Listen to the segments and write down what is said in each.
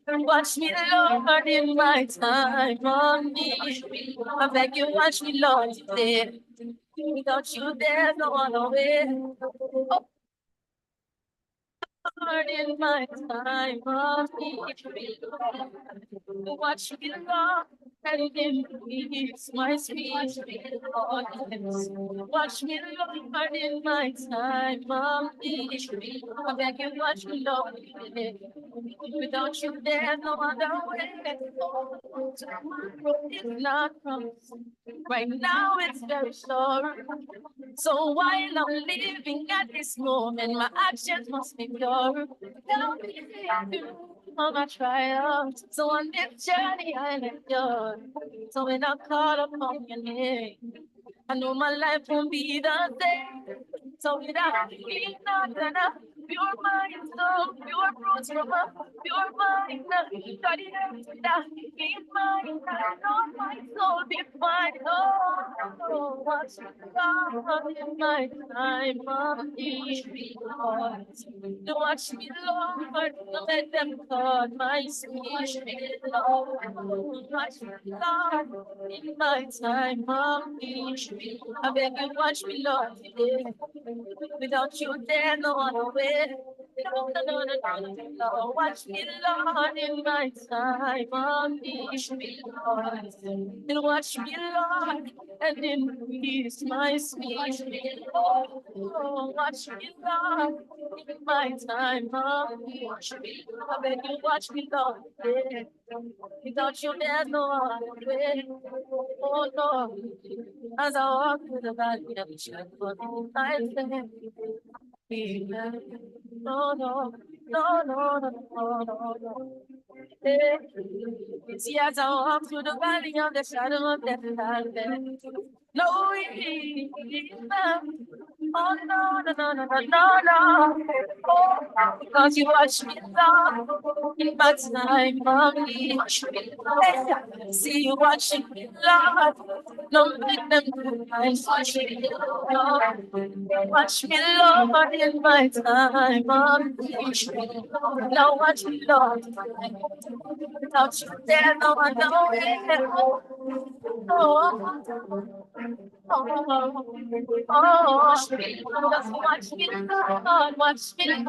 Watch me, Lord, in my time on me. I beg you, watch me, Lord, today. Without you, there's no other way. Oh, Lord, in my time of need. Watch me, Lord, and increase my speech. Watch me, Lord, in my time of need. I beg you, watch me, Lord. Without you, there's no other way. Tomorrow is not promised. Right now, it's very sure. So while I'm living at this moment, my actions must be pure. Don't be on my trials. So on this journey, I let you. So when I call upon your name, I know my life won't be the same. So without you, not gonna pure mind, so pure fruits from a pure mind. God, it hurts without me, mine. I know my soul be fine. Oh, what's God in my time of need? Don't watch me, Lord. Don't let them cut my speech. Lord, watch me, Lord, in my time of need. I beg you, watch me, Lord, today. Without you, there's no other way. No, no, no, no, no, no, no. Watch me, Lord, in my time of need. And watch me, Lord, and increase my speech. Oh, watch me, Lord, in my time of need. I beg you, watch me, Lord, yeah. Without you, there's no other way. Oh, Lord, as I walk through the valley of the shadow, I stand. No, no, no, no, no, no, no, no. Hey, see, as I walk through the valley of the shadow of death, I stand. No, oh, no, no, no, no, no, no, no. Oh, because you watch me love in my time of need. Hey, see you watching me love. Don't make them do my watching me love. Watch me love in my time of need. Now watch me love. Without you there, no one know it. Oh, oh, just watch me, Lord, watch me, Lord.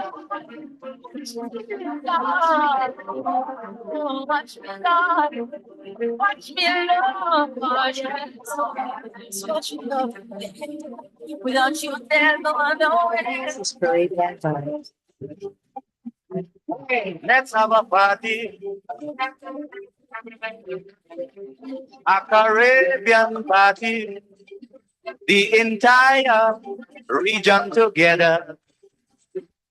Oh, watch me, Lord, watch me, Lord, watch me, Lord. Without you there, no one knows. This is Caribbean vibes. Hey, let's have a party. A Caribbean party. The entire region together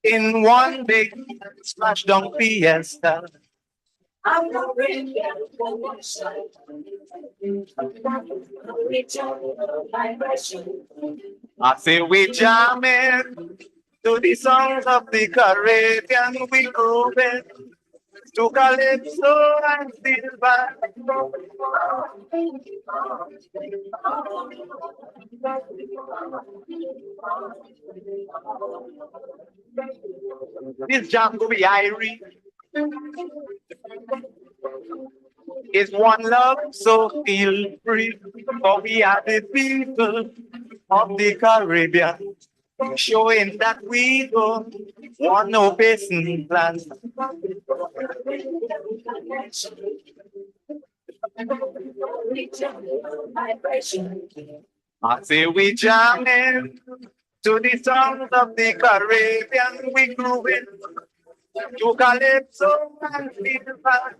in one big smash down fiesta. I'm not ready. I say we jamming to the songs of the Caribbean, we grooving to calypso and silver. This jam go be Irie. Is one love, so feel free. For we are the people of the Caribbean, showing that we don't want no pacing plans. I say we jamming to the songs of the Caribbean, we grooving to calypso and silver.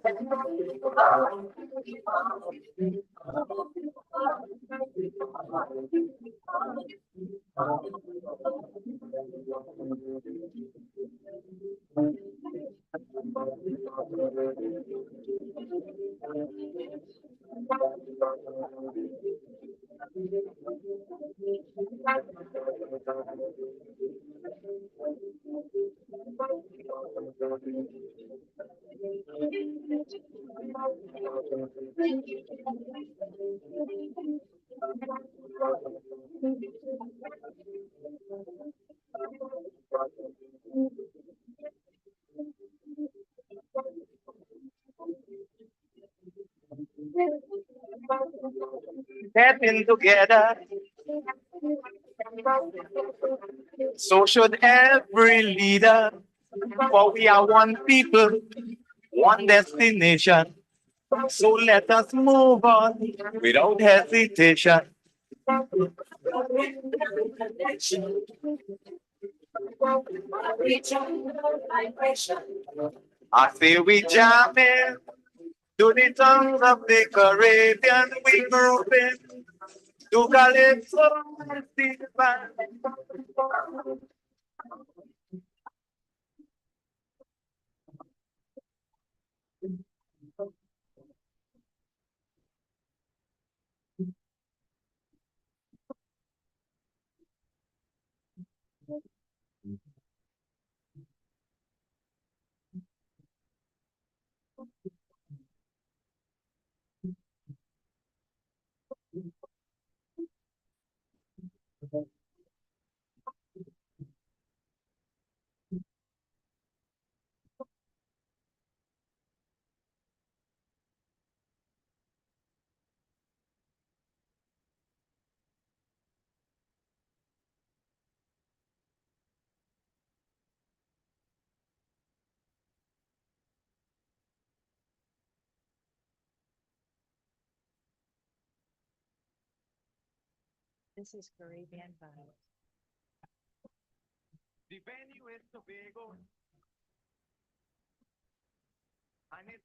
getting together. So should every leader, for we are one people, one destination. So let us move on without hesitation. I say we jamming to the tongues of the Caribbean, we grooving to Calypso and the band. The venue is Tobago, and it's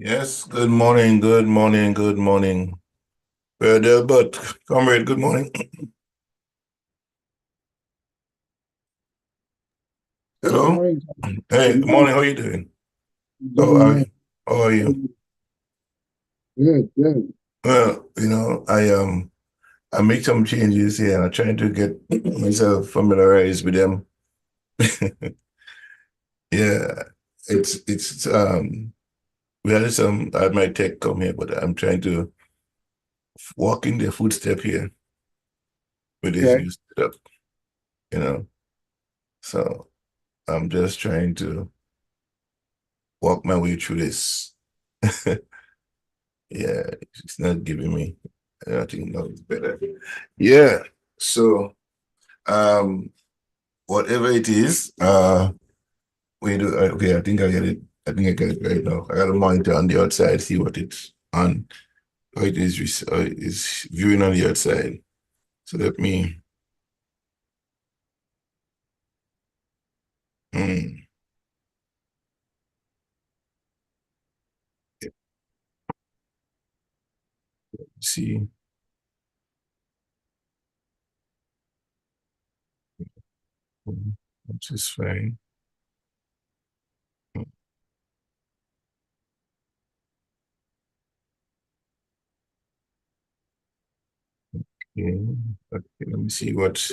Yes, good morning, good morning, good morning. Brother, but comrade, good morning. Good Hello? morning. Hey, Good good morning. morning, how you doing? How Doing are well. you? How are you? Good, good. Well, I make some changes here and I'm trying to get myself familiarized with them. Yeah, it's we had I had my tech come here, but I'm trying to walk in their footstep here with this Okay. new setup, you know. So I'm just trying to walk my way through this. Yeah, it's not giving me. I think no, it's better. Yeah. So, um, whatever it is, we do. Okay, I think I get it. I think I get it right now. I got a monitor on the outside, see what it's on. How it is. Is viewing on the outside. So let me. Hmm, see, which is fine. Okay. Okay, let me see what's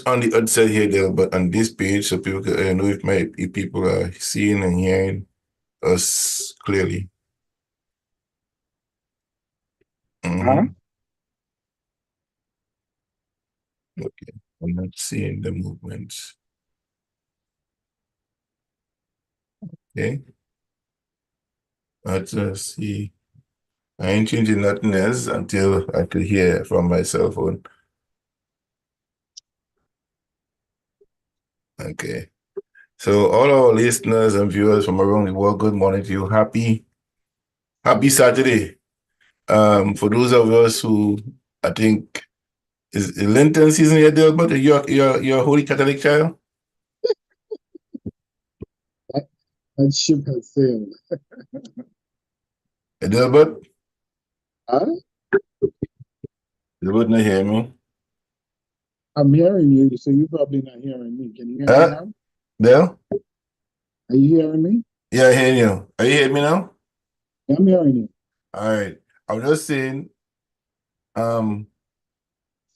on the outside here, there, but on this page, so people can know if people are seeing and hearing us clearly. Huh? Okay, I'm not seeing the movements. Okay, let's see. I ain't changing nothing else until I could hear from my cell phone. Okay. So all our listeners and viewers from around the world, good morning to you. Happy Saturday. For those of us who I think is Lenten season here, there, but you're a holy Catholic child? That, that ship has sailed. Delbert? Huh? Delbert not hear me. I'm hearing you, so you're probably not hearing me. Can you hear me Huh? now? Del? Are you hearing me? Yeah, I hear you. Are you hearing me now? I'm hearing you. All right. I was just saying, um,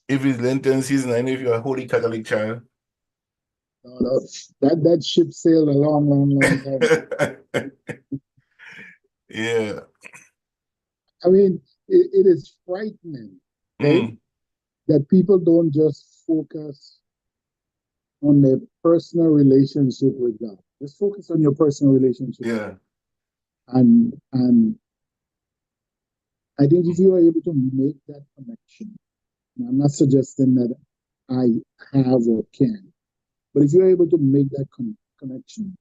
if it's Lenten season, I know if you're a holy Catholic child. No, no, that ship sailed a long, long, long time ago. Yeah. I mean, it is frightening, okay, Mm, that people don't just focus on their personal relationship with God. Just focus on your personal relationship with yeah. God. And I think if you are able to make that connection, and I'm not suggesting that I have or can, but if you're able to make that connection,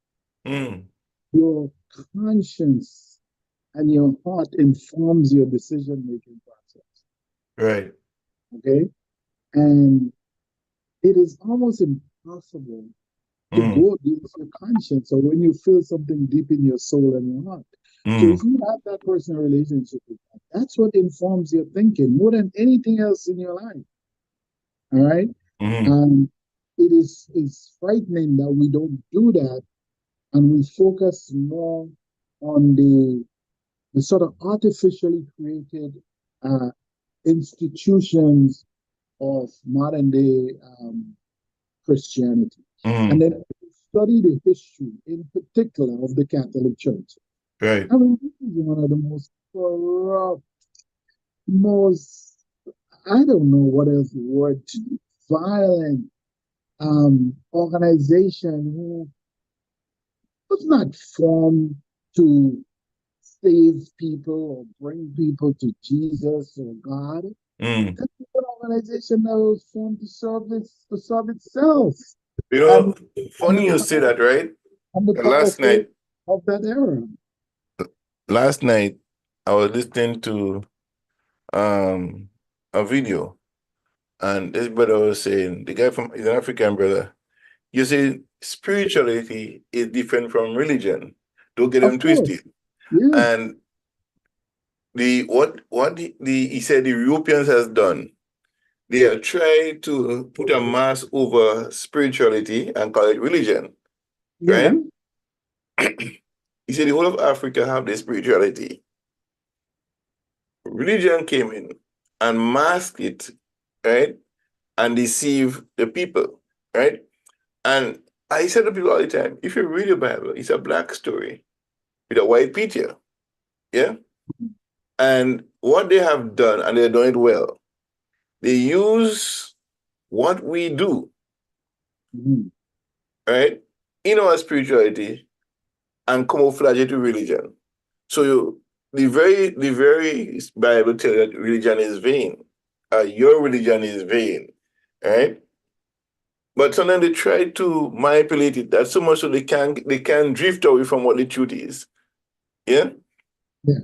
Mm, your conscience and your heart informs your decision making process. right. Okay. And it is almost impossible to Mm, go against your conscience or when you feel something deep in your soul and your heart. So mm, if you have that personal relationship with God, that's what informs your thinking more than anything else in your life. All right. mm, And it's frightening that we don't do that and we focus more on the sort of artificially created uh, institutions of modern day Christianity. And mm, then study the history, in particular, of the Catholic Church. right. I mean, this is one of the most corrupt, most, I don't know what else the word, violent organization who was not formed to save people or bring people to Jesus or God. Mm. That's an organization that was formed to serve itself You and, know, and, funny the, you say that, right? and the Last powerful night, of that era. last night, I was listening to um a video, and this brother was saying, the guy from he's an African brother. You say spirituality is different from religion. Don't get him Of course. twisted. Yeah. And he said the Europeans has done. They have tried to put a mask over spirituality and call it religion, Yeah. right? He said the whole of Africa have their spirituality. Religion came in and masked it, right? And deceive the people, right? And I said to people all the time, if you read the Bible, it's a black story with a white picture, yeah? And what they have done, and they're doing it well, they use what we do, Mhm. right, in our spirituality and camouflage it to religion. So the very Bible tells that religion is vain. Your religion is vain, right? But sometimes they try to manipulate it that so much so they can drift away from what the truth is. Yeah? Yeah.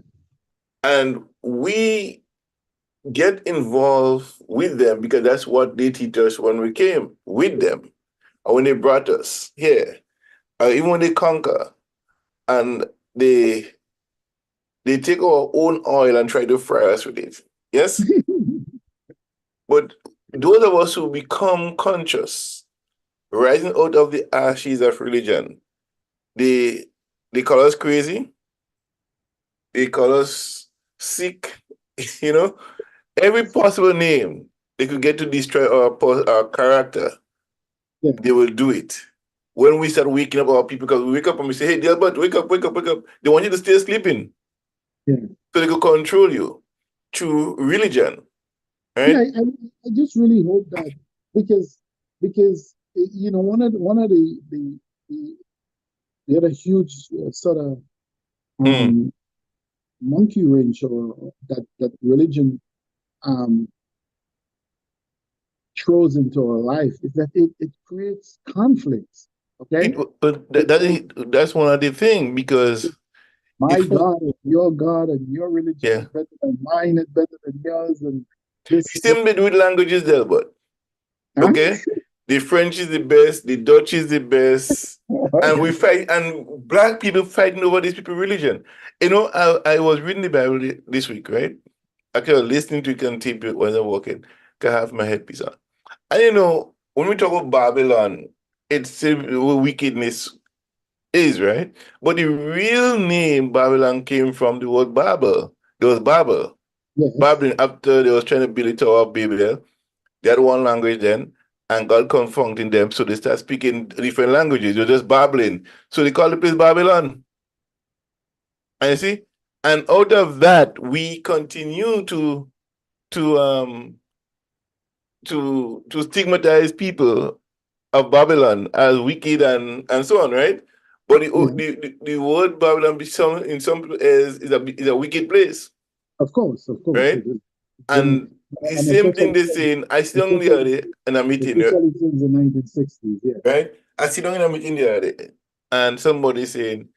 And we get involved with them because that's what they teach us when we came with them, or when they brought us here, or even when they conquer and they take our own oil and try to fry us with it. Yes? But those of us who become conscious, rising out of the ashes of religion, they call us crazy, they call us sick, you know, every possible name they could get to destroy our character, Yeah. they will do it. When we start waking up our people, because we wake up and we say, hey, Delbert, wake up, wake up, wake up. They want you to stay sleeping. Yeah. So they could control you through religion. Right? Yeah, I just really hope that because one of the other huge sort of Mm. monkey wrench or that religion um throws into our life is that it creates conflicts. Okay, But it, it, that's one of the things because my if God and your religion yeah, is better than mine, is better than yours, and this, the same they do with languages there, but huh? okay, the French is the best, the Dutch is the best, and we fight, and black people fighting over these people religion. You know, I was reading the Bible this week, right? I was listening to it on TV when I'm walking. I have my headpiece on, and you know, when we talk about Babylon, it's wickedness is, right? But the real name Babylon came from the word Babel. There was Babel. Yes, Babylon, after they was trying to build the Tower of Babel, they had one language then, and God confounding them, so they start speaking different languages. They're just babbling. So they call the place Babylon. And you see? And out of that, we continue to um to stigmatize people of Babylon as wicked and so on, right? But yeah, the word Babylon in some people is a wicked place, of course. right? It is. Been, And the and same thing they're saying, I sit down the other day in a meeting, especially since the 1960s. Yeah. right? I sit down in a meeting the other day, and somebody saying,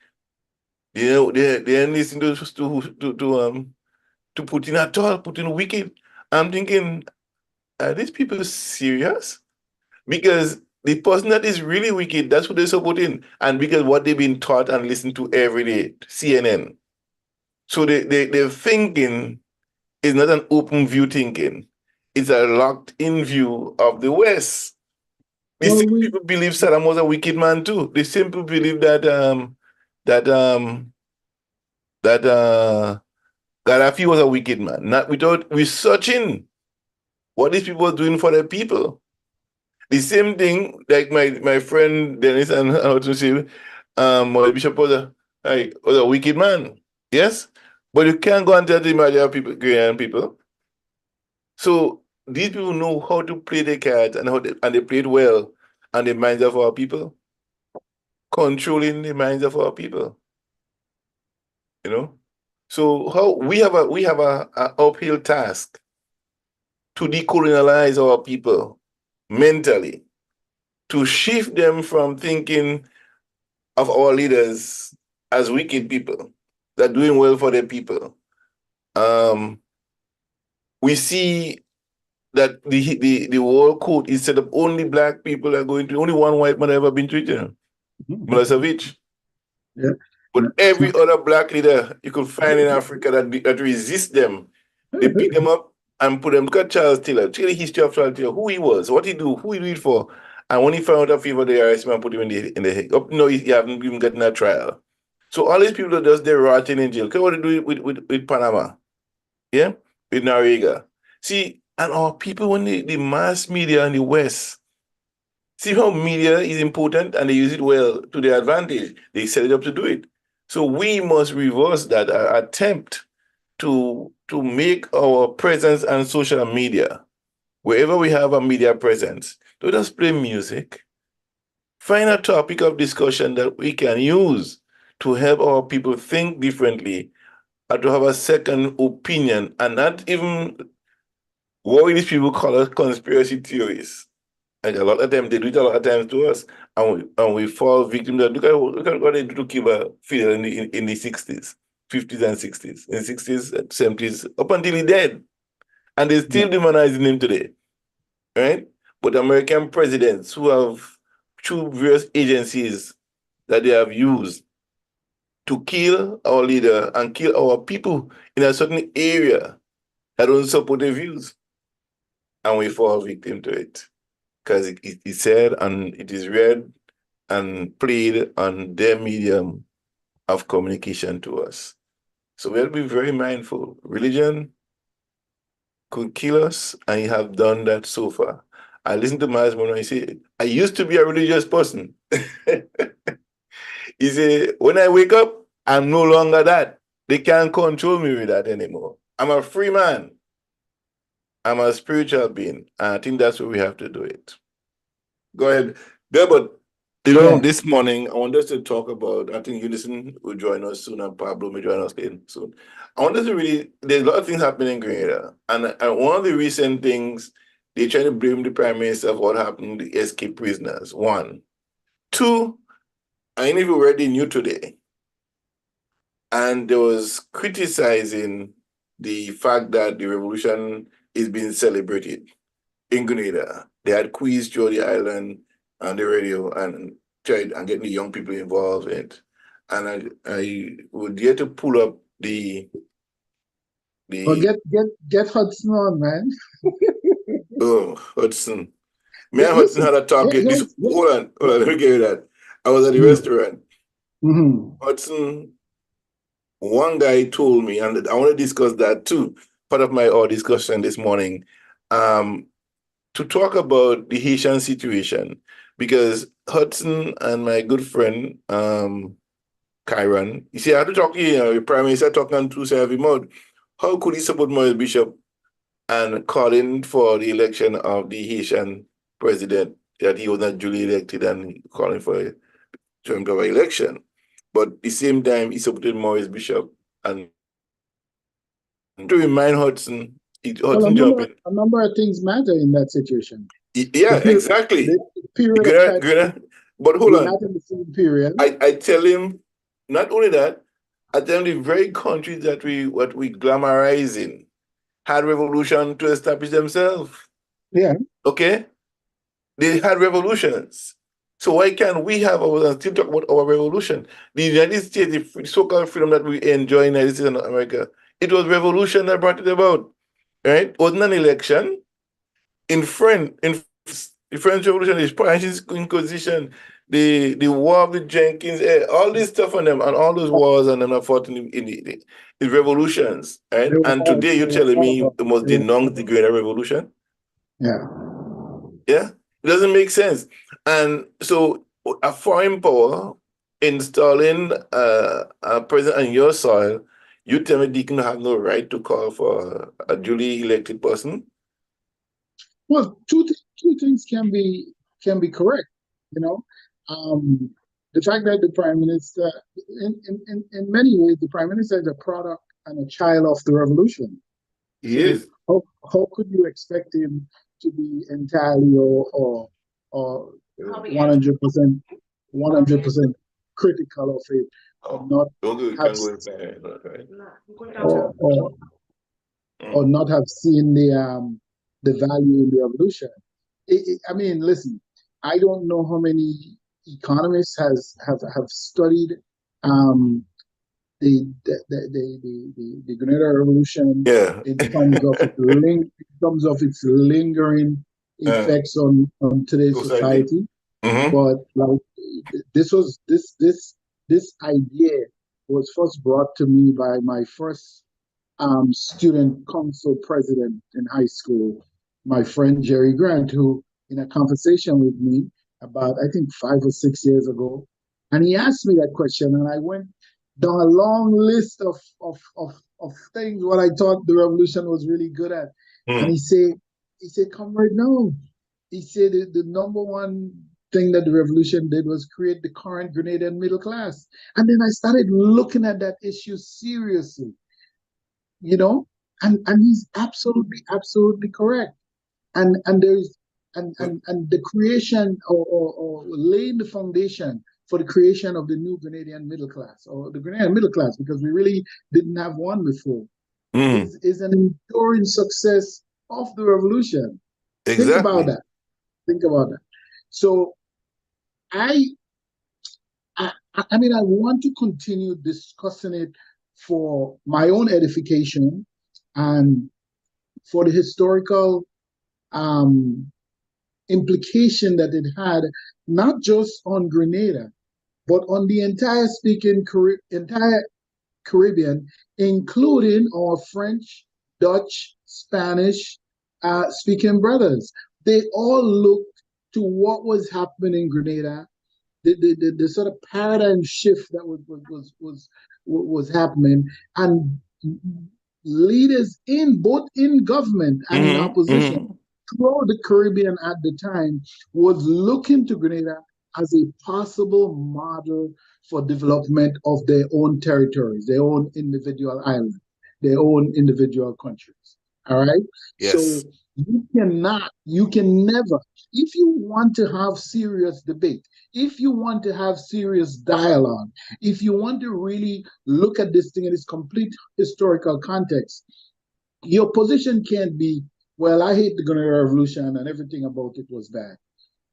you know, they ain't listen to Putin at all, Putin wicked. I'm thinking, are these people serious? Because the person that is really wicked, that's who they're supporting. And because what they've been taught and listened to every day, CNN. So their thinking is not an open view thinking. It's a locked in view of the West. The Well, same people believe Saddam was a wicked man too. The same people believe that that Gaddafi was a wicked man. Not without researching what these people are doing for their people. The same thing, like my friend Dennis and how to say, my bishop was a wicked man. Yes, but you can't go and tell the Maya people, Ghanaian people. So these people know how to play the cards and they play it well on the minds of our people, controlling the minds of our people. You know, so how we have a uphill task to decolonialize our people mentally, to shift them from thinking of our leaders as wicked people that are doing well for their people. Um, we see that the world court is set up only black people are going to only one white man ever been treated, Mhm. Milosevic. Yeah. But every other black leader you could find in Africa that resist them, they pick them up and put them. Look at Charles Taylor. Check the history of Charles Taylor, who he was, what he do, who he do it for. And when he found out a favor, they arrest him and put him in the head. No, he haven't even gotten a trial. So all these people are just they're rotting in jail. Look at what they do with Panama. Yeah? With Noriega. See, and our people, when the mass media in the West, see how media is important and they use it well to their advantage. They set it up to do it. So we must reverse that attempt to make our presence on social media, wherever we have a media presence, don't just play music. Find a topic of discussion that we can use to help our people think differently and to have a second opinion and not even what these people call us conspiracy theories. And a lot of them, they do it a lot of times to us, and we fall victim to that. Look at what they do to Cuba Fidel in the 60s, 50s and 60s, in the 60s, 70s, up until he died. And they're still demonizing him today, right? But American presidents who have through various agencies that they have used to kill our leader and kill our people in a certain area that don't support their views. And we fall victim to it. Because it is said and it is read and played on their medium of communication to us. So we have to be very mindful. Religion could kill us, and you have done that so far. I listen to Miles Monroe, he say, I used to be a religious person. He say, when I wake up, I'm no longer that. They can't control me with that anymore. I'm a free man. I'm a spiritual being. And I think that's where we have to do it. Go ahead. But this morning, I want us to talk about, I think Unison will join us soon and Pablo may join us soon. I want us to there's a lot of things happening in Grenada. And one of the recent things, they try to blame the Prime Minister of what happened to the escaped prisoners. One. Two, I ain't even read the news today. And there was criticizing the fact that the revolution is being celebrated in Grenada. They had quiz through the island on the radio and tried and getting the young people involved in it. And I would dare to pull up the get Hudson on, man. Oh, Hudson. Me and Hudson had a talk. Hold on, let me get you that. I was at the restaurant. Hudson, one guy told me, and I want to discuss that too, part of my discussion this morning, to talk about the Haitian situation, because Hudson and my good friend, Kyron, you see, I had to talk to you, the Prime Minister talking to Savvy Mode. How could he support Maurice Bishop and calling for the election of the Haitian president, that he was not duly elected and calling for a term of election? But at the same time, he supported Maurice Bishop. And to remind Hudson, a number of things matter in that situation. Yeah, exactly. But hold on. Not in the same period. I tell him, not only that, I tell him the very countries that we glamorizing had revolution to establish themselves. Yeah. Okay? They had revolutions. So why can't we have and still talk about our revolution? The United States, the so-called freedom that we enjoy in the United States and America, it was revolution that brought it about. Right? It wasn't an election. In the French Revolution, the Spanish Inquisition, the war with Jenkins, all this stuff on them, and all those wars and then fought in the revolutions. Right? And today you're telling me you must denounce the Greater Revolution? Yeah. Yeah? It doesn't make sense. And so a foreign power installing a president on your soil, you tell me they can have no right to call for a duly elected person? Well, two things can be correct. The fact that the Prime Minister, in many ways, the Prime Minister is a product and a child of the revolution. He is. How could you expect him to be entirely or 100% critical of it, or not have seen the value in the revolution? I mean, listen, I don't know how many economists have studied the Grenada Revolution Yeah. in terms of its lingering effects on today's society. Mm-hmm. But like this idea was first brought to me by my first student council president in high school, my friend Jerry Grant, who in a conversation with me about I think 5 or 6 years ago, and he asked me that question, and I went down a long list of things what I thought the revolution was really good at. And he said, comrade, no. He said the number one thing that the revolution did was create the current Grenadian middle class. And then I started looking at that issue seriously, you know, and he's absolutely correct. And there's and the creation or laying the foundation for the creation of the new Grenadian middle class or the Grenadian middle class, because we really didn't have one before, is an enduring success of the revolution. Exactly. Think about that. Think about that. So I mean, I want to continue discussing it for my own edification and for the historical implication that it had, not just on Grenada, but on the entire Caribbean, including our French, Dutch, Spanish speaking brothers. They all looked to what was happening in Grenada, the sort of paradigm shift that was happening, and leaders both in government and in opposition throughout the Caribbean at the time was looking to Grenada as a possible model for development of their own territories, their own individual islands, their own individual countries. All right. Yes. So you can never, if you want to have serious debate, if you want to have serious dialogue, if you want to really look at this thing in its complete historical context, your position can't be, well, I hate the Grenada Revolution and everything about it was bad.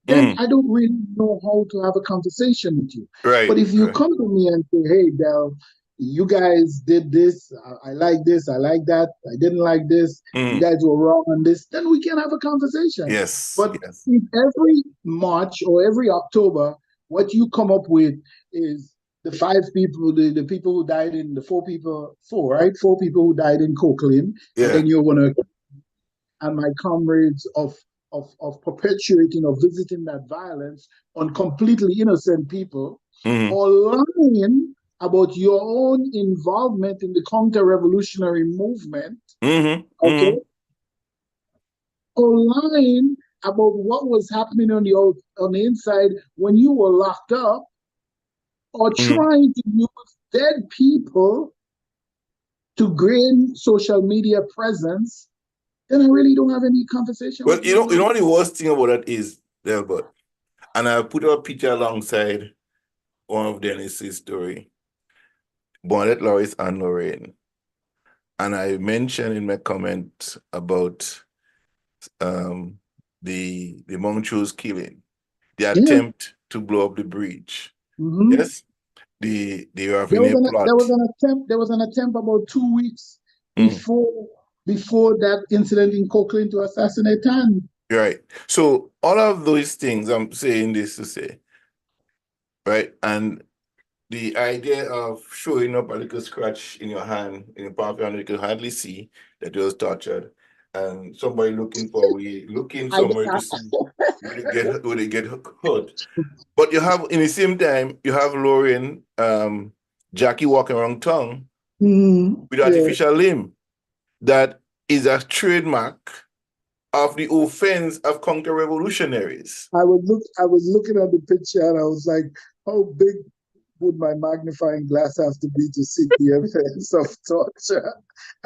Then I don't really know how to have a conversation with you. Right. But if you come to me and say, hey, Del, you guys did this, I like this, I like that, I didn't like this, you guys were wrong on this, then we can have a conversation. Yes. But if every March or every October, what you come up with is the 5 people, the people who died in the 4 people who died in Coquelin, and then you're going to, and my comrades of perpetuating or visiting that violence on completely innocent people, or lying about your own involvement in the counter-revolutionary movement, okay, or lying about what was happening on the inside when you were locked up, or trying to use dead people to gain social media presence, then I really don't have any conversation. Well, you know what the worst thing about that is, Delbert, and I put a picture alongside one of Dennis's story, Bonnet, Loris, and Lorraine. And I mentioned in my comment about the Montrose killing, the attempt to blow up the bridge. Yes, the Ravenna plot. There was an attempt about 2 weeks before that incident in Coquelin to assassinate Tan. Right. So all of those things, I'm saying this to say, right? And the idea of showing up a little scratch in your hand, in your palm of your hand, you can hardly see that you was tortured, and somebody looking somewhere to see would it get hurt. But you have, in the same time, you have Lauren, Jackie walking around town with artificial limb. That is a trademark of the offense of counter-revolutionaries. I was looking at the picture and I was like, how big would my magnifying glass have to be to see the evidence of torture?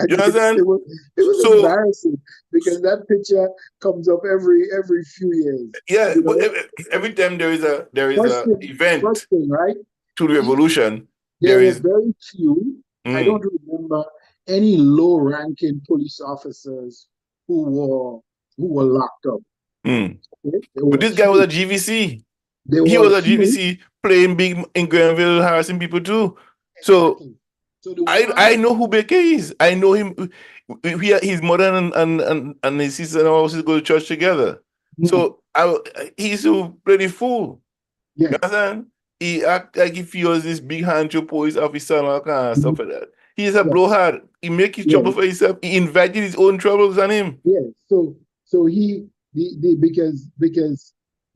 You understand? It was so embarrassing because that picture comes up every few years. Yeah, but every time there is a event right? to the revolution, there is very few. I don't remember any low-ranking police officers who were locked up. But this guy was a GVC. He was a GVC playing big in Grenville, harassing people too. So Exactly. So the I one, know who Beke is. I know him. His mother and his sister and all go to church together. mm, So he's a bloody fool. You yes, understand? He act like he feels this big hand to police officer and all kind of mhm, stuff like that. He's a yeah, blowhard. He make his yeah, trouble for himself. He invited his own troubles on him. yeah. So he because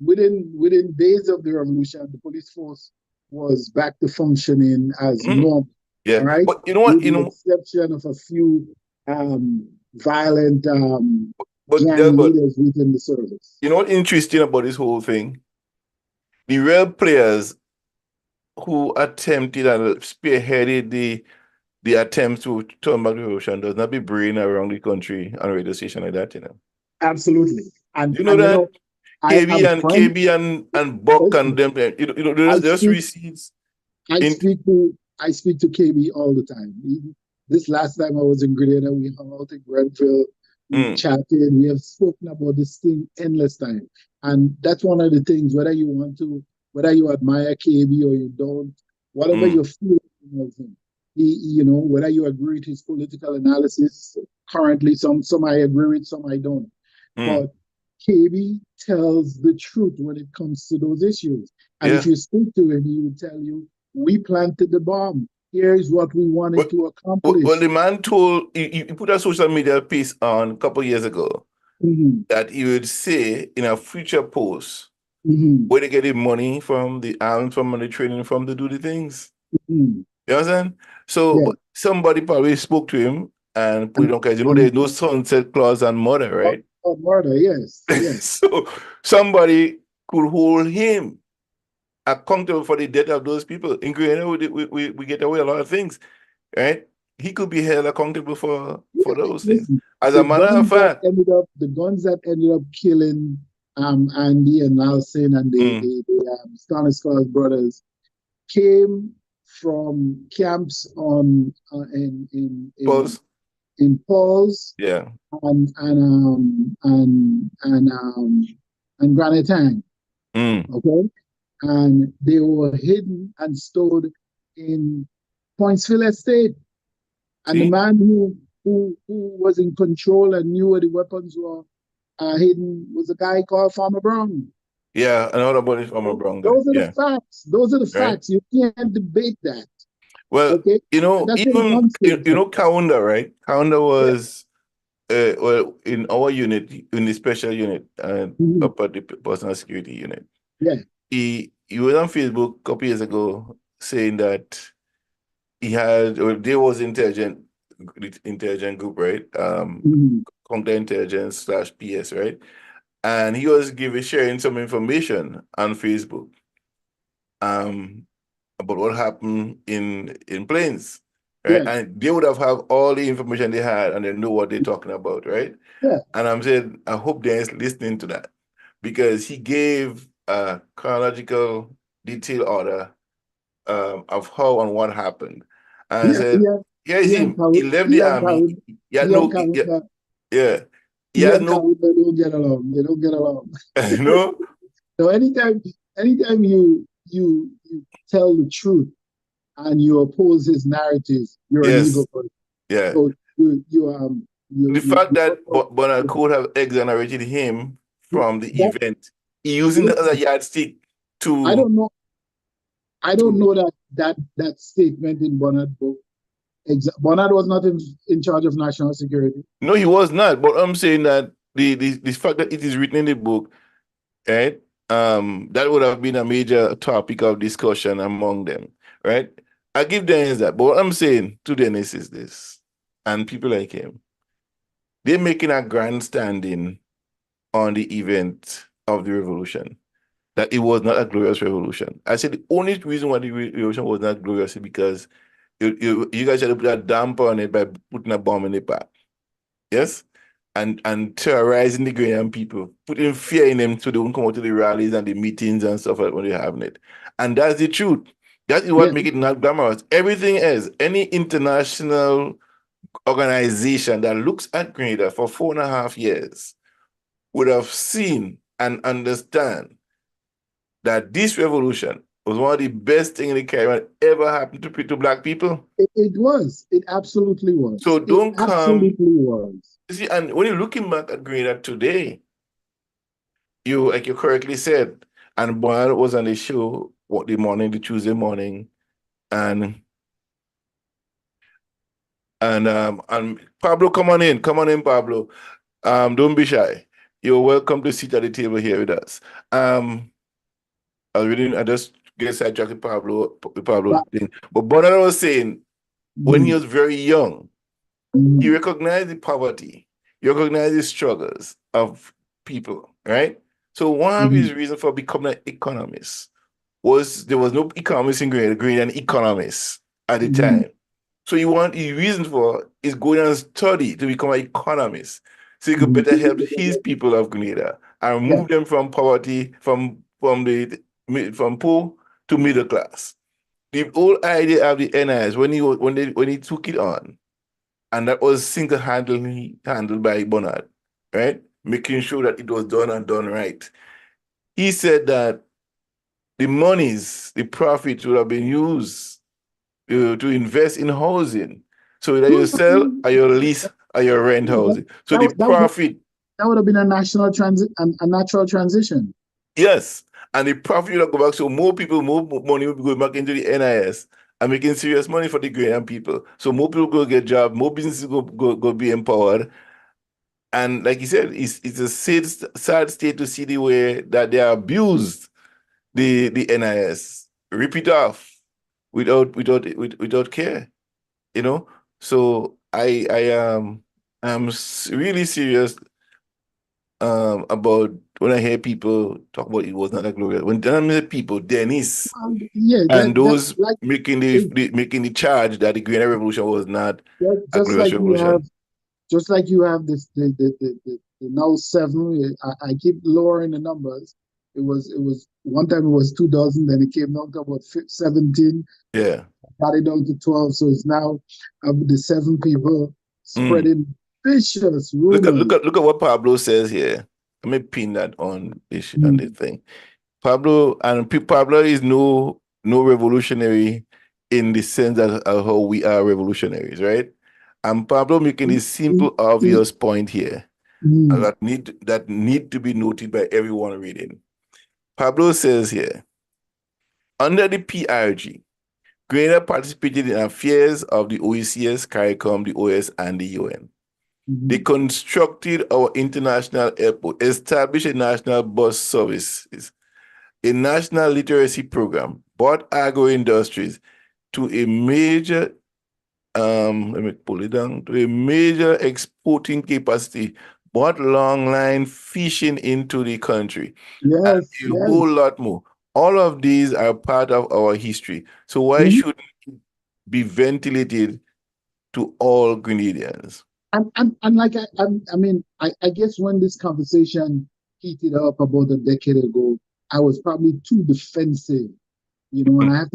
within days of the revolution, the police force was back to functioning as Mhm. normal. Yeah. All right, But you know what? with the exception of a few violent But gang Delbert, leaders within the service. you know what interesting about this whole thing? The real players who attempted and spearheaded the attempts to turn back the revolution does not be brain around the country on radio station like that, you know. Absolutely, You know and you that know I am friends. KB and Buck and Listen, them, I there's speak receipts I in speak to I speak to KB all the time. This last time I was in Grenada, we hung out in Grenville, we mm, chatted, we have spoken about this thing endless time. And that's one of the things, whether you admire KB or you don't, whatever mm, you feel of him, whether you agree with his political analysis, currently some I agree with, some I don't. mm. But KB tells the truth when it comes to those issues. And if Yeah. you speak to him, he will tell you, we planted the bomb. Here's what we wanted Well, to well, accomplish. the man told he put a social media piece on a couple of years ago Mm-hmm. that he would say in a future post Mm-hmm. where they get the money from, the arms from, and the training from to do the things. Mm-hmm. You understand? So Yeah. but somebody probably spoke to him and put it And, on because and there's no sunset clause on murder, right? murder, yes, yes. So somebody could hold him accountable for the death of those people. In Grenada, we get away a lot of things, right? He could be held accountable for those things. Listen, As a matter of fact, the guns that ended up killing Andy and Nelson and mm, the Stanislas brothers came from camps on in Paul's yeah, and Granite Hang, mm, okay, and they were hidden and stored in Pointsville Estate. And the see, man who was in control and knew where the weapons were hidden was a guy called Farmer Brown. yeah, another body from a brown guy, Those are the yeah, facts. Those are the right. facts. You can't debate that. Well, Okay, and that's what even nonsense. Kaunda, right? Kaunda Yeah. was well in our unit, in the special unit, Mhm. up at the personal security unit. Yeah. He was on Facebook a couple years ago saying that he had, or there was intelligent group, right? Mhm. Counterintelligence/PS, right? And he was sharing some information on Facebook about what happened in Plains, right? Yeah. And they would have all the information they had and they know what they're talking about, right? Yeah. And I'm saying, I hope they're listening to that because he gave a chronological detailed order of how and what happened. And I Yeah. said, Yeah. here's Ian him. He Kawuta, left the Ian army. Kawuta, He had Ian no, Kawuta, yeah. He had Ian no, Kawuta don't get along. They don't get along. you know? So anytime you tell the truth and you oppose his narratives, you're an Yes, evil person. yeah. So The fact you that Bonner could have exonerated him from the that event, using the listen, other yardstick I to, don't know that statement in Bernard book. Bernard was not in charge of national security. no, he was not. But I'm saying that the fact that it is written in the book, right? That would have been a major topic of discussion among them, right? I give Dennis that. But what I'm saying to Dennis is this, and people like him, they're making a grandstanding on the event of the revolution, that it was not a glorious revolution. I said the only reason why the revolution was not glorious is because you guys had to put a damper on it by putting a bomb in the park. Yes? And terrorizing the Ghanaian people, putting fear in them so they won't come out to the rallies and the meetings and stuff like when they're having it. And that's the truth. That is what Yeah, makes it not glamorous. Everything else, any international organization that looks at Grenada for 4.5 years would have seen and understand that this revolution was one of the best things in the Caribbean ever happened to black people. It was. It absolutely was. So It don't come. absolutely was. You see, and when you're looking back at Grenada today, like you correctly said, and Boyle was on the show the Tuesday morning, and Pablo, come on in, Pablo. Don't be shy. You're welcome to sit at the table here with us. I just get sidetracked with Pablo thing. But Bonner was saying when he was very young, he recognized the poverty, he recognized the struggles of people, right? So one of his reasons for becoming an economist was there was no economist in Grenada, an economist at the time. So his reason for is going and study to become an economist, so he could better help his people of Grenada and move them from poverty, from poor to middle class. The whole idea of the NIS when he took it on, and that was single-handedly handled by Bernard, right? Making sure that it was done and done right. He said that the profits would have been used to invest in housing. So that you sell or you lease or you rent housing. So the profit. That would have been a natural transition. Yes. And the profit will go back. So more money will be going back into the NIS and making serious money for the Ghanaian people. So more people go get jobs, more businesses go be empowered. And like you said, it's a sad state to see the way that they abused the NIS, rip it off without care, you know. So I'm really serious about when I hear people talk about it was not a glorious. When I hear people, Dennis, those making the charge that the Green Revolution was not a glorious revolution. Just like you have this the now 7. I keep lowering the numbers. It was one time it was 2,000, then it came down to about 17. Yeah, got it down to 12. So it's now the 7 people spreading vicious rumors. Look at what Pablo says here. Let me pin that on this thing. Pablo is no revolutionary in the sense that how we are revolutionaries, right? And Pablo making this simple, obvious point here that need to be noted by everyone reading. Pablo says here, under the PRG, Grenada participated in affairs of the OECS, CARICOM, the OS, and the UN. They constructed our international airport, established a national bus services, a national literacy program, brought agro industries to a major let me pull it down, to a major exporting capacity, brought long line fishing into the country. Yes, and a whole lot more. All of these are part of our history. So why shouldn't it be ventilated to all Grenadians? And like I guess when this conversation heated up about a decade ago, I was probably too defensive, and I have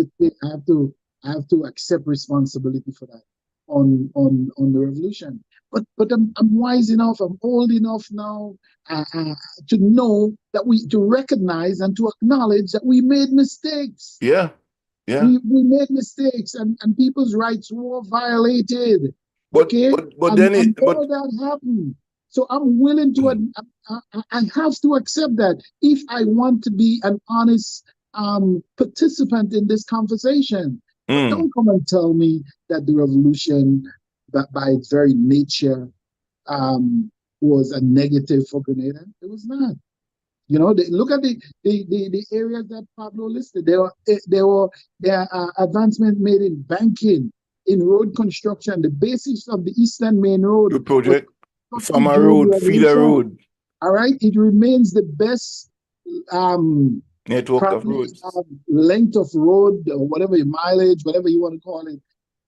to accept responsibility for that on the revolution. But I'm wise enough, I'm old enough now to know that to recognize and to acknowledge that we made mistakes. Yeah. We made mistakes and people's rights were violated. But that happened. So I'm willing to. I have to accept that if I want to be an honest participant in this conversation. But don't come and tell me that the revolution, by its very nature, was a negative for Grenada. It was not. Look at the areas that Pablo listed. There were advancements made in banking, in road construction. The basis of the Eastern Main Road project, Farmer Road, Feeder Road. All right, it remains the best network of roads, length of road, or whatever mileage, whatever you want to call it,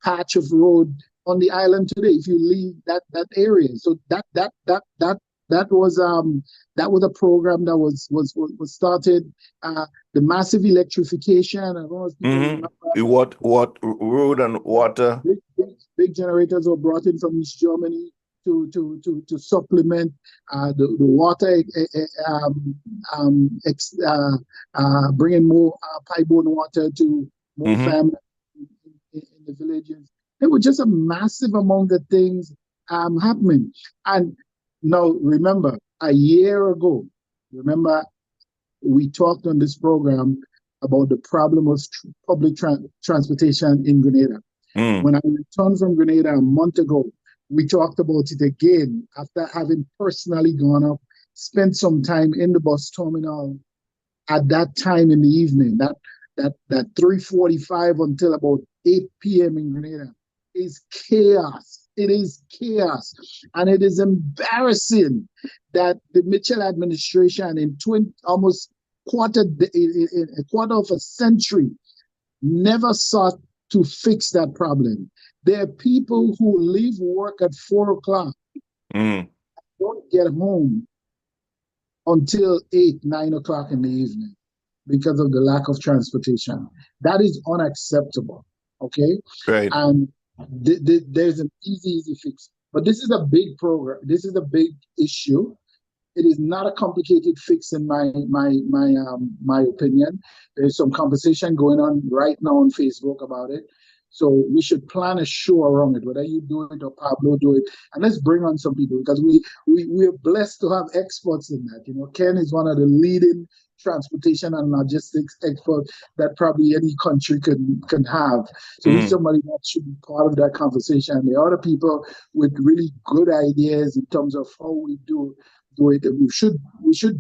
patch of road on the island today. If you leave that area, so that was a program that was started. The massive electrification. I don't know if people remember. What road and water. Big generators were brought in from East Germany. to supplement the water, bringing more pipeline water to more families in the villages. There was just a massive amount of things happening. And now remember, a year ago, we talked on this program about the problem of public transportation in Grenada. When I returned from Grenada a month ago, we talked about it again after having personally gone up, spent some time in the bus terminal at that time in the evening, that 3:45 until about 8 p.m. in Grenada is chaos. It is chaos. And it is embarrassing that the Mitchell administration in almost a quarter of a century never sought to fix that problem. There are people who leave work at 4 o'clock, don't get home until 8, 9 o'clock in the evening because of the lack of transportation. That is unacceptable, okay? Right. And there's an easy fix. But this is a big program. This is a big issue. It is not a complicated fix in my opinion. There's some conversation going on right now on Facebook about it. So we should plan a show around it, whether you do it or Pablo do it. And let's bring on some people because we are blessed to have experts in that. You know, Ken is one of the leading transportation and logistics experts that probably any country can have. So he's somebody that should be part of that conversation. There are other people with really good ideas in terms of how we do it. We should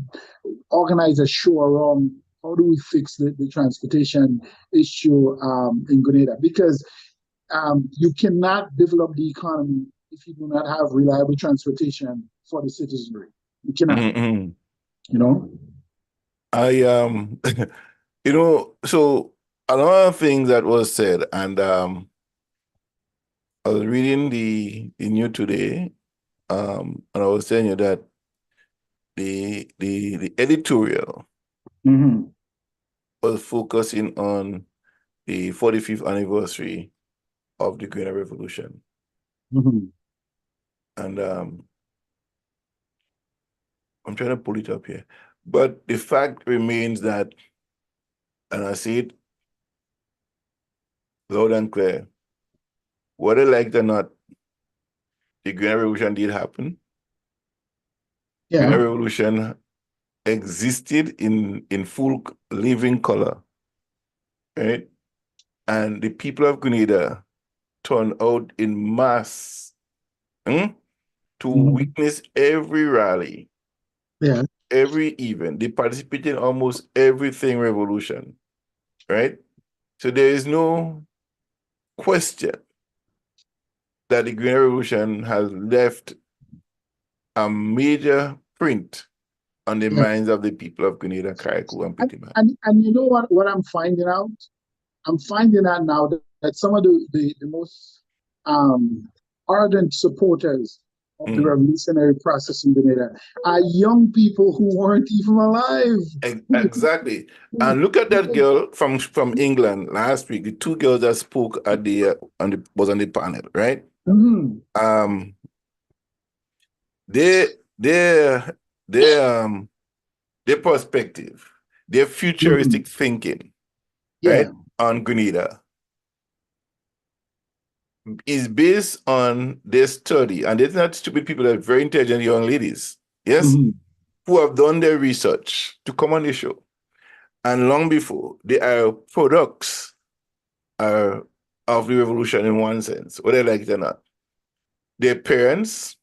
organize a show around how do we fix the transportation issue in Grenada, because you cannot develop the economy if you do not have reliable transportation for the citizenry. You cannot. You know? So a lot of things that was said, and I was reading the news today, and I was telling you that the editorial was focusing on the 45th anniversary of the Green Revolution. And I'm trying to pull it up here. But the fact remains that, and I see it loud and clear, whether liked or not, the Green Revolution did happen. Yeah. Green Revolution existed in full living color, right? And the people of Grenada turned out in mass to witness every rally, every event. They participated in almost everything revolution, right? So there is no question that the Green Revolution has left a major print on the minds of the people of Grenada, Carriacou, and Petit Man. And you know what I'm finding out? I'm finding out now that some of the most ardent supporters of the revolutionary process in Grenada are young people who weren't even alive. Exactly. And look at that girl from England last week. The two girls that spoke at was on the panel, right? Their perspective, their futuristic thinking, right, on Grenada is based on their study. And they're not stupid people, they're very intelligent young ladies, yes, who have done their research to come on the show. And long before, they are products of the revolution in one sense, whether they like it or not. Their parents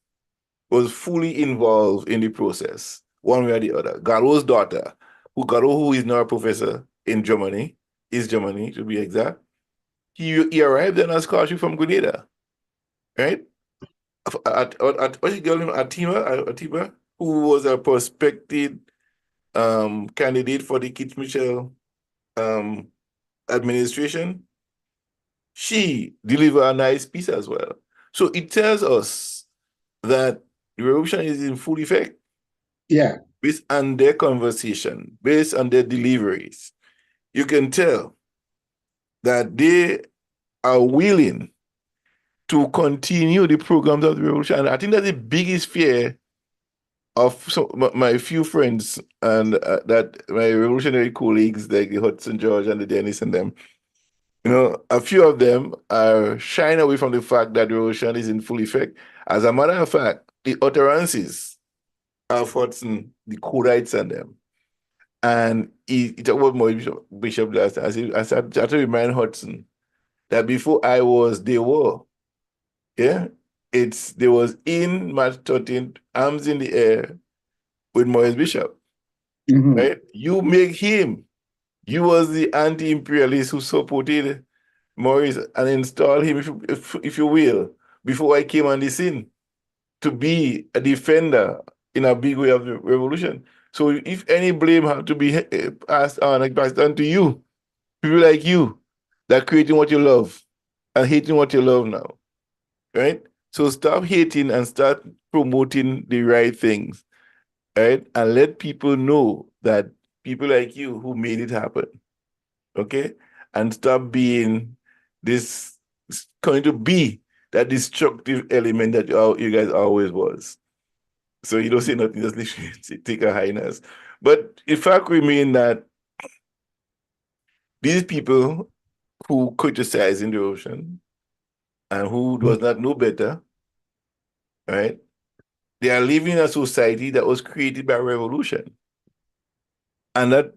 was fully involved in the process, one way or the other. Gallo's daughter, who is now a professor in Germany, to be exact, he arrived on a scholarship from Grenada, right? At what's the girl named Atiba, who was a prospective candidate for the Keith Mitchell administration. She delivered a nice piece as well. So it tells us that the revolution is in full effect. Yeah. Based on their conversation, based on their deliveries, you can tell that they are willing to continue the programs of the revolution. I think that's the biggest fear of my few friends and that my revolutionary colleagues like the Hudson George and the Dennis and them. A few of them are shying away from the fact that the revolution is in full effect. As a matter of fact, the utterances of Hudson, the Kodites and them, and he talked about Maurice Bishop last time. I had to remind Hudson that before I was, they were. Yeah? They was in March 13th, arms in the air with Maurice Bishop. Mhm. Right? You make him. You was the anti-imperialist who supported Maurice and installed him, if you will, before I came on the scene to be a defender in a big way of the revolution. So if any blame had to be passed on to you, people like you that creating what you love and hating what you love now, right? So stop hating and start promoting the right things, right? And let people know that people like you who made it happen, okay? And stop being going to be that destructive element that you guys always was. So you don't say nothing, just literally take a highness. But the fact remains that these people who criticize in the ocean and who does not know better, right? They are living in a society that was created by revolution. And that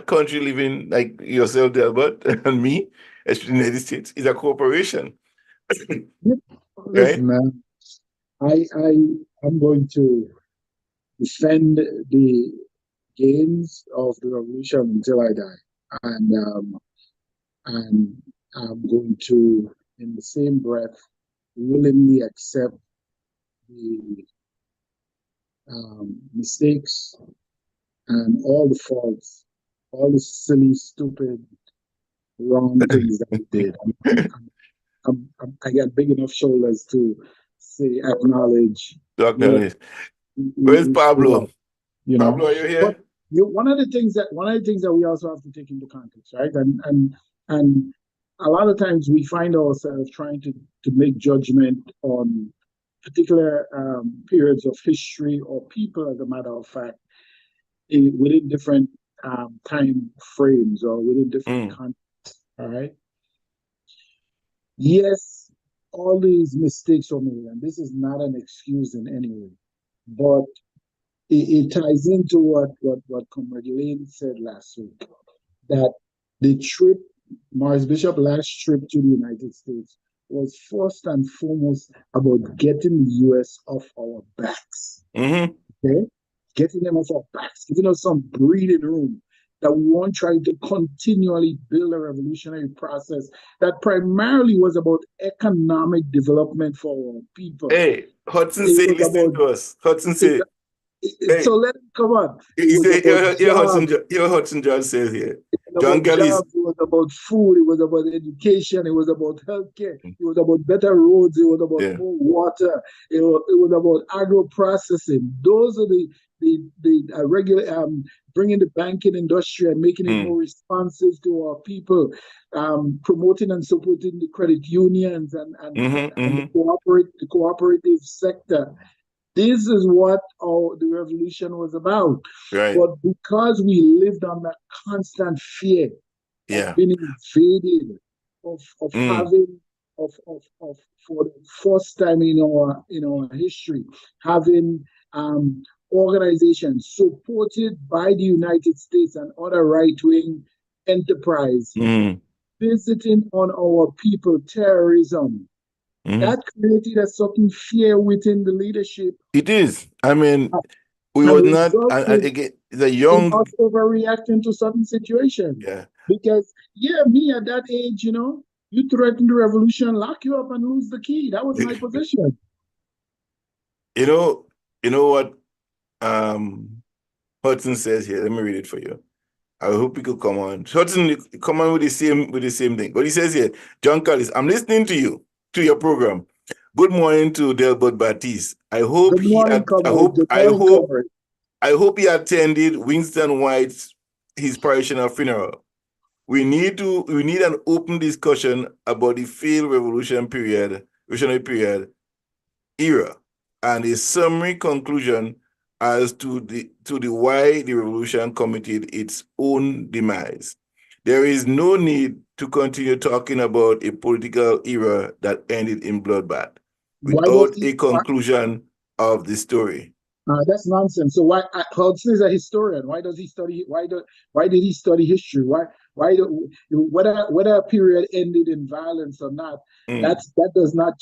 country living like yourself, Delbert, and me, especially in the United States, is a corporation. Listen, man, I'm going to defend the gains of the revolution until I die, and I'm going to, in the same breath, willingly accept the mistakes and all the faults, all the silly, stupid, wrong things that we did. I got big enough shoulders to say, acknowledge. Where's Pablo? Pablo, are you here? But one of the things that we also have to take into context, right? And a lot of times we find ourselves trying to make judgment on particular periods of history or people, as a matter of fact, within different time frames or within different contexts. All right. Yes, all these mistakes were made, and this is not an excuse in any way, but it ties into what Comrade Lane said last week, that the trip, Maurice Bishop last trip to the United States was first and foremost about getting the US off our backs. Mm-hmm. Okay? Getting them off our backs, giving us some breathing room, that we won't try to continually build a revolutionary process that primarily was about economic development for our people. Hey, Hudson say, listen to us. Hudson say, hey, so let him come on. Hudson George says here. John Kelly. It was about food, it was about education, it was about healthcare, it was about better roads, it was about more water, it was about agro processing. Those are the regular bringing the banking industry and making it more responsive to our people, promoting and supporting the credit unions and the cooperative sector. This is what the revolution was about. Right. But because we lived on that constant fear of being invaded, of having for the first time in our history, having organizations supported by the United States and other right-wing enterprise visiting on our people terrorism. That created a certain fear within the leadership. It is. I mean, we were not, again, the young. Us overreacting to certain situations. Yeah. Because, me at that age, you threaten the revolution, lock you up and lose the key. That was my position. You know what Hudson says here? Let me read it for you. I hope you could come on. Hudson, come on with the same thing. But he says here, John Callis, I'm listening to you, to your program. Good morning to Delbert Baptiste. I hope he attended Winston White's his parishioner funeral. We need an open discussion about the failed revolution period revolutionary period era, and a summary conclusion as to the why the revolution committed its own demise. There is no need to continue talking about a political era that ended in bloodbath Why does without a conclusion of the story. That's nonsense. So why Hudson is a historian? Why does he study? Why did he study history? Whether a period ended in violence or not? That's not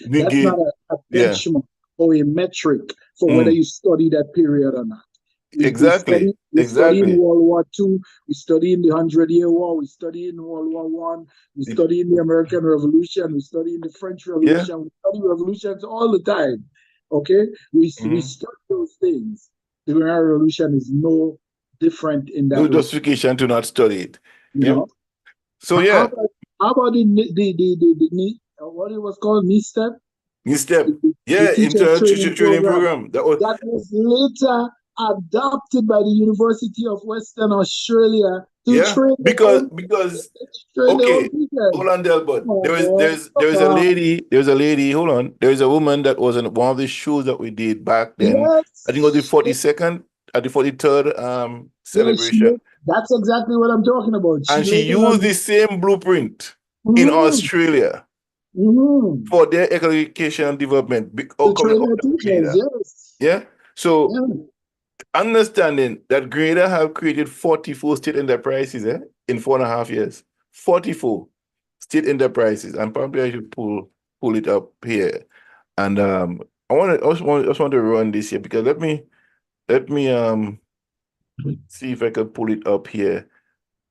Negate. a benchmark or a metric for whether you study that period or not. Exactly. We study in World War II. We study in the 100-Year War. We study in World War One. We study in the American Revolution. We study in the French Revolution. We study revolutions all the time. Okay, we study those things. The American Revolution is no different in that. No justification to not study it. You know. So yeah. How about the what it was called, NISTEP? NISTEP. Yeah, international training program. That was later adopted by the University of Western Australia to train because okay, hold on, Delbert. There's a lady, hold on. There's a woman that was in one of the shows that we did back then. Yes. I think it was the 42nd at the 43rd celebration. That's exactly what I'm talking about. She used the same blueprint in Australia for their education and development. Yes. Yeah. So understanding that Grenada have created 44 state enterprises in 4.5 years. 44 state enterprises. And probably I should pull it up here. And I just want to run this here because let me see if I can pull it up here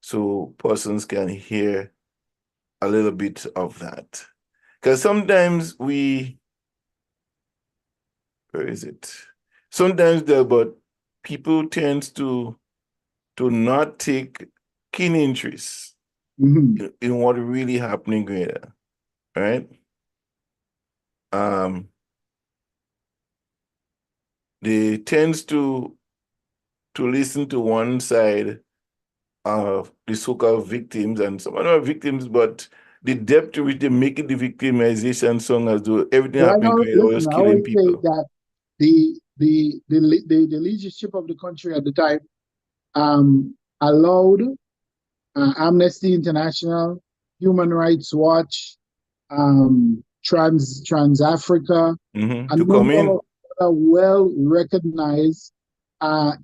so persons can hear a little bit of that. Because sometimes where is it? Sometimes but people tend to not take keen interest in what really happening in Grenada, right? They tends to listen to one side of the so-called victims, and some are not victims, but the depth to which they make it the victimization song as though everything happening in Grenada was killing people. That the leadership of the country at the time allowed Amnesty International, Human Rights Watch, Trans Africa, and to come in. A well-recognized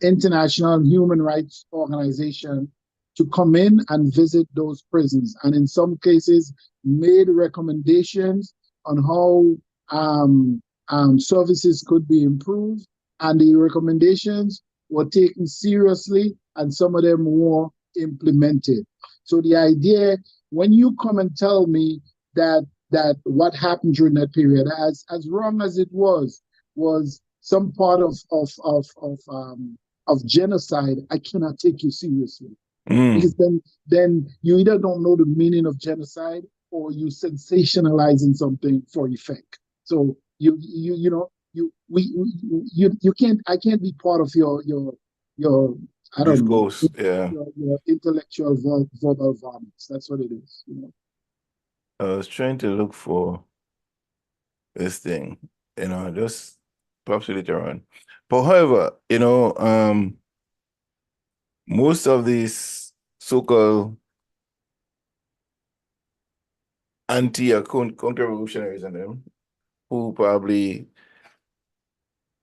international human rights organization to come in and visit those prisons, and in some cases made recommendations on how services could be improved, and the recommendations were taken seriously, and some of them were implemented. So the idea, when you come and tell me that what happened during that period, as wrong as it was some part of genocide, I cannot take you seriously. Because then you either don't know the meaning of genocide or you sensationalizing something for effect. So I can't be part of your I don't know, your intellectual verbal violence. That's what it is. I was trying to look for this thing, just perhaps later on. But however, most of these so-called anti or counter-revolutionaries and them who probably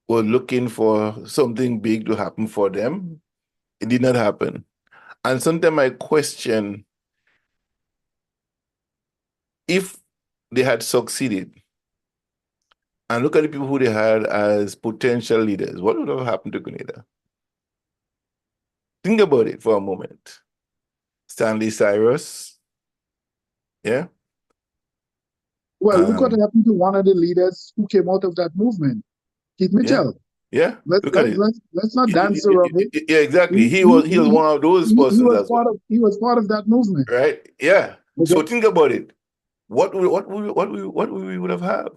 were looking for something big to happen for them, it did not happen. And sometimes I question if they had succeeded and look at the people who they had as potential leaders, what would have happened to Grenada? Think about it for a moment. Stanley Cyrus, yeah? Well, look what happened to one of the leaders who came out of that movement, Keith Mitchell. Yeah. Let's not dance around it. Yeah, exactly. He was one of those persons as well. He was part of that movement. Right. Yeah. Okay. So think about it. What we would have had.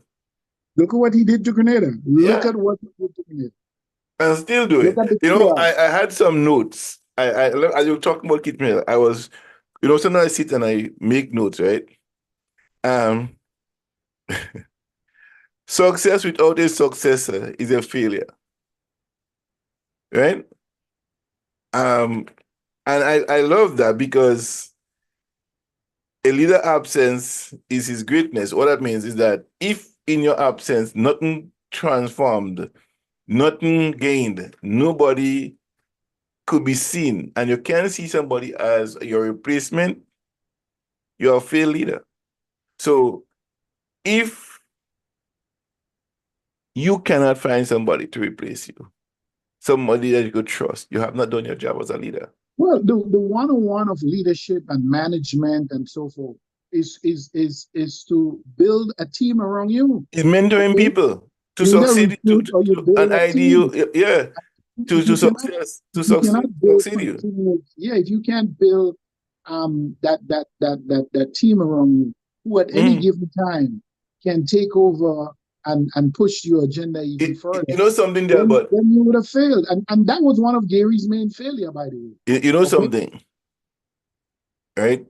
Look at what he did to Grenada. Look at what he did to Grenada. And still do it. I had some notes. As you were talking about Keith Mitchell, I was, sometimes I sit and I make notes, right? Success without a successor is a failure, right? And I love that because a leader absence is his greatness. What that means is that if in your absence nothing transformed, nothing gained, nobody could be seen, and you can't see somebody as your replacement, you're a failed leader. So if you cannot find somebody to replace you, somebody that you could trust, you have not done your job as a leader. Well, the 101 of leadership and management and so forth is to build a team around you. It's mentoring Okay? people to You either succeed, recruit or you to build an a team. ideal, yeah, to You cannot, success, to you cannot build succeed you. continuous. Yeah, if you can't build that team around you who at any given time can take over and push your agenda even further, You know something there, but then you would have failed. And that was one of Gary's main failure, by the way. you know Okay? something, right?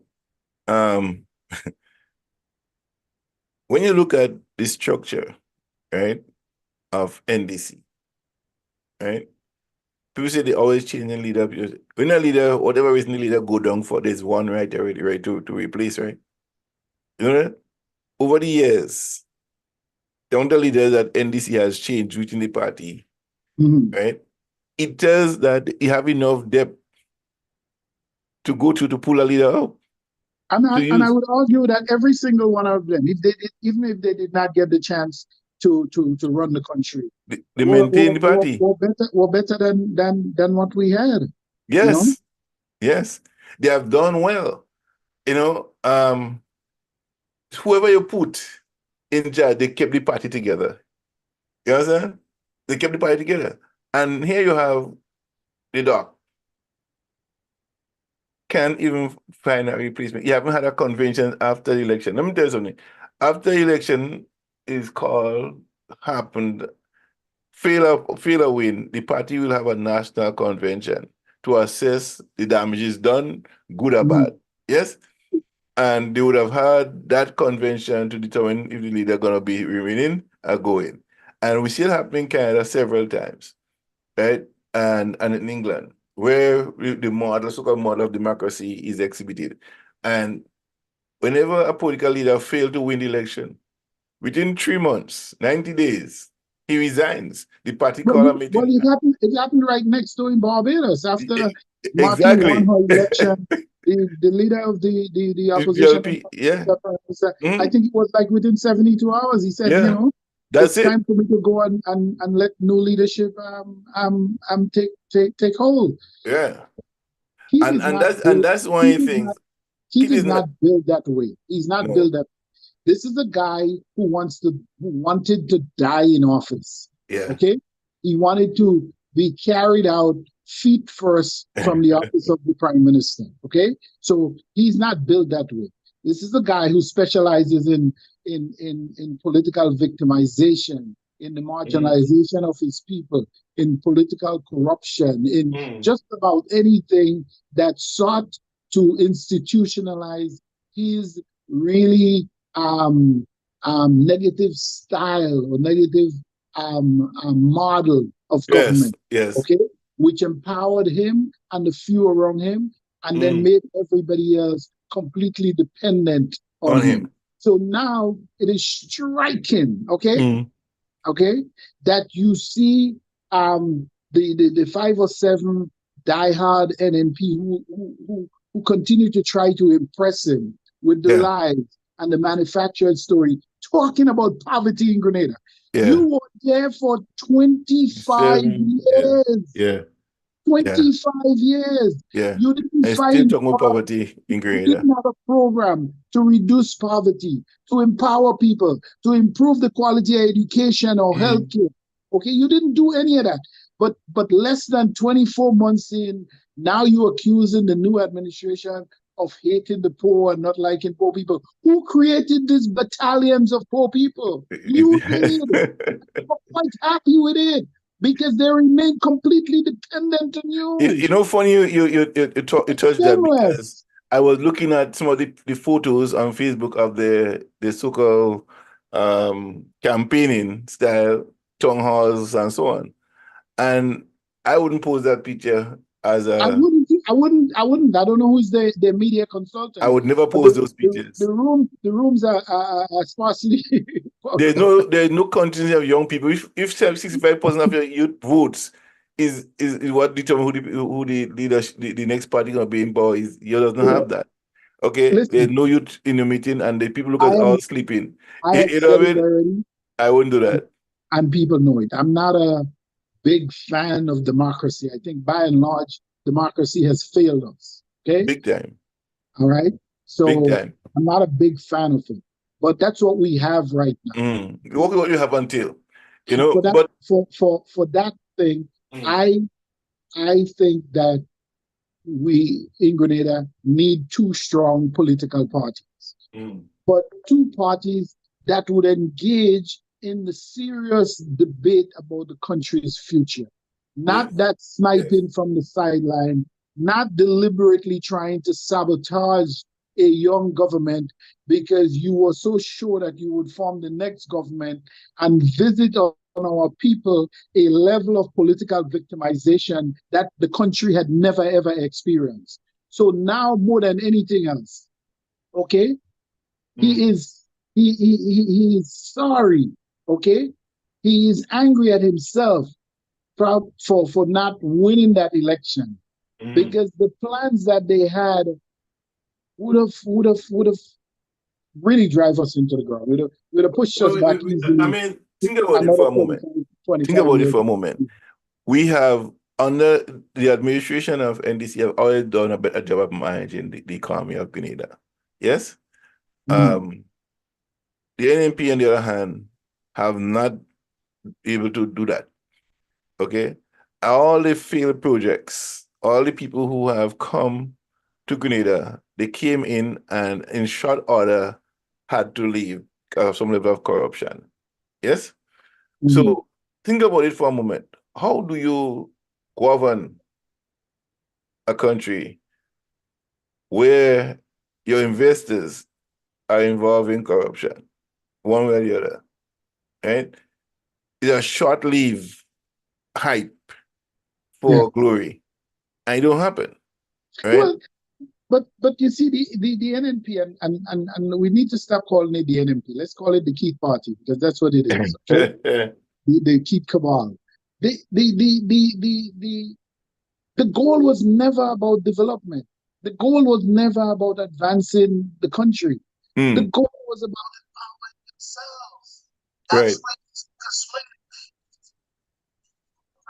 When you look at the structure, right, of NDC, right? People say they always change the leader. When a leader, whatever reason the leader go down for, there's one right already, right, to replace, right? You know that? Over the years, the only leader that NDC has changed within the party, right? It tells that you have enough depth to go to pull a leader up. And I would argue that every single one of them, even if they did not get the chance to run the country, they maintain the party. Were better than what we had. Yes, you know? Yes, they have done well. You know, whoever you put in charge, they kept the party together. You understand? They kept the party together. And here you have the doc. Can't even find a replacement. You haven't had a convention after the election. Let me tell you something. After the election happened, fail or win, the party will have a national convention to assess the damages done, good or bad. Yes? And they would have had that convention to determine if the leader going to be remaining or going. And we see it happening in Canada several times, right? And in England, where the so-called model of democracy is exhibited. And whenever a political leader failed to win the election, within 3 months, 90 days, he resigns. The party call a meeting. Well, it happened right next door in Barbados after Martin won her election. The leader of the opposition, I think it was like within 72 hours, he said, it's time for me to go and let new leadership take hold. Yeah. And that's one of the things. He is not built that way. He's not built that way. This is a guy who wanted to die in office. Yeah. Okay? He wanted to be carried out feet first from the office of the prime minister. Okay? So he's not built that way. This is a guy who specializes in political victimization, in the marginalization of his people, in political corruption, in just about anything that sought to institutionalize his really negative style or negative model of government. Yes. Okay, which empowered him and the few around him, and then made everybody else completely dependent on him. So now it is striking, okay, that you see the 5 or 7 diehard NNP who continue to try to impress him with the lies and the manufactured story, talking about poverty in Grenada. Yeah. You were there for 25 years. Yeah. 25 years. Yeah. You didn't find poverty in Grenada. You didn't have a program to reduce poverty, to empower people, to improve the quality of education or healthcare. Okay, you didn't do any of that. But less than 24 months in, now you're accusing the new administration of hating the poor and not liking poor people. Who created these battalions of poor people? You did. I'm quite happy with it because they remain completely dependent on you. You know, funny you touched that because I was looking at some of the photos on Facebook of the so-called campaigning style town halls and so on. And I wouldn't pose that picture as I a. wouldn't. I don't know who's the media consultant. I would never But pose those pictures. the rooms are sparsely. There's no contingency of young people. If 65% of your youth votes is what determines who the leadership, the next party gonna be in power is, you doesn't have that. Okay, there's Listen, no youth in the meeting, and the people look I at all am. sleeping. I You, have you know said what I it mean? already, I wouldn't do that. and people know it. I'm not a big fan of democracy. I think by and large, democracy has failed us. Okay, Big time, all right. big So time. I'm not a big fan of it, but that's what we have right now. What you have until, For that, but for that thing, mm, I I think that we in Grenada need two strong political parties, mm, but two parties that would engage in the serious debate about the country's future. Not yes, that yes. sniping from the sideline, not deliberately trying to sabotage a young government because you were so sure that you would form the next government and visit on our people a level of political victimization that the country had never ever experienced. So now more than anything else, okay, Mm, he is he is sorry, okay? He is angry at himself for not winning that election mm. because the plans that they had would have really drive us into the ground. Would have pushed us back I easily mean, think about it another for a moment. 25, Think about it years. for a moment. We have, under the administration of NDC, have already done a better job of managing the economy of Grenada. Yes? Mm. The NNP, on the other hand, have not been able to do that. Okay? All the failed projects, all the people who have come to Grenada, they came in and in short order had to leave because of some level of corruption. Yes? Mm. So think about it for a moment. How do you govern a country where your investors are involved in corruption, one way or the other, right? It's a short-lived hype Yeah. for glory, and it don't happen, right? Well, but you see the NNP and we need to stop calling it the NNP. Let's call it the Keith Party because that's what it is. Okay, the Keith cabal. The goal was never about development. The goal was never about advancing the country. The Mm, goal was about empowering themselves. right.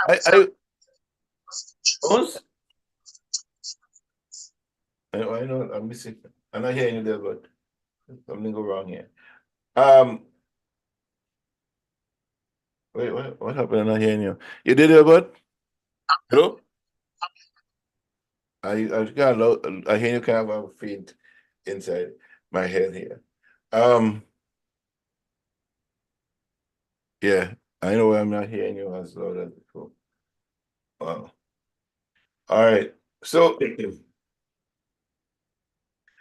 That's what I once I know I'm missing. I'm not hearing you there, but something go wrong here. Um, wait, what happened? I'm not hearing you. You did it, but hello. I hear you kind of have a faint inside my head here. Um, yeah, I know I'm not hearing you as loud as before. Wow. All right. So,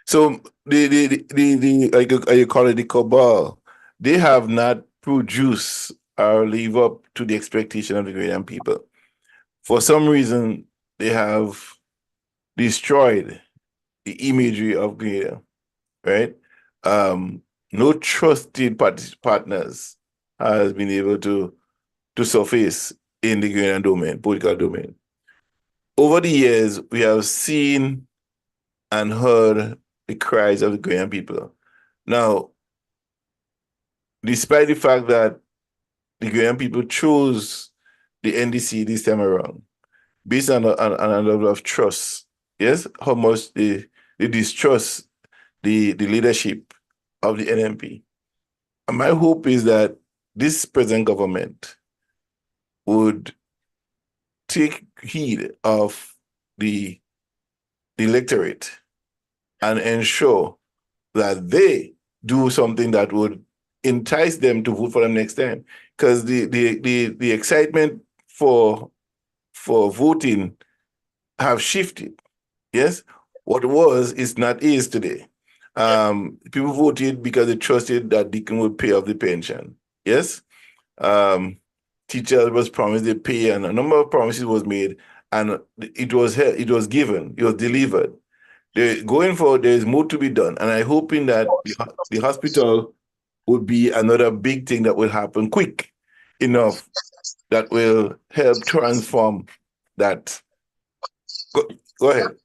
so the like you call it the cabal, they have not produced or live up to the expectation of the Ghanaian people. For some reason, they have destroyed the imagery of Grenada, right? Um, no trusted partners has been able to surface in the Grenadian domain, political domain. Over the years, we have seen and heard the cries of the Ghanaian people. Now, despite the fact that the Ghanaian people chose the NDC this time around, based on a level of trust, yes, how much they distrust the leadership of the NMP. And my hope is that this present government would take heed of the electorate and ensure that they do something that would entice them to vote for them next time. Because the excitement for voting have shifted. Yes, what was is not is today. People voted because they trusted that Deacon would pay off the pension. Yes. Teachers was promised they pay, and a number of promises was made, and it was given, it was delivered. Going forward, there is more to be done, and I'm hoping that the hospital would be another big thing that will happen quick enough that will help transform that. Go ahead.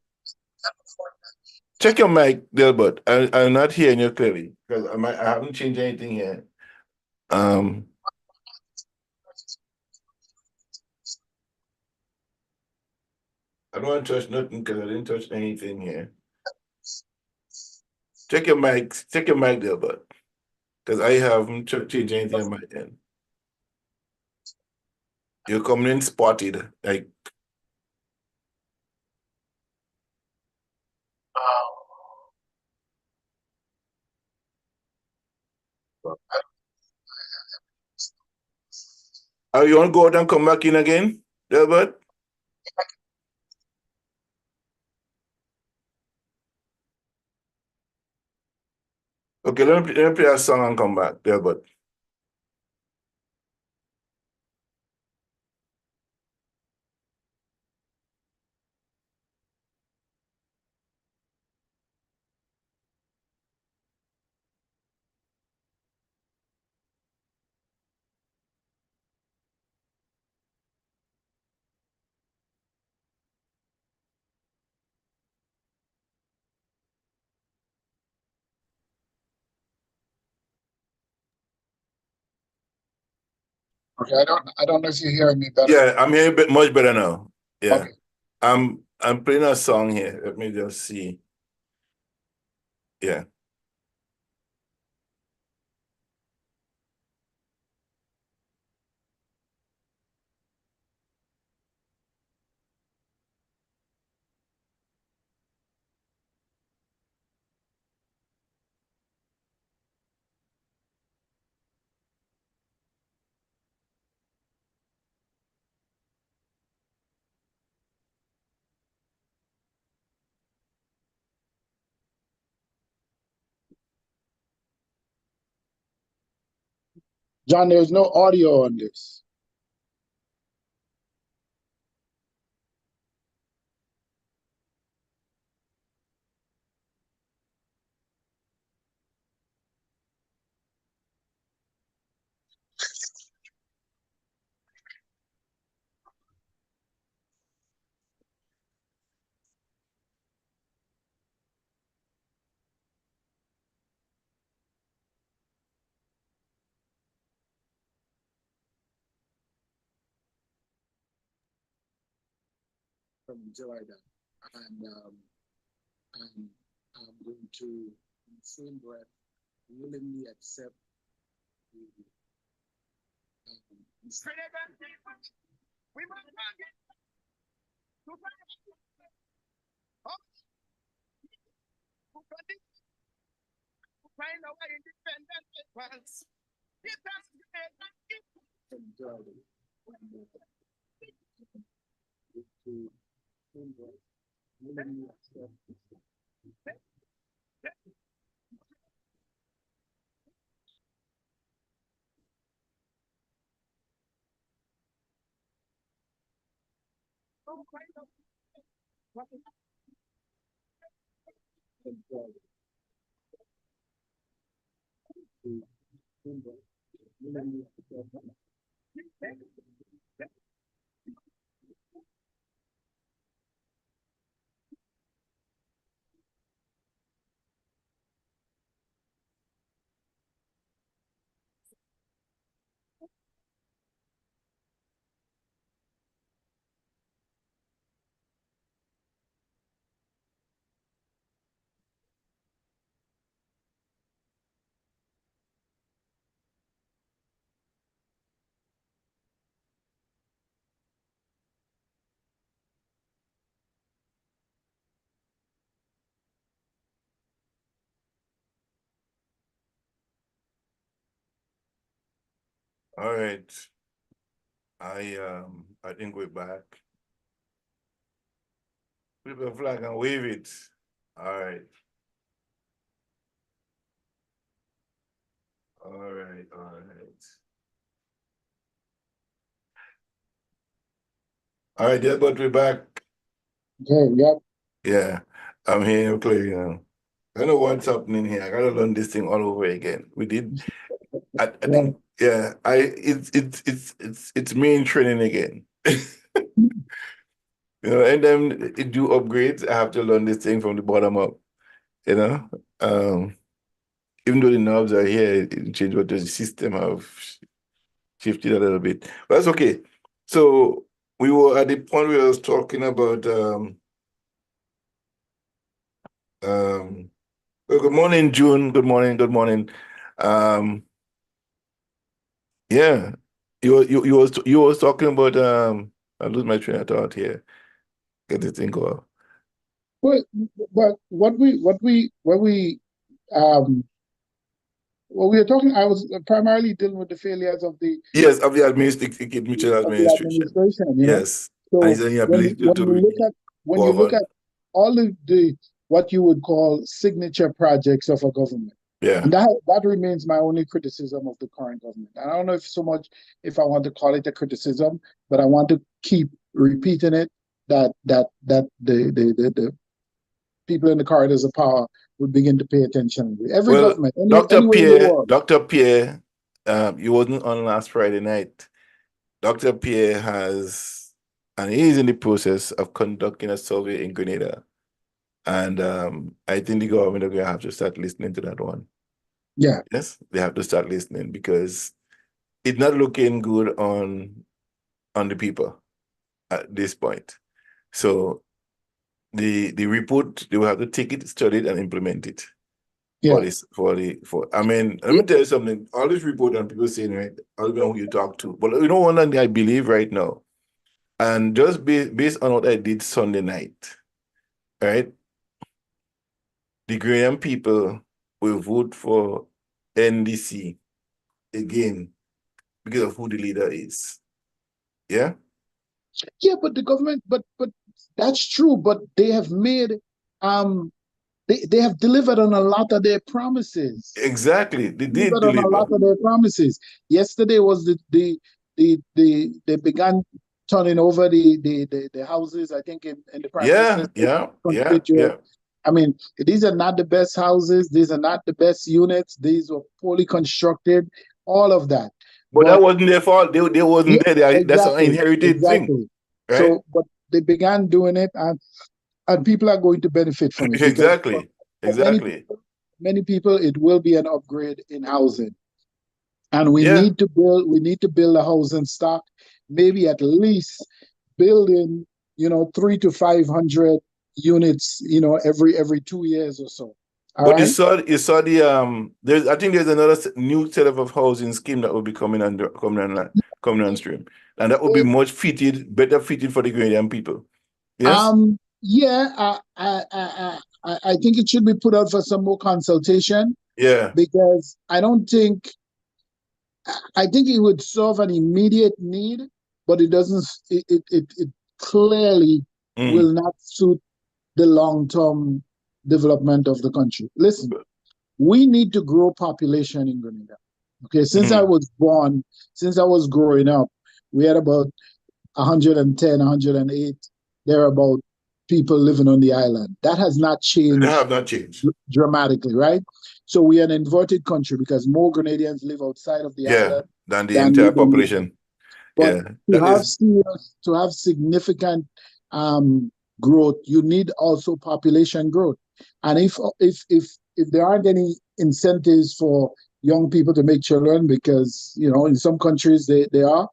Check your mic, Delbert. I'm not hearing you clearly because I haven't changed anything here. I don't want to touch nothing because I didn't touch anything here. Check your mic, Delbert, because I haven't changed anything on my end. You're coming in spotted, like. Are you want to go out and come back in again, Delbert? Okay, let me play a song and come back, Delbert. Okay, I don't know if you're hearing me better. Yeah, I'm hearing much better now. Yeah. Okay. I'm playing a song here. Let me just see. Yeah. John, there's no audio on this. From Jordan, and I'm going to, in the same breath, willingly accept the from Jordan. To willingly accept from Jordan. To willingly accept All right. I think we're back. Flip the flag and wave it. All right. All right, all right. All right, yeah, but we're back. Okay, yeah. Yeah, I'm here, Clay. I don't know what's happening here. I gotta learn this thing all over again. We did. I Yeah. think, yeah. It's me in training again. And then it do upgrades. I have to learn this thing from the bottom up. You know, um, even though the knobs are here, it changed what the system have shifted a little bit. But that's okay. So we were at the point where I was talking about well, good morning, June. Good morning, good morning. Um yeah. You was talking about I lose my train of thought here. Get this thing go out. But um what we were talking, I was primarily dealing with the failures of Yes, of the administration, mutual the administration. administration, you know. Yes. And So it's the ability to, when you look govern. at all of the what you would call signature projects of a government, Yeah. and that remains my only criticism of the current government. And I don't know if so much if I want to call it a criticism, but I want to keep repeating it that the people in the corridors of power would begin to pay attention. Every Well, government, Dr. anywhere in the world. Dr. Pierre, you wasn't on last Friday night. Dr. Pierre has, and he is in the process of conducting a survey in Grenada. And I think the government are going to have to start listening to that one. Yeah. Yes, they have to start listening because it's not looking good on the people at this point. So the report, they will have to take it, study it, and implement it. Yeah. I mean, let me tell you something. All this report and people saying, right, I don't know who you talk to, but you know one thing I believe right now, and just based on what I did Sunday night, right? The Ghanaian people will vote for NDC again because of who the leader is. Yeah? Yeah, but the government, but that's true. But they have made they have delivered on a lot of their promises. Exactly. They did Delivered on a lot deliver. of their promises. Yesterday was they began turning over the houses, I think, in the Prime Minister's Yeah. I mean, these are not the best houses, these are not the best units, these were poorly constructed, all of that. But that wasn't their fault. They wasn't there. That's an inherited thing. Right? So, but they began doing it, and people are going to benefit from it. Exactly. Many people, it will be an upgrade in housing. And we Yeah. need to build a housing stock, maybe at least building, 300 to 500 units, every 2 years or so. All But right? you saw the I think there's another new set of housing scheme that will be coming on stream, and that will be better fitted for the Ghanaian people. Yes. Yeah. I think it should be put out for some more consultation. Yeah. Because I think it would solve an immediate need, but it doesn't. It clearly will not suit the long-term development of the country. Listen, we need to grow population in Grenada. Okay, since I was growing up, we had about 110, 108 thereabout people living on the island. That has not changed. They have not changed dramatically, right? So we are an inverted country because more Grenadians live outside of the island than the entire population. But to have significant growth, you need also population growth. And if there aren't any incentives for young people to make children, because in some countries they are,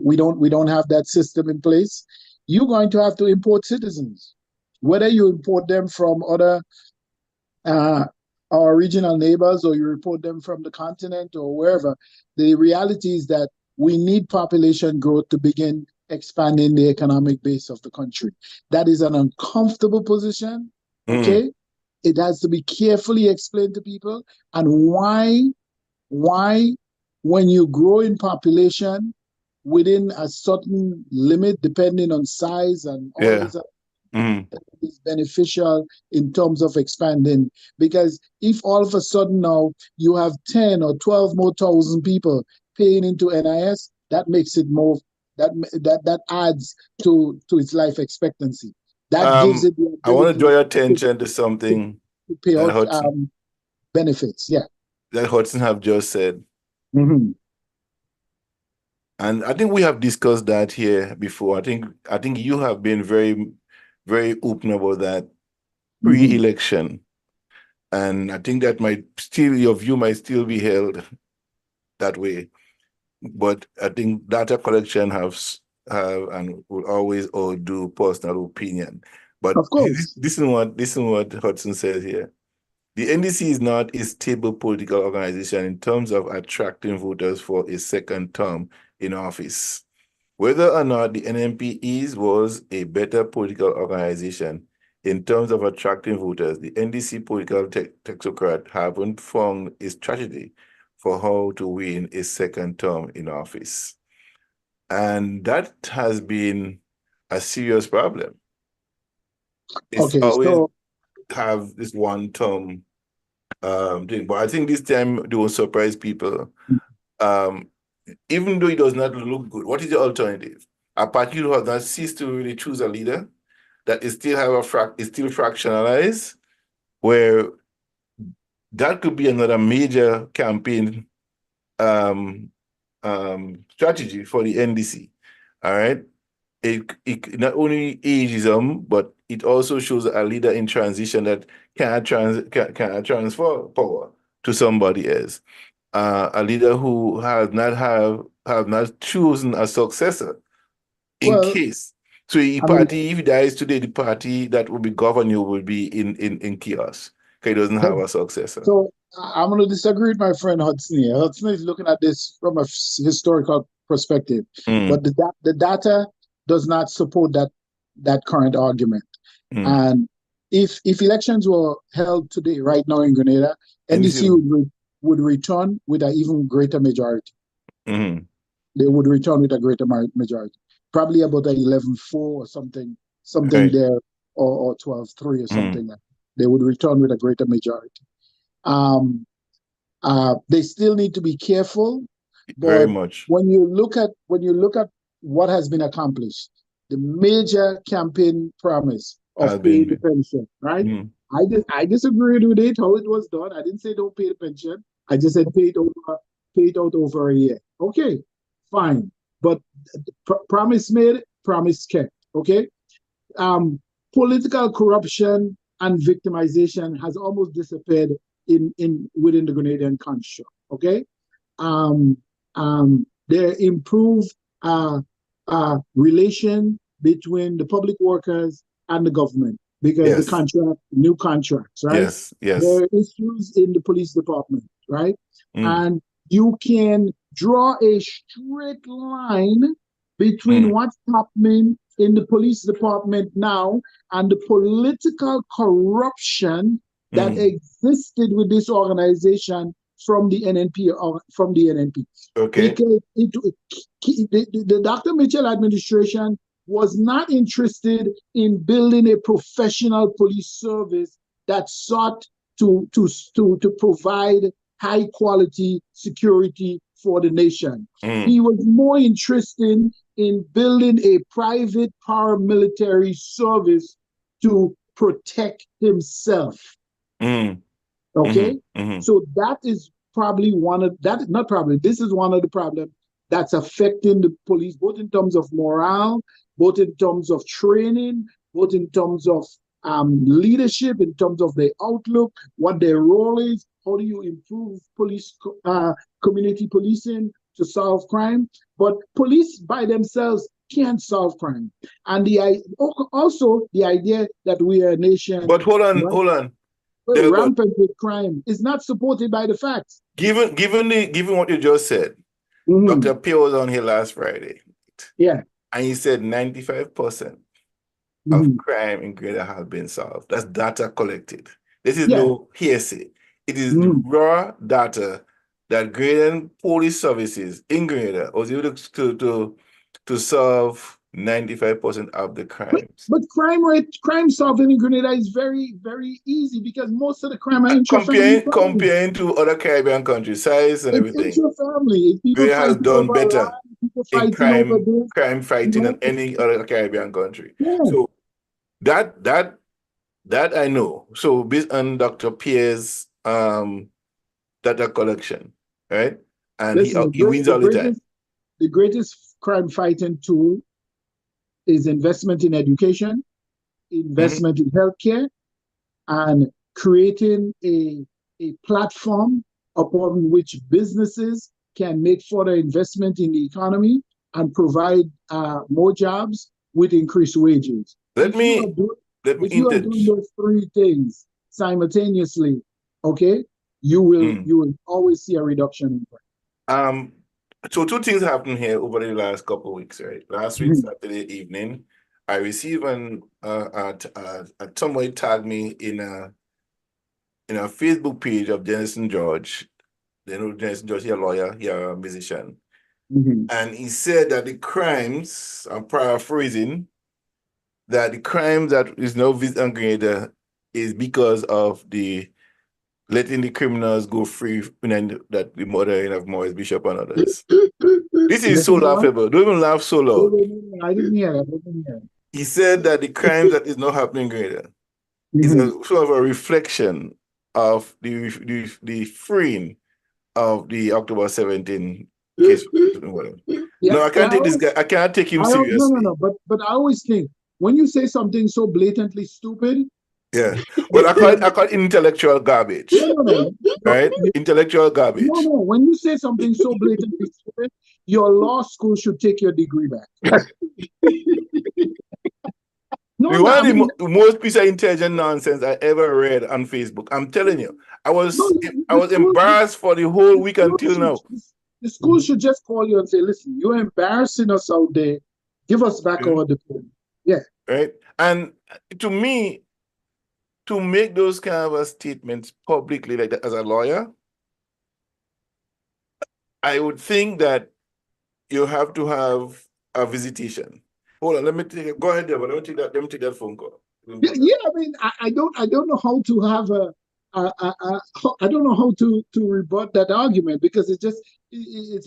we don't have that system in place. You're going to have to import citizens, whether you import them from other our regional neighbors, or you import them from the continent or wherever. The reality is that we need population growth to begin expanding the economic base of the country. That is an uncomfortable position, okay? It has to be carefully explained to people. And why, when you grow in population within a certain limit, depending on size and all this, Mm. is beneficial in terms of expanding. Because if all of a sudden now you have 10 or 12 more thousand people paying into NIS, that makes it more, that adds to its life expectancy. That gives it the I want to draw ability your to, attention to something pay that out Hudson benefits. Yeah. have just said. Mm-hmm. And I think we have discussed that here before. I think you have been very, very open about that Mm-hmm. pre-election. And I think that might still, your view might still be held that way. But I think data collection have and will always outdo personal opinion. But Of course. this is what Hudson says here. The NDC is not a stable political organization in terms of attracting voters for a second term in office. Whether or not the NMP was a better political organization in terms of attracting voters, the NDC political technocrat haven't found a strategy for how to win a second term in office. And that has been a serious problem. It's Okay, always so have this one term thing, but I think this time they will surprise people. Um, even though it does not look good, what is the alternative? A party who has not ceased to really choose a leader, that is still have is still fractionalized, where that could be another major campaign strategy for the NDC. All right. It not only ageism, but it also shows a leader in transition that cannot transfer power to somebody else. A leader who have not chosen a successor in well, case. So the I mean, party, if he dies today, the party that will be governing you will be in chaos because he doesn't have a successor. so I'm going to disagree with my friend Hudson here. Hudson is looking at this from a historical perspective, but Mm, the data does not support that current argument. mm. And if elections were held today, right now in Grenada, NDC NDC. would return with an even greater majority. Mm, They would return with a greater majority, probably about a 11-4 or something right. there, or 12-3 or Mm, something like that. They would return with a greater majority. Um, they still need to be careful, very but much. when you look at what has been accomplished, the major campaign promise of Has paying the been. pension, right? Mm, I disagreed with it how it was done. I didn't say don't pay the pension. I just said pay it out over a year. Okay, fine, but promise made, promise kept. Okay, um, political corruption and victimization has almost disappeared in within the Grenadian construct. Okay, um, there improved relation between the public workers and the government because yes. new contracts, right? Yes. There Yes. are issues in the police department, right? Mm, And you can draw a straight line between mm, what's happening in the police department now and the political corruption that mm. existed with this organization from the NNP or from the NNP. Okay. Because the Dr. Mitchell administration was not interested in building a professional police service that sought to provide high quality security for the nation. Mm, He was more interested in building a private paramilitary service to protect himself. mm, Okay? mm, So that is probably one of that, not probably, this is one of the problems that's affecting the police, both in terms of morale, both in terms of training, both in terms of leadership, in terms of their outlook, what their role is, how do you improve community policing to solve crime. But police by themselves can't solve crime. And also the idea that we are a nation But hold on. But rampant with crime is not supported by the facts. given what you just said, Mm-hmm. Dr. Pierre was on here last Friday, Yeah. and he said 95% of Mm-hmm. crime in Grenada has been solved. That's data collected. This is Yeah. no hearsay. It is Mm-hmm. raw data that Grenadian police services in Grenada was able to solve 95% of the crimes. But crime solving in Grenada is very, very easy because most of the crime are intra-family crimes. Comparing to other Caribbean countries, size and It's everything, intra-family. It's people we have fighting done over better land, people in fighting over this. crime fighting know? than any other Caribbean country. Yeah. So that I know. So based on Dr. Pierre's data collection, right? And Listen, he wins all the time. The greatest crime fighting tool is investment in education, investment in healthcare, and creating a platform upon which businesses can make further investment in the economy and provide more jobs with increased wages. Let me if you are doing those three things simultaneously, okay, you will always see a reduction in crime. So two things happened here over the last couple of weeks, right? Last week, Saturday evening, I received somebody tagged me in a Facebook page of Denison George. They know Denison George, he's a lawyer, he's a musician. And he said that the crimes, I'm paraphrasing, that the crimes that is now visiting Grenada is because of the letting the criminals go free, and that the mother of Morris Bishop and others. This is so laughable. Don't even laugh so loud. I didn't hear that. He said that the crimes that is not happening in Grenada is a sort of a reflection of the freeing of the October 17 case. No, I can't take this guy. I cannot take him seriously. No. But I always think when you say something so blatantly stupid. Yeah. Well, I call it intellectual garbage. No. Right? Intellectual garbage. No. When you say something so blatantly stupid, your law school should take your degree back. One of the most piece of intelligent nonsense I ever read on Facebook. I'm telling you, I was embarrassed for the whole week until now. The school should just call you and say, "Listen, you're embarrassing us out there. Give us back our diploma." Yeah. Right. And to me, to make those kind of statements publicly like that as a lawyer, I would think that you have to have a visitation. Hold on, go ahead there, but let me take that phone call. Yeah, I mean, I don't know how to have I don't know how to rebut that argument because it's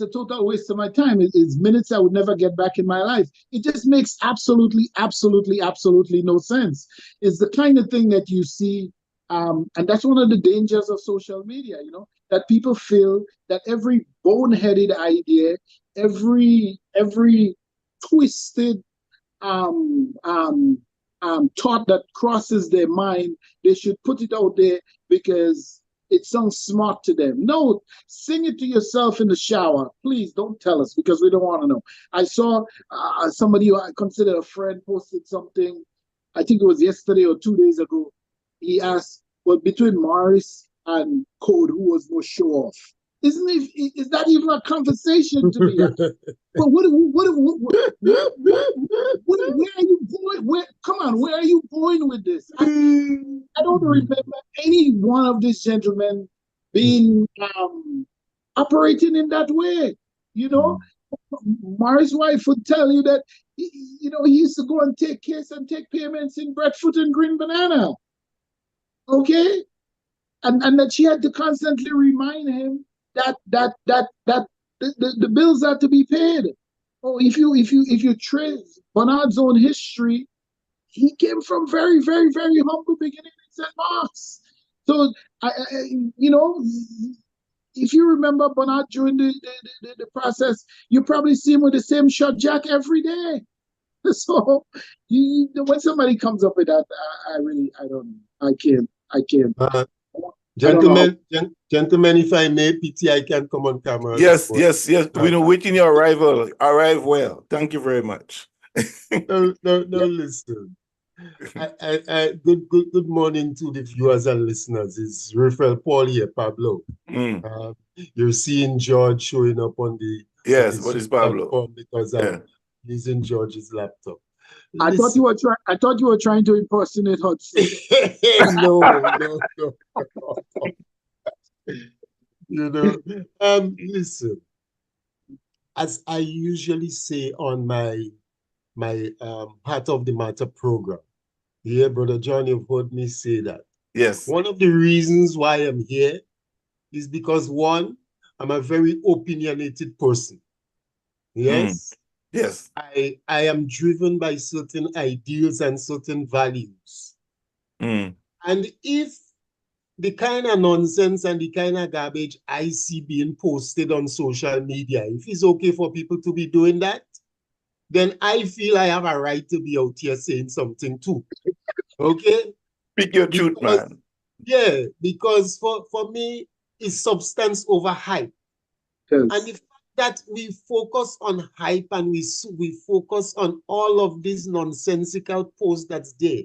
a total waste of my time. It's minutes I would never get back in my life. It just makes absolutely no sense. It's the kind of thing that you see, and that's one of the dangers of social media, that people feel that every boneheaded idea, every twisted thought that crosses their mind, they should put it out there because it sounds smart to them. No, sing it to yourself in the shower. Please don't tell us because we don't want to know. I saw somebody who I consider a friend posted something, I think it was yesterday or 2 days ago. He asked, well, between Morris and Code, who was more show off? Is that even a conversation to me? But where are you going? Where are you going with this? I don't remember any one of these gentlemen being operating in that way. Morris' wife would tell you that he used to go and take case and take payments in breadfruit and green banana. Okay? And that she had to constantly remind him that the bills are to be paid. Oh, if you trace Bernard's own history, he came from very, very, very humble beginnings in St. Mark's. So if you remember Bernard during the process, you probably see him with the same shot jack every day. So when somebody comes up with that, I don't know. I can't. Gentlemen, if I may, PTI can come on camera. Yes. We're waiting your arrival. Arrive well. Thank you very much. No, listen. Good morning to the viewers and listeners. It's Rafael Paul here, Pablo. You're seeing George showing up on the what is Pablo? Because I'm using George's laptop. I thought you were trying to impersonate Hudson. No. Listen. As I usually say on my my Heart of the Matter program. Yeah, Brother John, you've heard me say that. Yes. One of the reasons why I'm here is because, one, I'm a very opinionated person. Yes. Yes. I am driven by certain ideals and certain values. And if the kind of nonsense and the kind of garbage I see being posted on social media, if it's okay for people to be doing that, then I feel I have a right to be out here saying something too. Okay? Speak your truth, man. Yeah, because for me, it's substance over hype. Yes. And the fact that we focus on hype and we focus on all of this nonsensical posts that's there,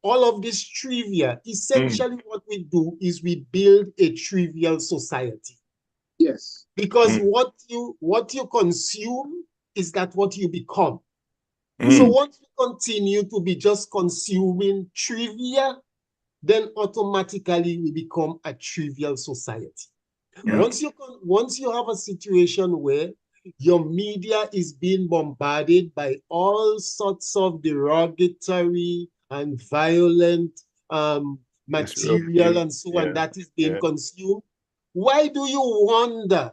all of this trivia, essentially what we do is we build a trivial society. Yes. Because what you consume is that what you become. So once you continue to be just consuming trivia, then automatically we become a trivial society. Once you have a situation where your media is being bombarded by all sorts of derogatory and violent material and so on that is being consumed, why do you wonder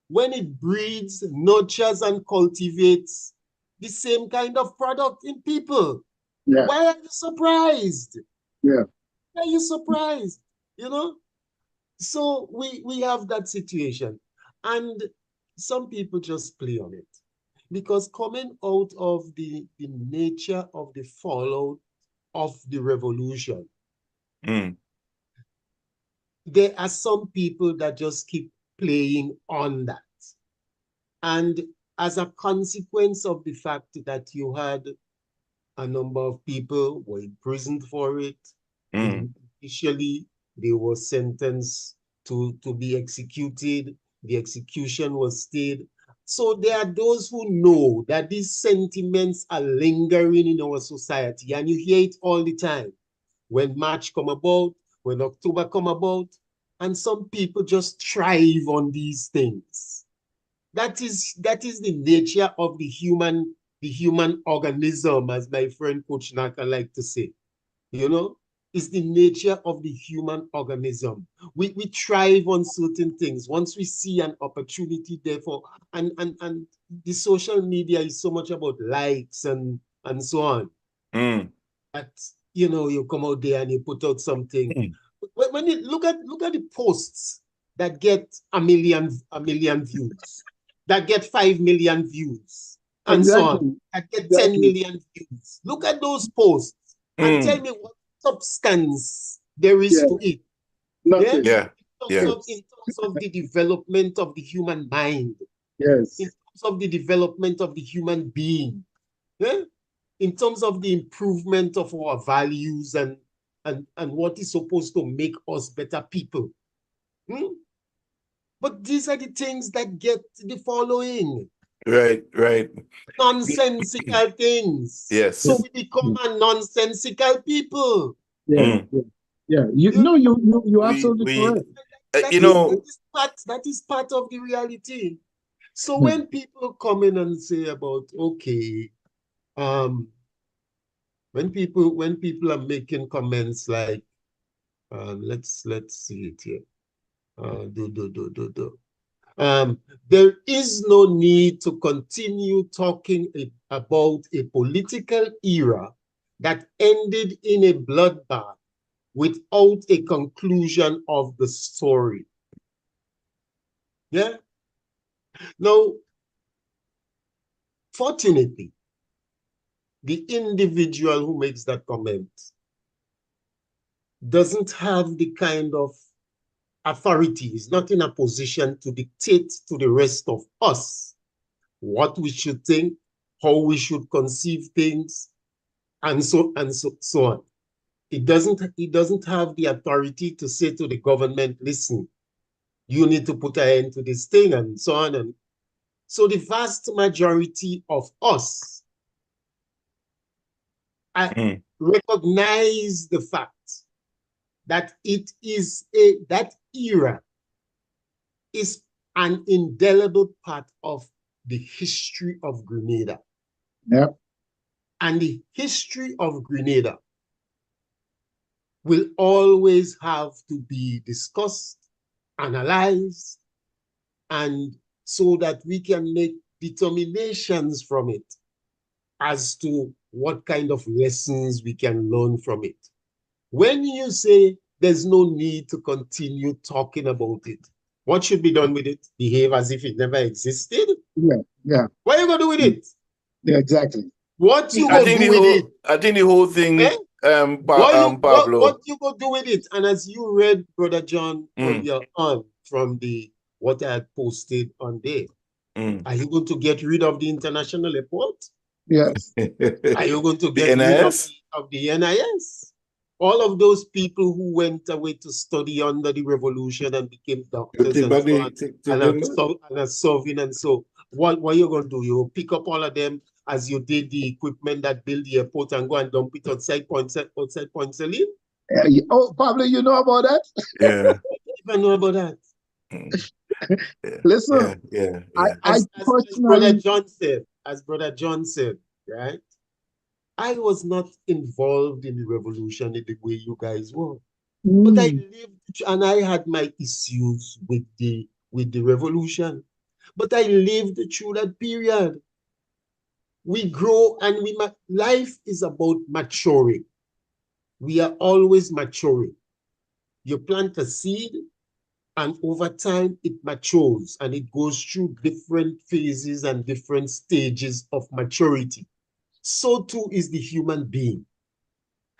when it breeds, nurtures, and cultivates the same kind of product in people? Yeah. Why are you surprised? Yeah. Why are you surprised? You know? So we have that situation. And some people just play on it. Because coming out of the nature of the fallout of the revolution, there are some people that just keep playing on that. And as a consequence of the fact that you had a number of people were imprisoned for it, initially they were sentenced to be executed. The execution was stayed. So there are those who know that these sentiments are lingering in our society, and you hear it all the time. When March come about, when October come about, and some people just thrive on these things. That is the nature of the human organism, as my friend Coach Naka like to say. You know, it's the nature of the human organism. We thrive on certain things. Once we see an opportunity, therefore, and the social media is so much about likes and so on. That, you know, you come out there and you put out something. When you look at the posts that get a million views, that get 5 million views, and so on, that get 10 million views. Look at those posts and tell me what substance there is to it. Nothing. In terms of the development of the human mind. Yes. In terms of the development of the human being. In terms of the improvement of our values and what is supposed to make us better people. But these are the things that get the following. Right. Nonsensical things. Yes. So we become a nonsensical people. Yeah. You're absolutely correct. That is part of the reality. So when people come in and say about, okay, when people are making comments like, let's see it here. There is no need to continue talking about a political era that ended in a bloodbath without a conclusion of the story. Yeah. Now, fortunately, the individual who makes that comment doesn't have the kind of authority, is not in a position to dictate to the rest of us what we should think, how we should conceive things, and so on. It doesn't have the authority to say to the government, listen, you need to put an end to this thing, and so on. And so the vast majority of us recognize the fact that that era is an indelible part of the history of Grenada. Yep. And the history of Grenada will always have to be discussed, analyzed, and so that we can make determinations from it as to what kind of lessons we can learn from it. When you say there's no need to continue talking about it, what should be done with it? Behave as if it never existed? Yeah. What are you going to do with it? Yeah, exactly. What you I going to think do the with whole, it? I think the whole thing, Eh? Pablo. What you going to do with it? And as you read, Brother John, earlier on from what I had posted on there, are you going to get rid of the international airport? Yes. Are you going to The get rid NIS? of the NIS? All of those people who went away to study under the revolution and became doctors and so on, and are serving and so. What are you going to do? You pick up all of them as you did the equipment that build the airport and go and dump it outside Point Saline? Oh, Pablo, you know about that? Yeah. I know about that. Yeah. Listen, Yeah. As personally, Brother John said, right? I was not involved in the revolution in the way you guys were. But I lived and I had my issues with the revolution. But I lived through that period. We grow and life is about maturing. We are always maturing. You plant a seed and over time it matures and it goes through different phases and different stages of maturity. So too is the human being.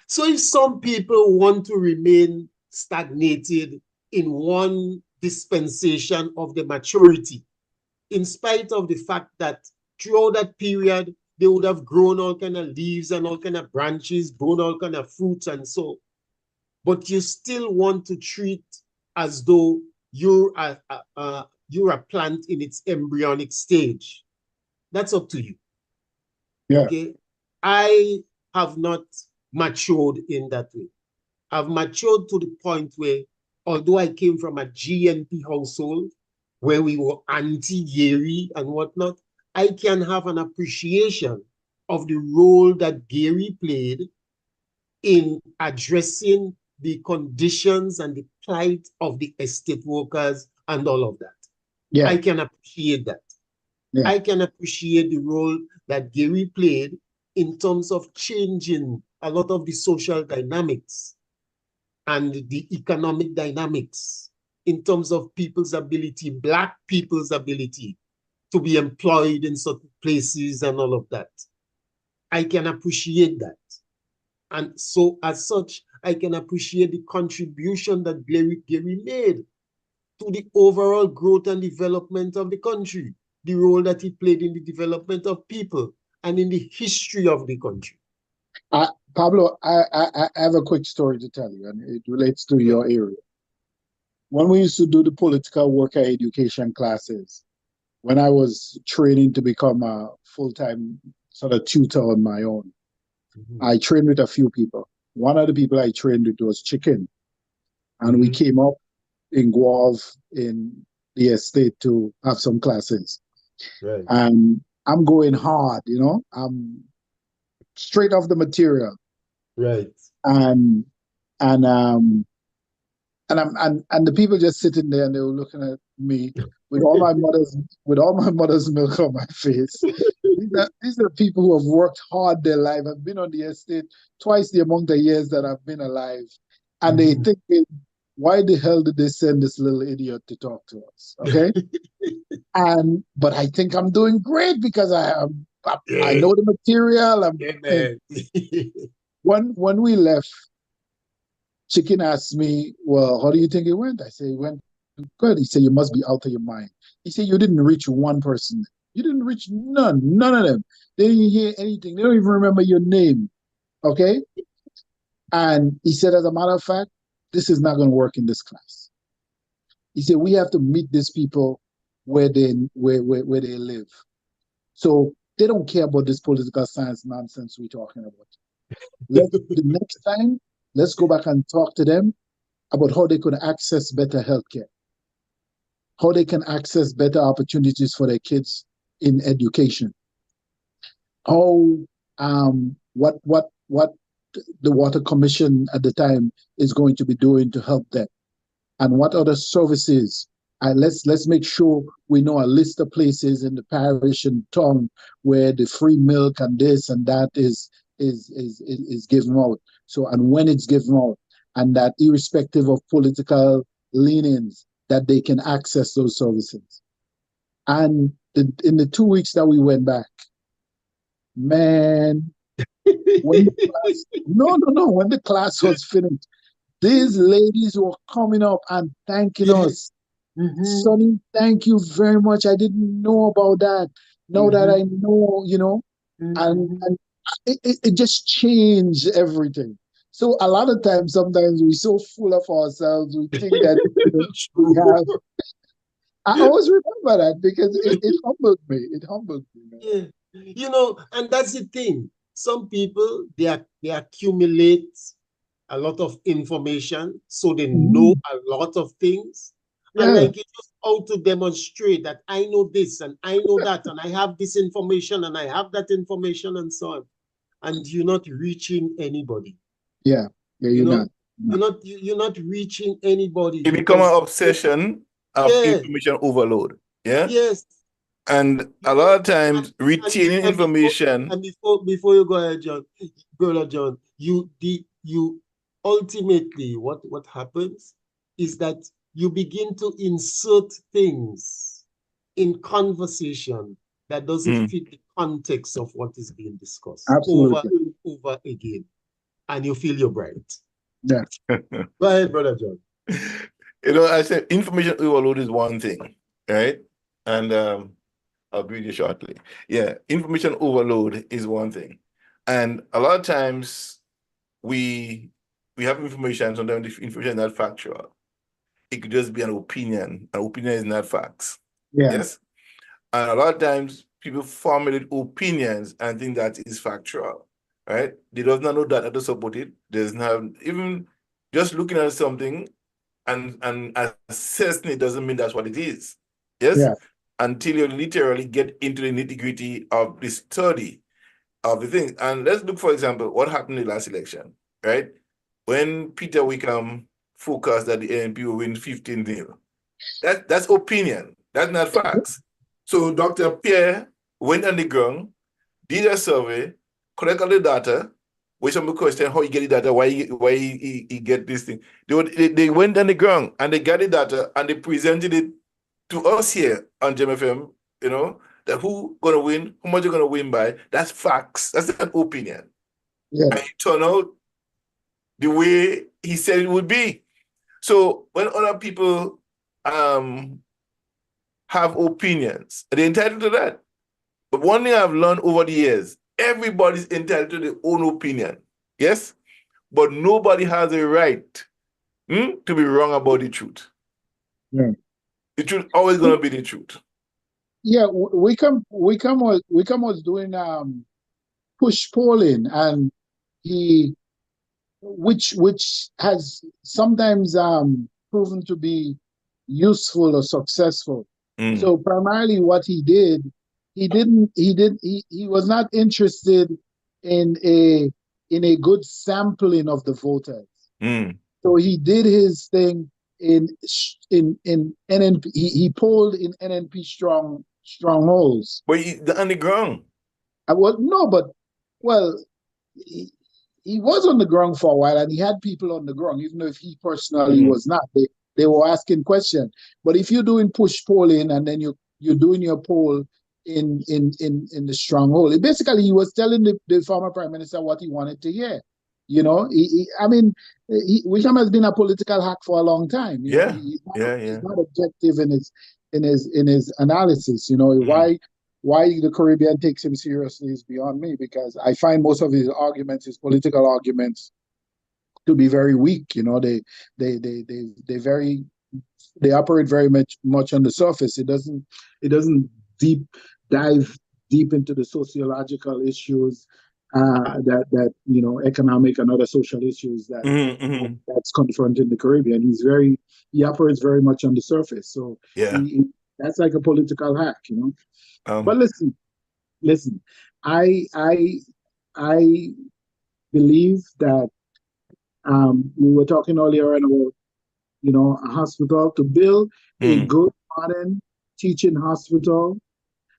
So if some people want to remain stagnated in one dispensation of the maturity, in spite of the fact that throughout that period, they would have grown all kind of leaves and all kind of branches, grown all kind of fruits and so, but you still want to treat as though you're a plant in its embryonic stage. That's up to you. yeah. Okay? I have not matured in that way. I've matured to the point where, although I came from a GNP household where we were anti-Gary and whatnot, I can have an appreciation of the role that Gary played in addressing the conditions and the plight of the estate workers and all of that. Yeah. I can appreciate that. Yeah. I can appreciate the role that Gary played in terms of changing a lot of the social dynamics and the economic dynamics in terms of people's ability, Black people's ability to be employed in certain places and all of that. I can appreciate that. And so as such, I can appreciate the contribution that Gary made to the overall growth and development of the country, the role that he played in the development of people and in the history of the country. Pablo, I have a quick story to tell you, and it relates to your area. When we used to do the political worker education classes, when I was training to become a full-time sort of tutor on my own, I trained with a few people. One of the people I trained with was Chicken, and we came up in Guelph in the estate to have some classes. Right. And I'm going hard, you know, I'm straight off the material. Right. And the people just sitting there and they were looking at me with all my mother's milk on my face. These are people who have worked hard their life. I've been on the estate twice the amount of years that I've been alive. And they think, why the hell did they send this little idiot to talk to us? Okay. But I think I'm doing great because I know the material. When we left, Chicken asked me, well, how do you think it went? I said, it went good. He said, you must be out of your mind. He said, you didn't reach one person. You didn't reach none of them. They didn't hear anything. They don't even remember your name. Okay? And he said, as a matter of fact, this is not going to work in this class. He said, we have to meet these people where they live. So they don't care about this political science nonsense we're talking about. The next time, let's go back and talk to them about how they could access better healthcare, how they can access better opportunities for their kids in education, how what the Water Commission at the time is going to be doing to help them, and what other services. Let's make sure we know a list of places in the parish and town where the free milk and this and that is given out. So, and when it's given out, and that irrespective of political leanings, that they can access those services. And in the 2 weeks that we went back, man, when the class, no, when the class was finished, these ladies were coming up and thanking us. Sonny, thank you very much. I didn't know about that. Now that I know, and it just changed everything. So a lot of times, sometimes we're so full of ourselves, we think that we have. I always remember that because it humbled me. It humbled me. Yeah. And that's the thing. Some people, they accumulate a lot of information, so they know a lot of things. And like it's just how to demonstrate that I know this and I know that, and I have this information and I have that information and so on. And you're not reaching anybody. Yeah, you're not. You're not reaching anybody. It become an obsession of information overload. Yeah. Yes. And a lot of times retaining information. And before you go ahead, John, Brother John, you ultimately what happens is that you begin to insert things in conversation that doesn't fit the context of what is being discussed. Absolutely. Over and over again. And you feel you're bright. Yeah. Go ahead, Brother John. I said information overload is one thing, right? And I'll read you shortly. Yeah, information overload is one thing. And a lot of times we have information, sometimes the information is not factual. It could just be an opinion. An opinion is not facts. Yeah. Yes. And a lot of times people formulate opinions and think that is factual, right? They does not know data to support it. There's not even just looking at something and assessing it doesn't mean that's what it is. Yes. Yeah. Until you literally get into the nitty-gritty of the study of the thing. And let's look, for example, what happened in the last election, right? When Peter Wickham forecast that the ANP will win 15-0. That's opinion. That's not facts. So Dr. Pierre went on the ground, did a survey, collected the data, where some question how you get the data, why he get this thing. They went on the ground and they got the data and they presented it to us here on GMFM, that who gonna win, how much you're gonna win by. That's facts. That's an opinion. Yeah. And it turned out the way he said it would be. So when other people have opinions, they're entitled to that. But one thing I've learned over the years, everybody's entitled to their own opinion. Yes? But nobody has a right to be wrong about the truth. Yeah. The truth always gonna be the truth. Yeah, Wickham was doing push polling, and which has sometimes proven to be useful or successful. So primarily what he did, he was not interested in a good sampling of the voters. So he did his thing in NNP. He polled in NNP strongholds. But on the ground. He was on the ground for a while, and he had people on the ground, even though if he personally was not. They were asking questions. But if you're doing push polling and then you're doing your poll in the stronghold, basically he was telling the former prime minister what he wanted to hear. Wickham has been a political hack for a long time. He's not objective in his analysis. Why the Caribbean takes him seriously is beyond me, because I find most of his arguments, his political arguments, to be very weak. They operate very much on the surface. It doesn't dive deep into the sociological issues that economic and other social issues that's confronting the Caribbean. He operates very much on the surface. So that's like a political hack. But listen, I I believe that we were talking earlier on about, a hospital to build a good modern teaching hospital.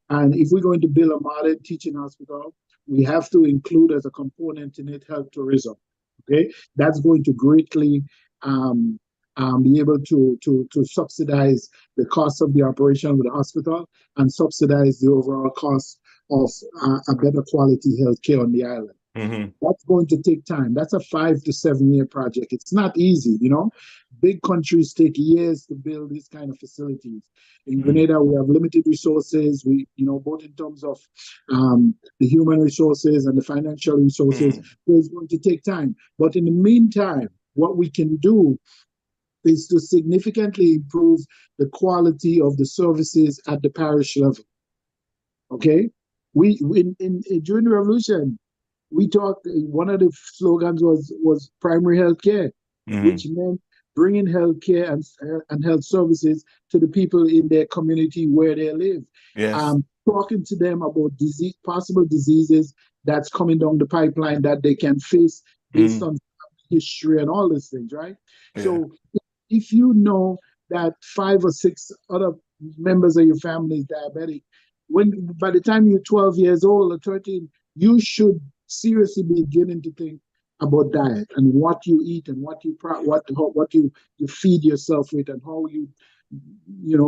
And if we're going to build a modern teaching hospital, we have to include as a component in it health tourism. Okay, that's going to greatly be able to subsidize the cost of the operation of the hospital and subsidize the overall cost of a better quality healthcare on the island. That's going to take time. That's a 5 to 7 year project. It's not easy, Big countries take years to build these kind of facilities. In Grenada, we have limited resources. We, both in terms of the human resources and the financial resources. So it's going to take time. But in the meantime, what we can do is to significantly improve the quality of the services at the parish level. Okay, during the revolution, we talked. One of the slogans was primary health care, which meant bringing health care and health services to the people in their community where they live. Yes. Talking to them about possible diseases that's coming down the pipeline that they can face based on history and all these things, right? Yeah. So if you know that 5 or 6 other members of your family is diabetic, by the time you're 12 years old or 13, you should seriously be beginning to think about diet and what you eat and what you feed yourself with and how you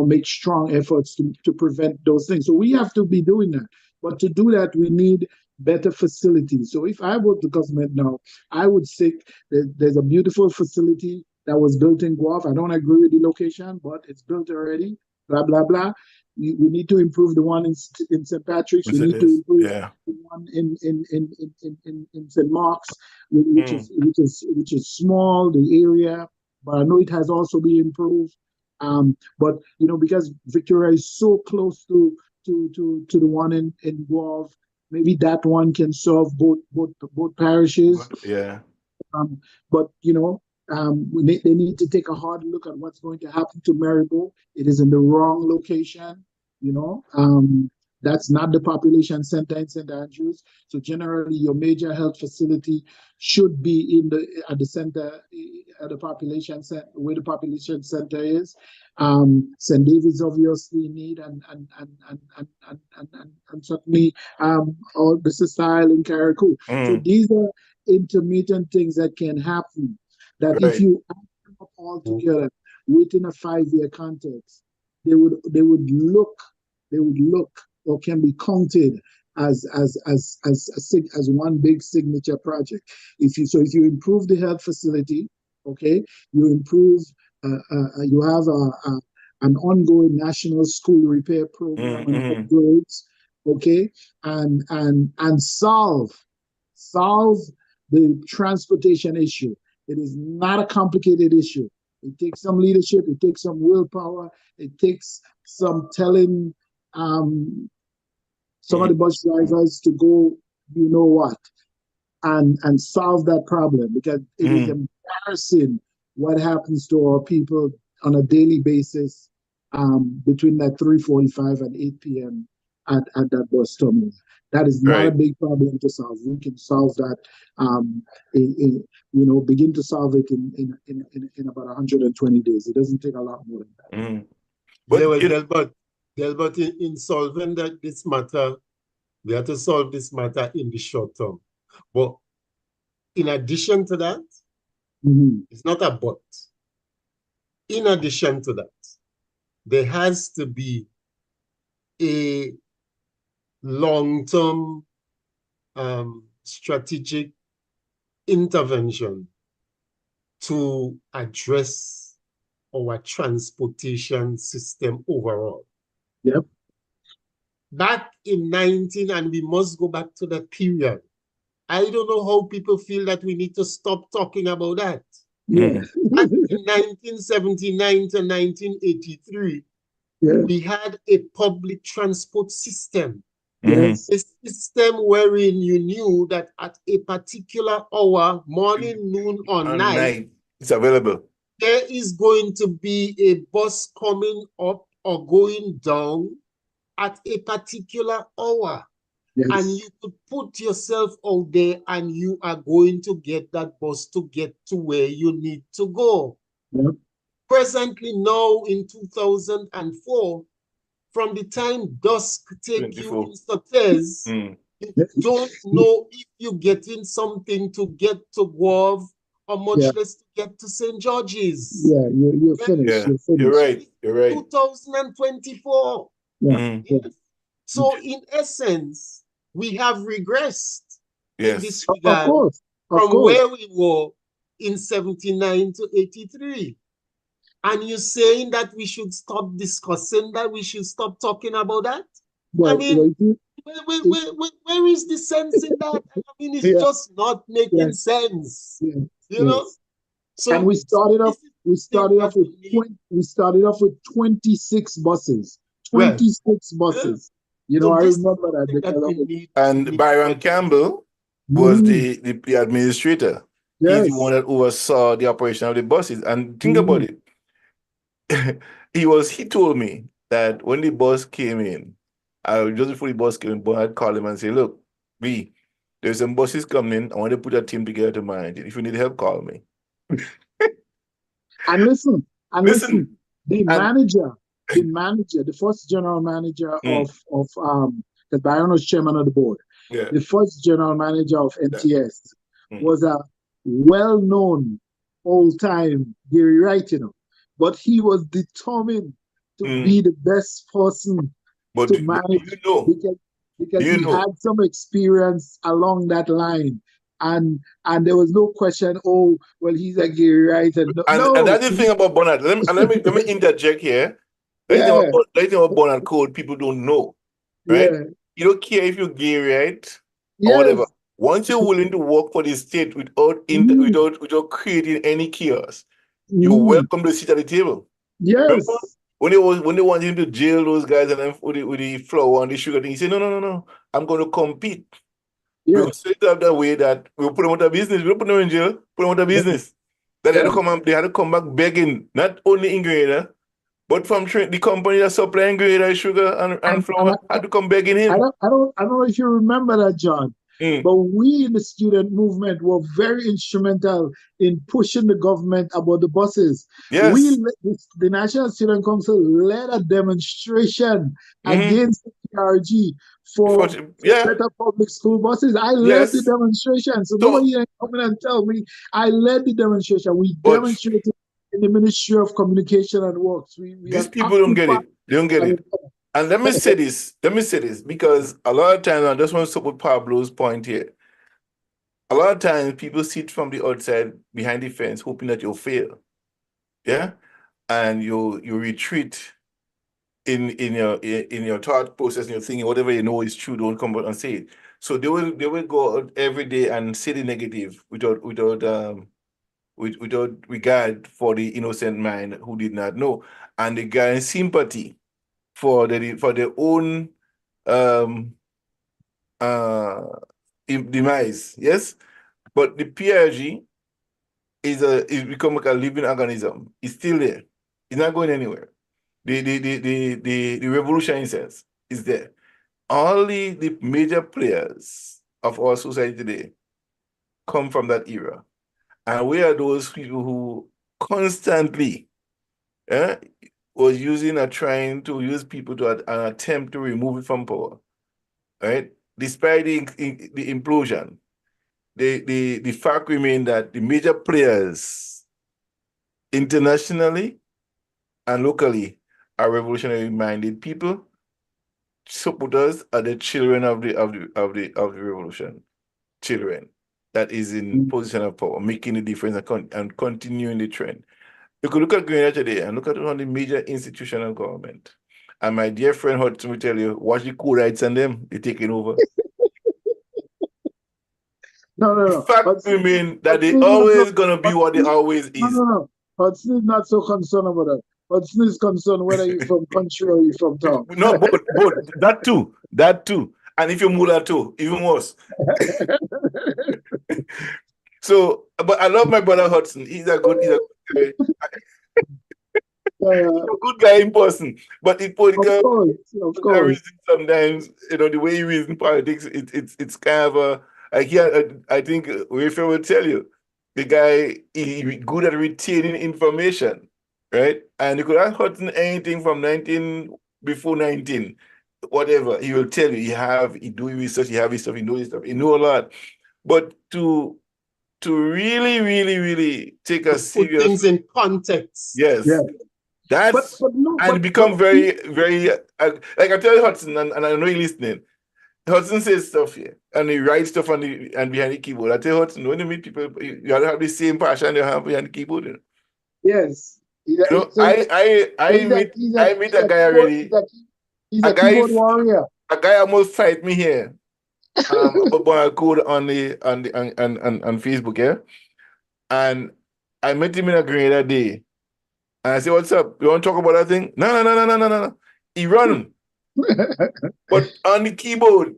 make strong efforts to prevent those things. So we have to be doing that. But to do that, we need better facilities. So if I were the government now, I would say there's a beautiful facility that was built in Guelph. I don't agree with the location, but it's built already, blah, blah, blah. We need to improve the one in St. Patrick's. We need to improve the one in St. Mark's, which is small, the area, but I know it has also been improved. But because Victoria is so close to the one in Guelph, maybe that one can serve both parishes. Yeah. But they need to take a hard look at what's going to happen to Maribo. It is in the wrong location. That's not the population center in St. Andrews. So generally, your major health facility should be at the center, at the population center, where the population center is. St. David's obviously need, and certainly all the Sister Island, Carriacou. So these are intermittent things that can happen. That if you add them up all together within a 5-year context, they would look or can be counted as one big signature project. If you improve the health facility, okay, you improve, you have an ongoing national school repair program and upgrades, okay, and solve the transportation issue. It is not a complicated issue. It takes some leadership. It takes some willpower. It takes some telling some of the bus drivers to go, and solve that problem, because it is embarrassing what happens to our people on a daily basis between that 3:45 and 8 p.m. at that bus terminal. That is not a big problem to solve. We can solve that, begin to solve it in about 120 days. It doesn't take a lot more than that. But in solving this matter, we have to solve this matter in the short term. But in addition to that, it's not a but. In addition to that, there has to be a long-term strategic intervention to address our transportation system overall. Yep. Back in and we must go back to that period. I don't know how people feel that we need to stop talking about that. Yeah. Back in 1979 to 1983, we had a public transport system. Yes. A system wherein you knew that at a particular hour, morning, noon, or night, it's available. There is going to be a bus coming up or going down at a particular hour. and Yes. you could put yourself out there and you are going to get that bus to get to where you need to go. Yep. Presently now in 2004, from the time dusk take you 24. in Sotez, Mm. you don't know if you're getting something to get to Guave or much Yeah. less to get to St. George's. Yeah. You're finished. Yeah, You're you're finished. right. You're right. 2024. Yeah. Mm. Yeah. Yes. So in essence, we have regressed in this Yes. Of regard course. Of from course. where we were in 79 to 83. And you're saying that we should stop discussing that, we should stop talking about that? I Well, mean, you- where is the sense in that? I mean, it's yeah. just not making Yes. sense, Yes. you know? Yes. And So we started off. this is We the thing started that off with we need. We started off with 26 buses. Well, 26 buses. You know, so I this is remember that something that because I we was. need. And Byron Campbell was Mhm. the administrator. He's the one Yes. that oversaw the operation of the buses. And think about Mhm. it. He told me that when the bus came in, just before the bus came in, Bernard called him and said, look, B, there's some buses coming. I want to put a team together to manage it. If you need help, call me. And listen. Listen, The and manager, the first general manager mm, because Byron was chairman of the board. yeah, The first general manager of yeah, NTS mm, was a well-known old-time Gary Wright, but he was determined to mm. be the best person But, to but do manage you know? because Do you he know? had some experience along that line. And there was no question, oh, well, he's a Gary Wright. And And no, that's the thing about Bernard. Let me interject here. yeah, That's the thing about Bernard Code people don't know, right? yeah, You don't care if you're gay, right? Or whatever. yes. Once you're willing to work for the state Mm, without creating any chaos, you're mm, welcome to sit at the table. Remember yes, when they wanted him to jail those guys and then with the flour and the sugar thing, he said, no. I'm going to compete. We're going to yes, set it up that way that we'll put them out of business. We don't put them in jail, put them out of yeah, business. That yeah. they had to come back begging, not only in Grenada, but from the company that supplying Grenada sugar and And flour had to come begging him. I don't know if you remember that, John, Mm, but we in the student movement were very instrumental in pushing the government about the buses. yes. The National Student Council led a demonstration Mm-hmm. against the PRG for Yeah, better public school buses. I led the yes. demonstration, so So, nobody can come in and tell me I led the demonstration. We but demonstrated in the Ministry of Communication and Works. We these had people don't active get part. it. They don't get it. And let me say this, because a lot of times, I just want to support Pablo's point here. A lot of times people sit from the outside behind the fence hoping that you'll fail. Yeah. And you retreat in your thought process and your thinking, whatever you know is true, don't come out and say it. So they will go out every day and say the negative without regard for the innocent mind who did not know. And they gain sympathy for their own um demise. Yes. But the PRG is become like a living organism. It's still there. It's not going anywhere. The revolution in sense is there. All the major players of our society today come from that era. And we are those people who constantly was using or trying to use people to an attempt to remove it from power. Right? Despite the implosion, the fact remains that the major players internationally and locally are revolutionary minded people. Supporters are the children of the revolution. Children that is in position of power, making a difference and continuing the trend. You could look at Grenada today and look at all the major institutional government. And my dear friend Hudson will tell you, watch the co-rights and them, they're taking over. The No. fact Hudson, remains that they Hudson is not always so, gonna be what they Hudson, always is. no. Hudson is not so concerned about that. Hudson is concerned whether you're from country or you're from town. No, both that too. And if you mullah too, even worse. So, but I love my brother Hudson. He's a good guy. a good guy in person, but in political of course. reason, sometimes the way he reasons politics, it's kind of a I think Wayfair will tell you the guy he good at retaining information, right? And you could ask Hudson anything from 19 before 19, whatever he will tell you. He do research, he have his stuff, he knows his stuff, he know a lot. But to really take a Put serious things in context. yes. Yeah. That's and become very, very like I tell you, Hudson, and I know you're listening. Hudson says stuff here, and he writes stuff on the and behind the keyboard. I tell you, Hudson, when you meet people, you gotta have the same passion you have behind the keyboard. Yes. I meet a guy already. He's a keyboard warrior. A guy almost fight me here. About a code on Facebook, yeah. And I met him in a grade that day. And I said, "What's up? You want to talk about that thing?" No. He run. But on the keyboard,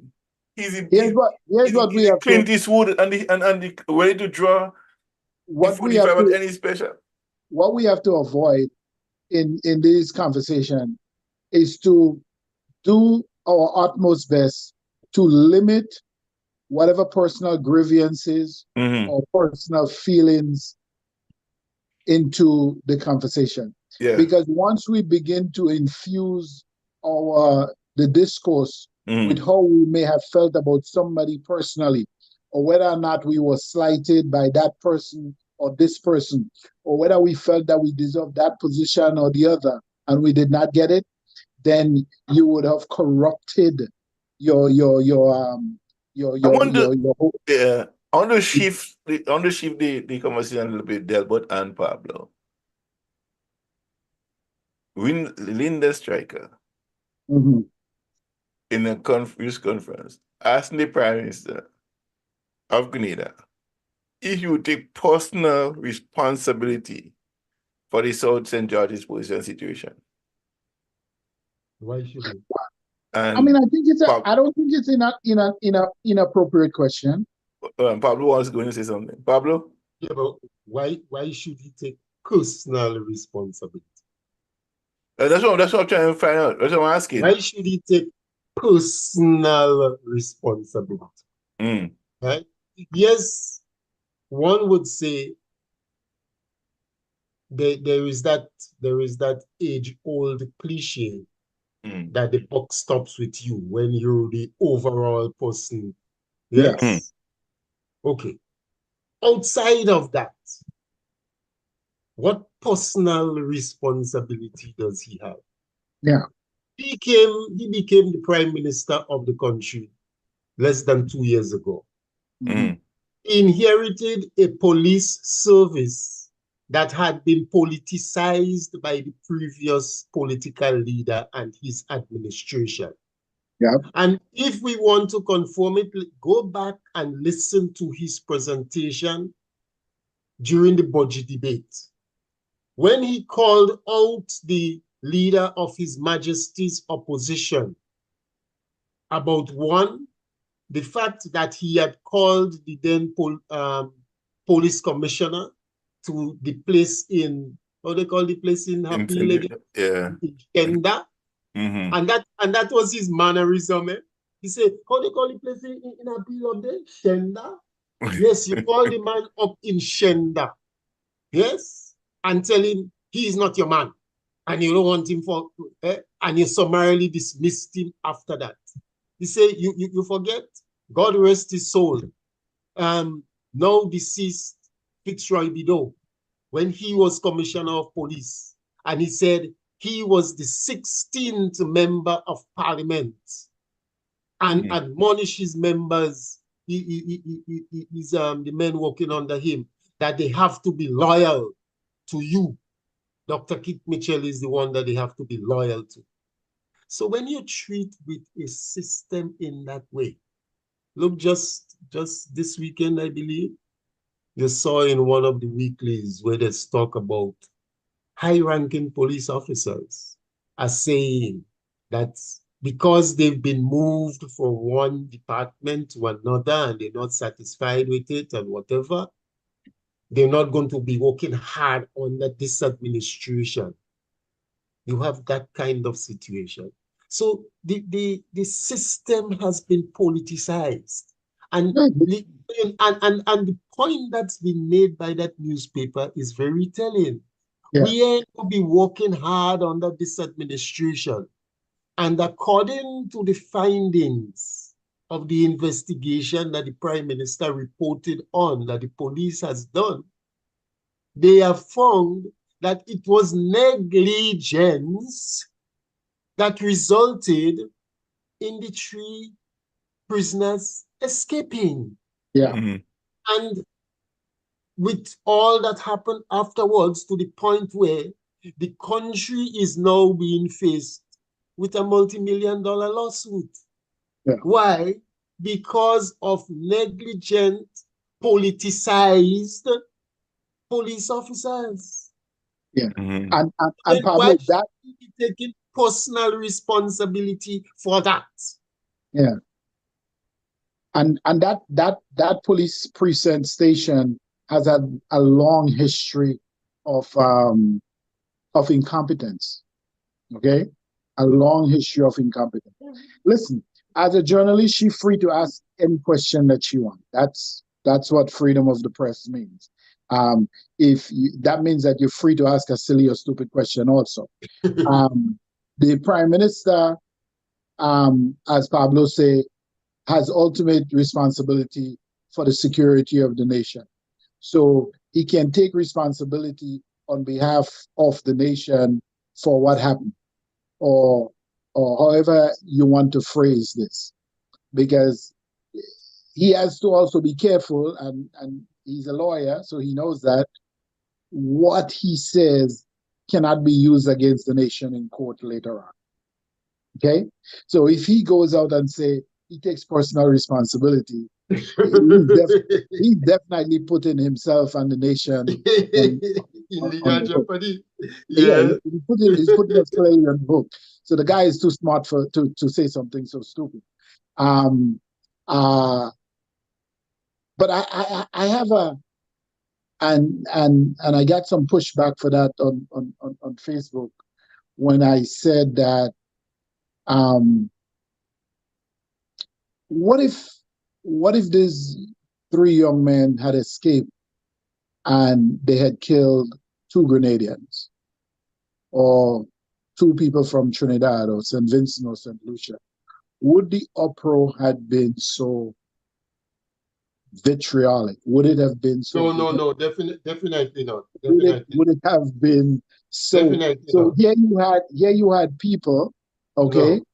here's what we have Clint Eastwood and the ready to draw. What we have to, any special. What we have to avoid in this conversation is to do our utmost best to limit whatever personal grievances or personal feelings into the conversation. Yeah. Because once we begin to infuse the discourse with how we may have felt about somebody personally, or whether or not we were slighted by that person or this person, or whether we felt that we deserved that position or the other and we did not get it, then you would have corrupted your whole. Yeah. I want to shift the conversation a little bit, Delbert and Pablo. Linda Stryker in a news conference asked the Prime Minister of Grenada if you take personal responsibility for the South St. George's position situation. Why should it? I think I don't think it's an inappropriate question. Pablo wants to go and say something. Pablo? Yeah, but why should he take personal responsibility? That's what I'm trying to find out. That's what I'm asking. Why should he take personal responsibility? Right? Yes, one would say there is that age-old cliche that the buck stops with you when you're the overall person. Yes. Okay. Outside of that, what personal responsibility does he have? Yeah. He became the Prime Minister of the country less than 2 years ago. He inherited a police service that had been politicized by the previous political leader and his administration. Yeah. And if we want to confirm it, go back and listen to his presentation during the budget debate. When he called out the leader of His Majesty's opposition about one, the fact that he had called the then police commissioner to the place in, how they call the place in Happy Lady? Yeah. In Shenda. And that was his mannerism. He said, how they call the place in Happy Lady? Shenda. Yes, you call the man up in Shenda. Yes, and tell him he is not your man, and you don't want him for, and you summarily dismissed him after that. He said, you forget, God rest his soul. Now deceased Fitzroy Bideau, when he was Commissioner of Police, and he said he was the 16th member of Parliament, and admonish his members, he's the men working under him, that they have to be loyal to you. Dr. Kit Mitchell is the one that they have to be loyal to. So when you treat with a system in that way, look, just this weekend, I believe, you saw in one of the weeklies where they talk about high-ranking police officers are saying that because they've been moved from one department to another and they're not satisfied with it and whatever, they're not going to be working hard under this administration. You have that kind of situation. So the system has been politicized. And the point that's been made by that newspaper is very telling. Yeah. We ain't to be working hard under this administration. And according to the findings of the investigation that the Prime Minister reported on, that the police has done, they have found that it was negligence that resulted in the 3 prisoners escaping. Yeah. And with all that happened afterwards, to the point where the country is now being faced with a multi-million-dollar lawsuit. Yeah. Why? Because of negligent, politicized police officers. Yeah. Mhm. And Then Pablo, why that should we be taking personal responsibility for that? yeah. And that police precinct station has a long history of incompetence. Okay? A long history of incompetence. Listen, as a journalist, she's free to ask any question that she wants. That's what freedom of the press means. That means that you're free to ask a silly or stupid question also. The Prime Minister, as Pablo said, has ultimate responsibility for the security of the nation. So he can take responsibility on behalf of the nation for what happened, or however you want to phrase this, because he has to also be careful, and he's a lawyer, so he knows that what he says cannot be used against the nation in court later on. Okay? So if he goes out and say he takes personal responsibility, he's definitely putting himself and the nation in legal jeopardy. Yeah. he's putting us clearly on the hook. So the guy is too smart to say something so stupid. But I have and I got some pushback for that on Facebook when I said that what if these 3 young men had escaped and they had killed 2 Grenadians or 2 people from Trinidad or St. Vincent or St. Lucia? Would the uproar had been so vitriolic? Would it have been so? No, definitely not. Would it have been so? Definitely so not. here you had people, okay, No.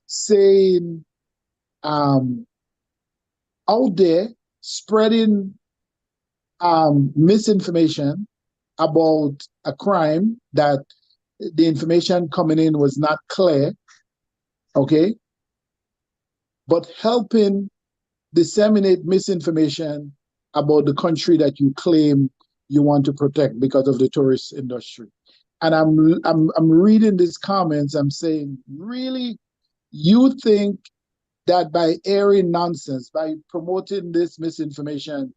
saying out there spreading misinformation about a crime that the information coming in was not clear, okay, but helping disseminate misinformation about the country that you claim you want to protect because of the tourist industry. And I'm reading these comments, I'm saying, really, you think that by airing nonsense, by promoting this misinformation,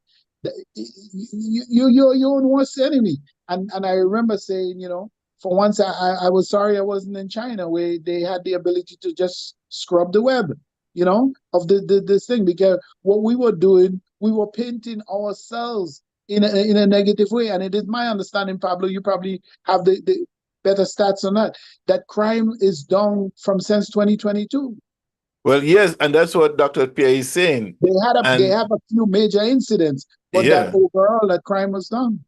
you're your own worst enemy? And I remember saying, for once I was sorry I wasn't in China, where they had the ability to just scrub the web, of this thing, because what we were doing, we were painting ourselves in a negative way. And it is my understanding, Pablo, you probably have the better stats on that crime is down since 2022. Well, yes, and that's what Dr. Pierre is saying. They have a few major incidents, but that overall, that crime was done.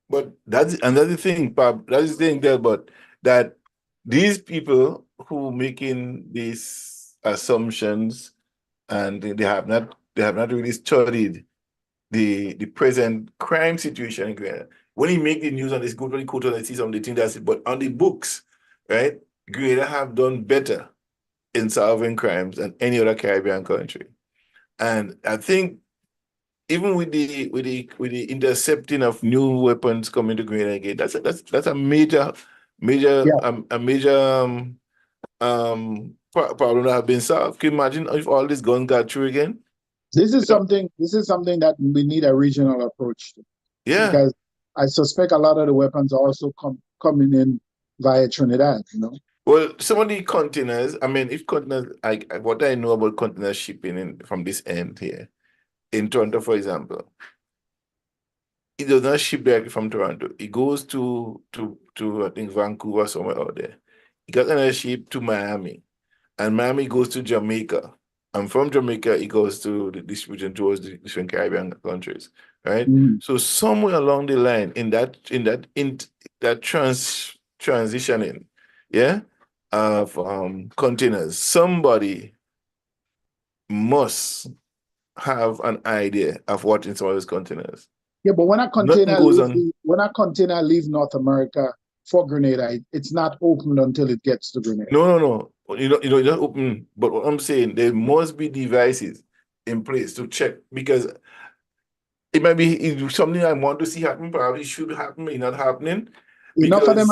But that's another thing, Pab. That's the thing there, but that these people who making these assumptions, and they have not really studied the present crime situation in Grenada. When you make the news on this, go to the court and see some of the things that's it. But on the books, right, Grenada have done better in solving crimes than any other Caribbean country. And I think even with the intercepting of new weapons coming to Grenada again, that's a major problem that have been solved. Can you imagine if all these guns got through again? This is something that we need a regional approach to. Yeah. Because I suspect a lot of the weapons are also coming in via Trinidad, you know. Well, some of the containers, I mean, if containers, what I know about container shipping from this end here, in Toronto, for example, it does not ship directly from Toronto. It goes to I think Vancouver, somewhere out there. It got another ship to Miami, and Miami goes to Jamaica. And from Jamaica, it goes to the distribution towards the different Caribbean countries, right? Mm. So somewhere along the line, in that transitioning, yeah, of containers, somebody must have an idea of what in some of those containers. Yeah, but Nothing goes on. when a container leaves North America for Grenada, it's not opened until it gets to Grenada. No. You don't open. But what I'm saying, there must be devices in place to check, because it might be something I want to see happen. Probably should happen, may not happening. Enough of them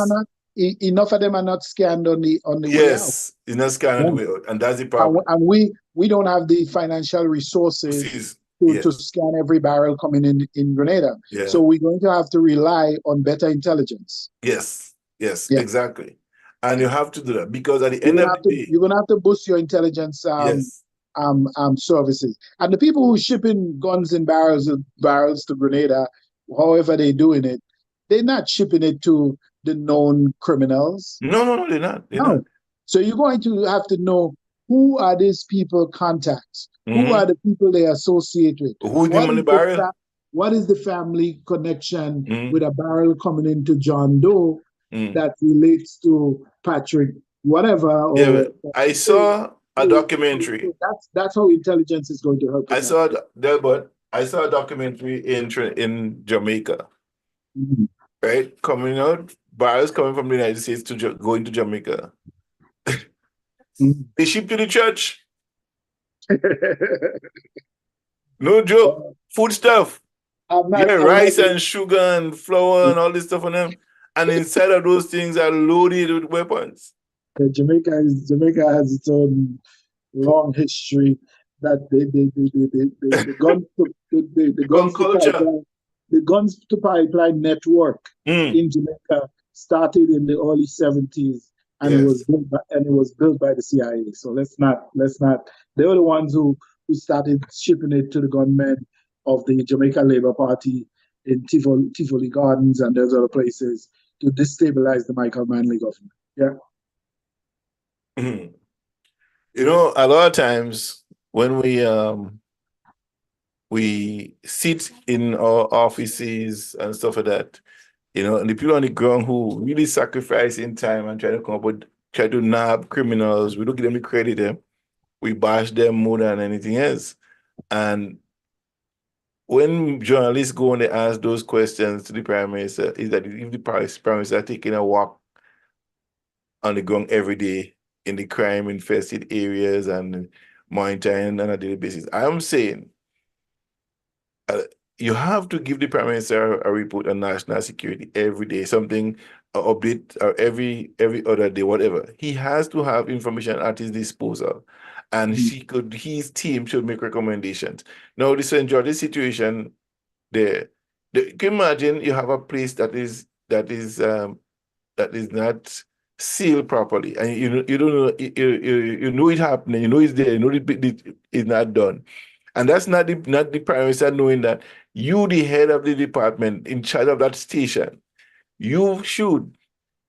are not scanned on the way out. Yes, it's not scanned on the way out, and that's the problem. And we don't have the financial resources to scan every barrel coming in Grenada. Yeah. So we're going to have to rely on better intelligence. Yes, exactly. And you have to do that, because at the end of the day, you're gonna have to boost your intelligence services. And the people who shipping guns and barrels to Grenada, however they're doing it, they're not shipping it to the known criminals. No, they're not. Not. So you're going to have to know, who are these people contacts? Mm-hmm. Who are the people they associate with? Who's the money barrel? What is the family connection with a barrel coming into John Doe that relates to Patrick, whatever? I saw a documentary. That's how intelligence is going to help. I saw a documentary in Jamaica, right? Coming out, barrels coming from the United States to going to Jamaica. They ship to the church. No joke. Food stuff. Rice and sugar and flour and all this stuff on them. And inside of those things are loaded with weapons. Jamaica has its own long history that the guns to pipeline network in Jamaica started in the early 70s. And it was built by the CIA. So let's not. They were the ones who started shipping it to the gunmen of the Jamaica Labour Party in Tivoli Gardens and those other places to destabilize the Michael Manley government. Yeah. Mm-hmm. You know, a lot of times when we sit in our offices and stuff like that, you know, and the people on the ground who really sacrifice in time and try to nab criminals, we don't give them the credit. We bash them more than anything else. And when journalists go and they ask those questions to the Prime Minister, is that if the Prime Minister are taking a walk on the ground every day in the crime-infested areas and monitoring on a daily basis, I am saying you have to give the Prime Minister a report on national security every day, something update every other day, whatever. He has to have information at his disposal, and his team should make recommendations. Now, this enjoy this situation there. Can you imagine you have a place that is not sealed properly, and you don't know, you know it's happening, you know it's there, you know it's not done. And that's not the Prime Minister knowing that you, the head of the department in charge of that station, you should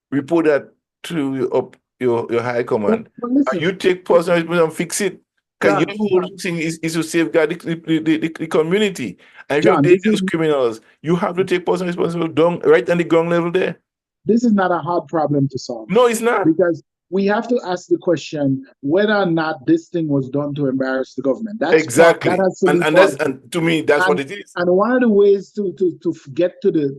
report that to your high command. And you take personal responsibility and fix it. Because your whole thing is to safeguard the community. And if you have dangerous criminals, you have to take personal responsibility right on the ground level there. This is not a hard problem to solve. No, it's not. Because we have to ask the question whether or not this thing was done to embarrass the government. That's exactly. And to me, that's what it is. And one of the ways to get to the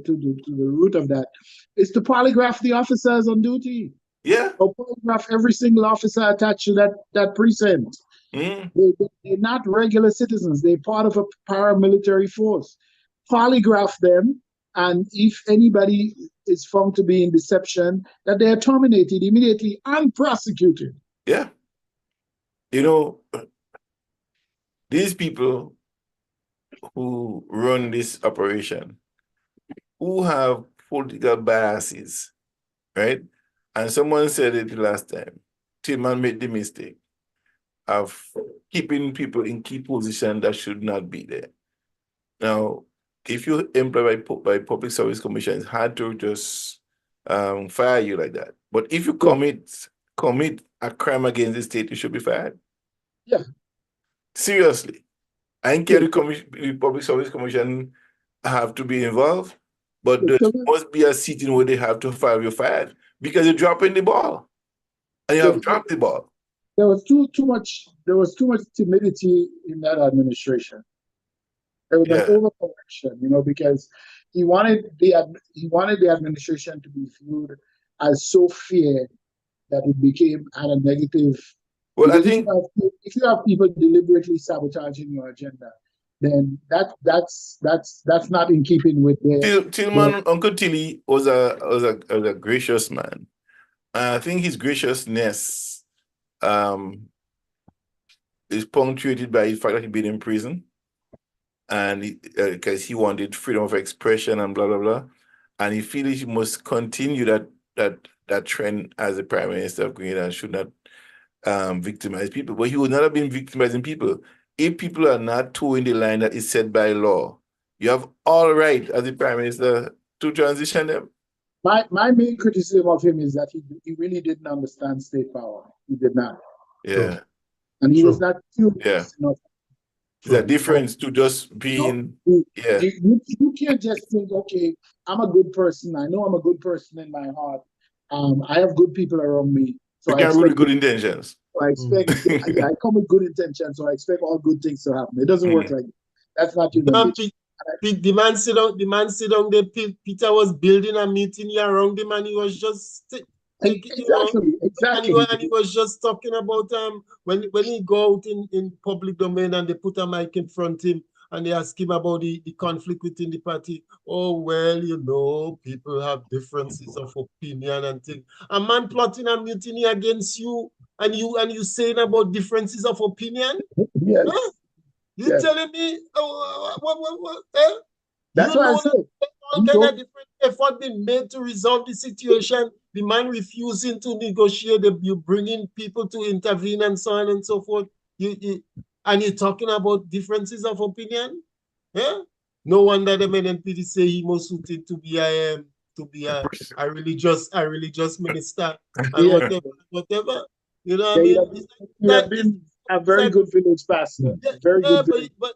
root of that is to polygraph the officers on duty. Yeah. Or polygraph every single officer attached to that precinct. They're not regular citizens. They're part of a paramilitary force. Polygraph them, and if anybody is found to be in deception, that they are terminated immediately and prosecuted. Yeah. You know, these people who run this operation, who have political biases, right? And someone said it last time. Tillman made the mistake of keeping people in key positions that should not be there. Now, if you employ by Public Service Commission, it's hard to just fire you like that. But if you commit a crime against the state, you should be fired. Yeah. Seriously. I think the Public Service Commission have to be involved, but there must be a sitting where they have to fire you fired because you're dropping the ball. And you have dropped the ball. There was too much timidity in that administration. There was an overcorrection, because he wanted the administration to be viewed as so feared that it became at a negative. Well, I think if you have people deliberately sabotaging your agenda, then that's not in keeping with the Tillman. Uncle Tilly was a gracious man. I think his graciousness is punctuated by the fact that he'd been in prison, and because he wanted freedom of expression and blah blah blah, and he feels he must continue that trend as the Prime Minister of Grenada and should not victimize people. But he would not have been victimizing people if people are not towing the line that is set by law. You have all right as the Prime Minister to transition them. My main criticism of him is that he really didn't understand state power. He did not. Yeah. And he was not curious enough. There's a difference to just being, You can't just think, okay, I'm a good person. I know I'm a good person in my heart. I have good people around me. So you can't rule with good intentions. I expect, I come with good intentions, so I expect all good things to happen. It doesn't work like that. That's not human being. The man sit down there. Peter was building a meeting here around him, and he was just exactly. And he was just talking about when he go out in public domain and they put a mic in front of him and they ask him about the conflict within the party. Oh well, people have differences of opinion and things. A man plotting a mutiny against you, and you saying about differences of opinion. Yes. Huh? You telling me what? That's what I said. All kind of different effort been made to resolve the situation. The man refusing to negotiate. You bringing people to intervene and so on and so forth. And you're talking about differences of opinion. Yeah. No wonder the NPD say he most suited to be a religious minister and whatever. You know what I mean? You have been a very good village pastor. Very good. But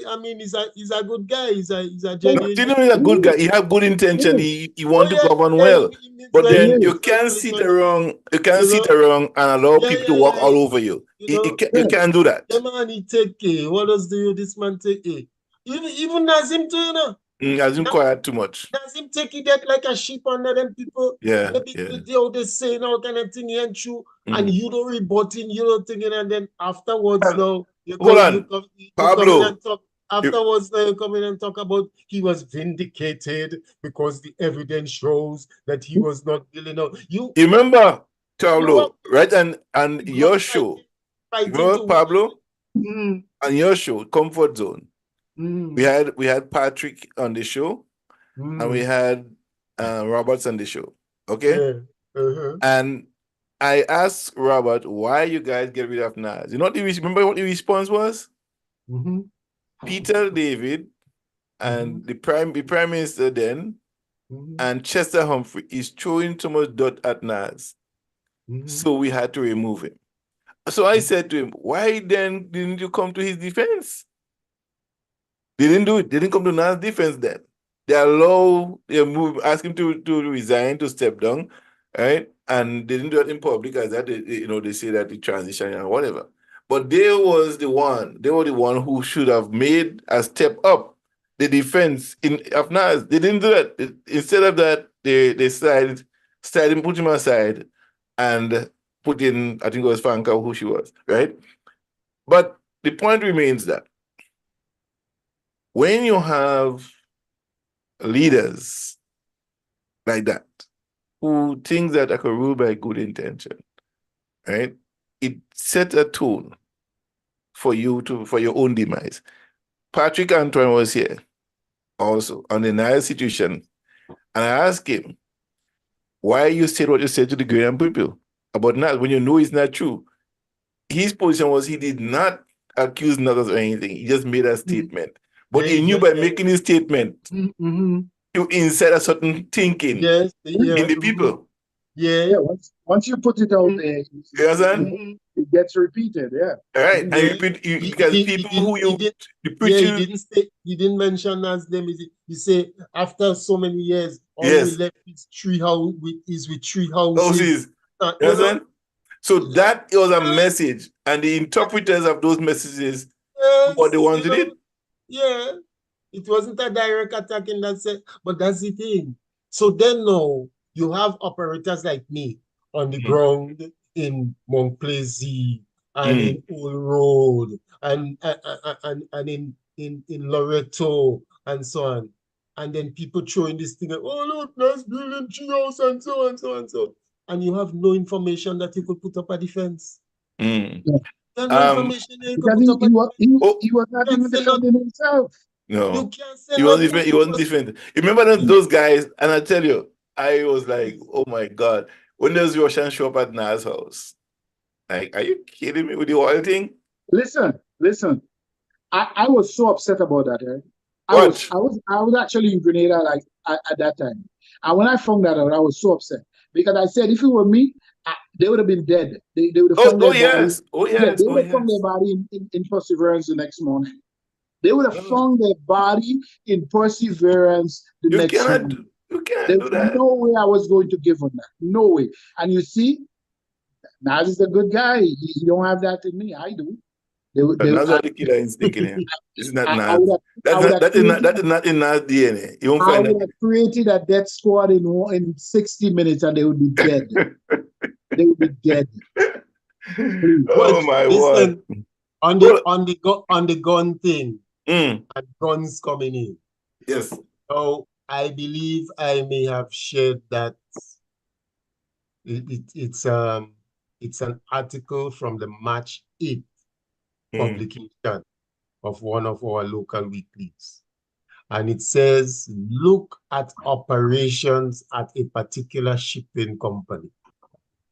I mean, he's a good guy. He's a genuine. He's a good guy. He have good intention. He want to govern well. But then you can't sit around. You can't sit around and allow people to walk all over you. You can't do that. The man, he take care. What else do this man take care? Even Nazim too, Nazim quiet too much. Nazim take it like a sheep under them people. Yeah. They saying all kind of thing and true, and you don't rebutting, you don't thinking, and then afterwards now. Pablo. Afterwards, they come in and talk about he was vindicated because the evidence shows that he was not dealing out. You remember, Pablo, right? And your show, remember, Pablo, and your show, Comfort Zone. We had Patrick on the show, and we had Roberts on the show. Okay, and I asked Robert, why you guys get rid of Nas? You know remember what the response was? Peter David and the prime minister then and Chester Humphrey is throwing too much dirt at Nas. So we had to remove him. So I said to him, why then didn't you come to his defense? They didn't do it. They didn't come to Nas' defense then. They ask him to resign, to step down, right? And they didn't do it in public as that, they say that the transition and whatever. But they were the one who should have made a step up the defense of Nas. They didn't do that. Instead of that, they put him aside and put in, I think it was Fanka, who she was, right? But the point remains that when you have leaders like that, who think that I could rule by good intention, right? It sets a tone for your own demise. Patrick Antoine was here also on the Nile situation, and I asked him, why you said what you said to the Ghanaian people about NAS when you know it's not true. His position was he did not accuse others or anything. He just made a statement. But he knew by making his statement to insert a certain thinking Yes, in the people. Yeah, once you put it out there, You understand? it gets repeated. Yeah. All right, and you repeat because people who you he didn't mention as them. He say after so many years, all Yes. we left is tree house with tree houses. houses. You understand? So that was a message, and the interpreters of those messages were the ones who did. Yeah, it wasn't a direct attack in that sense, but that's the thing. So then now you have operators like me on the ground in Montplaisir and in Old Road and in Loreto and so on. And then people throwing this thing, oh look, nice building tree house and so on, so on, so on. And you have no information that you could put up a defense. Mm. There's no information you could Because put up he was not even defending himself. No, you can't say he wasn't defending. You remember those guys? And I tell you, I was like, oh my God, when does Russian show up at Nas house? Like, are you kidding me with the oil thing? Listen. I was so upset about that. Right? I was actually in Grenada like at that time, and when I found that out, I was so upset because I said if it were me, they would have been dead. They would have found their body. They would have found their body in Perseverance the next morning. They would have found their body in Perseverance the next morning. You can't There's do that. no way I was going to give on that. No way. And you see, Nas is a good guy. He don't have that in me. I do. Nas are the killer instinct in him. It's not Nas. That is not in Nas DNA. You won't find I would have created a death squad in 60 minutes and they would be dead. They would be dead. Oh my word. On the gun thing, and guns coming in. Yes. So I believe I may have shared that it's an article from the March 8th publication of one of our local weeklies. And it says, look at operations at a particular shipping company.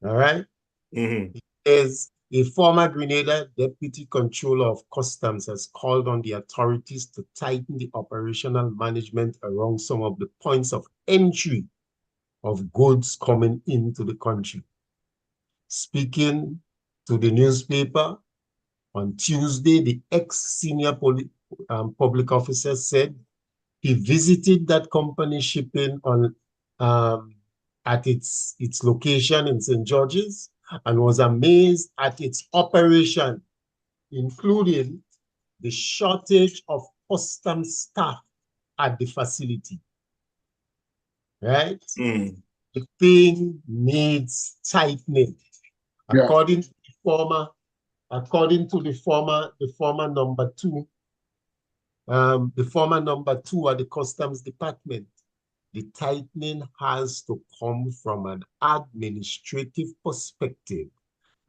All right? It says, a former Grenada Deputy Controller of Customs has called on the authorities to tighten the operational management around some of the points of entry of goods coming into the country. Speaking to the newspaper on Tuesday, the ex-senior public officer said he visited that company shipping on at its location in St. George's and was amazed at its operation, including the shortage of customs staff at the facility. Right? The thing needs tightening. Yeah. According to the former number two at the Customs Department, the tightening has to come from an administrative perspective,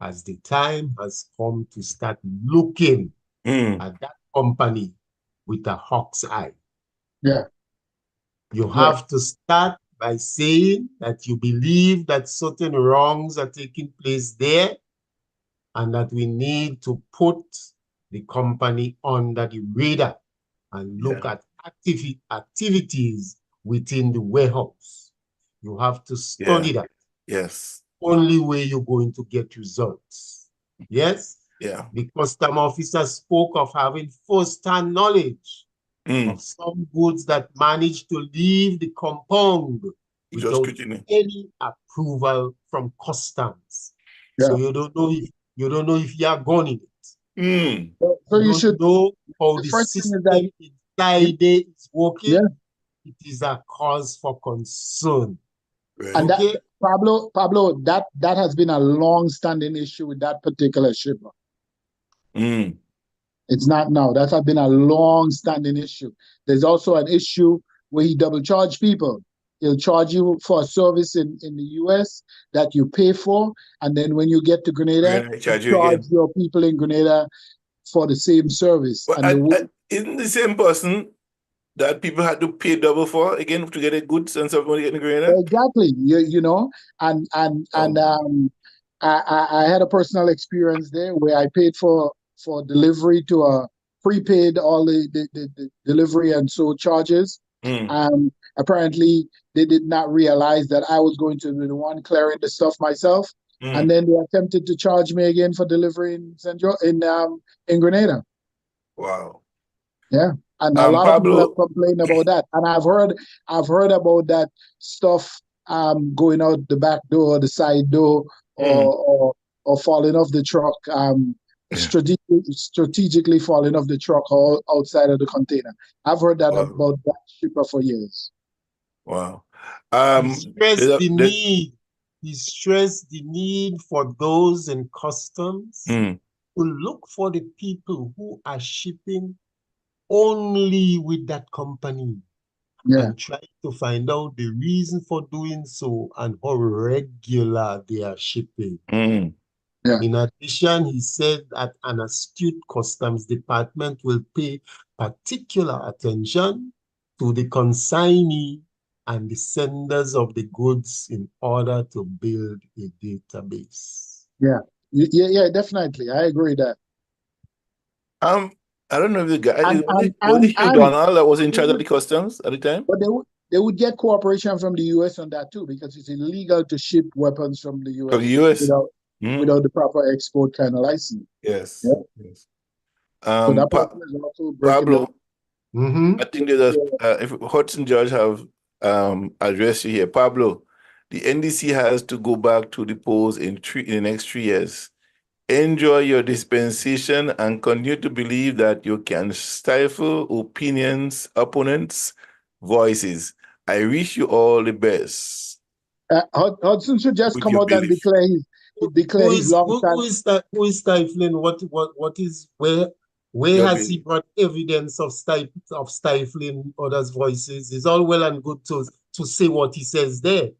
as the time has come to start looking at that company with a hawk's eye. Yeah. You have to start by saying that you believe that certain wrongs are taking place there and that we need to put the company under the radar and look at activities within the warehouse. You have to study that. Yes. Only way you're going to get results. Yes? Yeah. The custom officer spoke of having first-hand knowledge of some goods that managed to leave the compound without any approval from customs. Yeah. So you don't know if you are going in it. So you should know how the system inside it is working. Yeah. It is a cause for concern. And that, Pablo, that has been a long-standing issue with that particular shipper. It's not now. That has been a long-standing issue. There's also an issue where he double-charge people. He'll charge you for a service in the US that you pay for, and then when you get to Grenada, he charge your people in Grenada for the same service. But isn't the same person that people had to pay double for again to get a good sense of money getting Grenada? Exactly. You know, I had a personal experience there where I paid for delivery to a prepaid all the delivery and so charges. Apparently they did not realize that I was going to be the one clearing the stuff myself. And then they attempted to charge me again for delivery in Grenada. Wow. Yeah. And a lot of people have complained about that. And I've heard about that stuff going out the back door, the side door, or falling off the truck, strategically falling off the truck or outside of the container. I've heard that about that shipper for years. Wow. He stressed the need for those in customs to look for the people who are shipping only with that company and try to find out the reason for doing so and how regular they are shipping. In addition, he said that an astute customs department will pay particular attention to the consignee and the senders of the goods in order to build a database. Yeah, definitely. I agree that. I don't know if the guy was it Hugh Donald that was in charge of the customs at the time? But they would get cooperation from the US on that too, because it's illegal to ship weapons from the US. From the US without the proper export kind of license. Yes. Yeah. Yes. So that is also Pablo, I think there's if Hudson Judge have addressed you here. Pablo, the NDC has to go back to the polls in the next 3 years. Enjoy your dispensation and continue to believe that you can stifle opponents' voices. I wish you all the best. Hudson should just come out and declare his long time. Who is stifling? Where has he brought evidence of stifling others' voices? It's all well and good to say what he says there,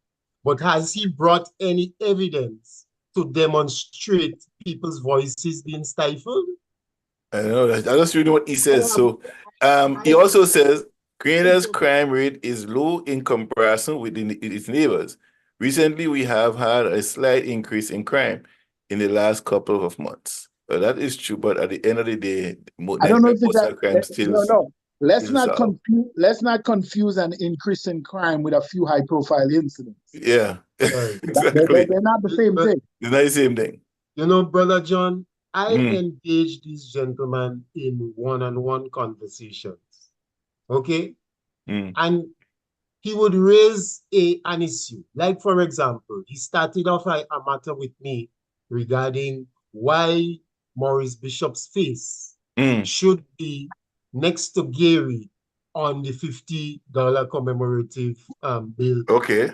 but has he brought any evidence to demonstrate people's voices being stifled? I know that. I just read what he says. So he also says Grenada's crime rate is low in comparison with its neighbors. Recently, we have had a slight increase in crime in the last couple of months. Well, that is true, but at the end of the day, I don't know if it's crime still. No. Let's not confuse an increase in crime with a few high-profile incidents. Yeah, exactly. They're not the same thing. It's not the same thing. You know, Brother John, I engage these gentlemen in one-on-one conversations. Okay? And he would raise an issue. Like, for example, he started off a matter with me regarding why Maurice Bishop's face should be next to Gary on the $50 commemorative bill. Okay.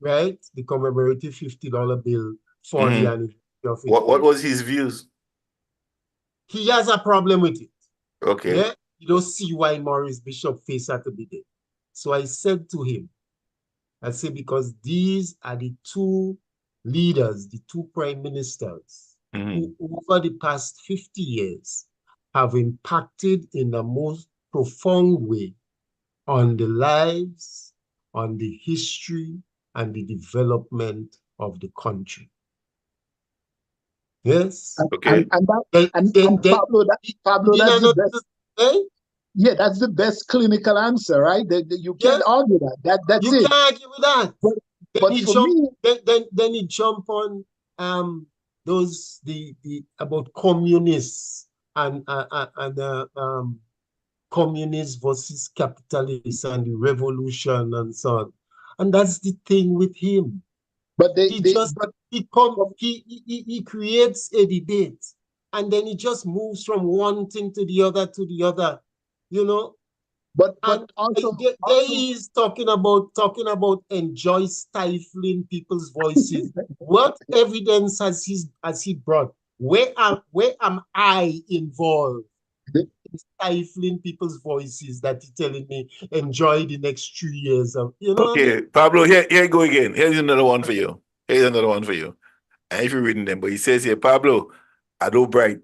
Right? The commemorative $50 bill for the anniversary of it. What was his views? He has a problem with it. Okay. Yeah? You don't see why Maurice Bishop's face had to be there. So I said to him, because these are the two leaders, the two prime ministers, who over the past 50 years have impacted in the most profound way on the lives, on the history, and the development of the country. Yes. Okay. Pablo, that's the best. Yeah, that's the best clinical answer, right? You can't argue that. That's you it. You can't argue with that. Then he jump on those about communists and communists versus capitalists and the revolution and so on. And that's the thing with him. But he creates a debate and then he just moves from one thing to the other, you know. But also he is talking about enjoy stifling people's voices. What evidence has he brought? Where am I involved in stifling people's voices that he's telling me enjoy the next 3 years of, you know? Okay, Pablo, here you go again. Here's another one for you. And if you're reading them, but he says here, Pablo, I don't bright.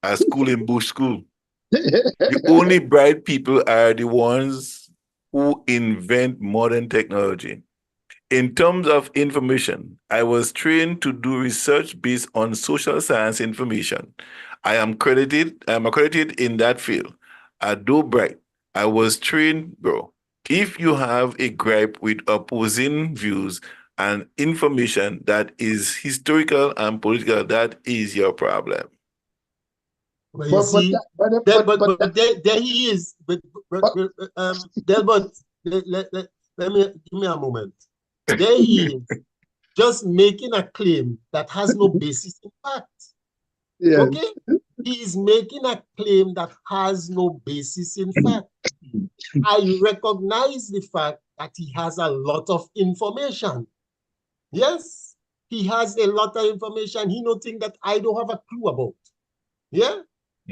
I school in Bush School. The only bright people are the ones who invent modern technology. In terms of information, I was trained to do research based on social science information. I am accredited in that field. At Do Bright, I was trained, bro. If you have a gripe with opposing views and information that is historical and political, that is your problem. But you see, there he is. Delbert, let me give me a moment. There he is, just making a claim that has no basis in fact. Yeah. Okay? He is making a claim that has no basis in fact. I recognize the fact that he has a lot of information. Yes, he has a lot of information. He knows things that I don't have a clue about. Yeah?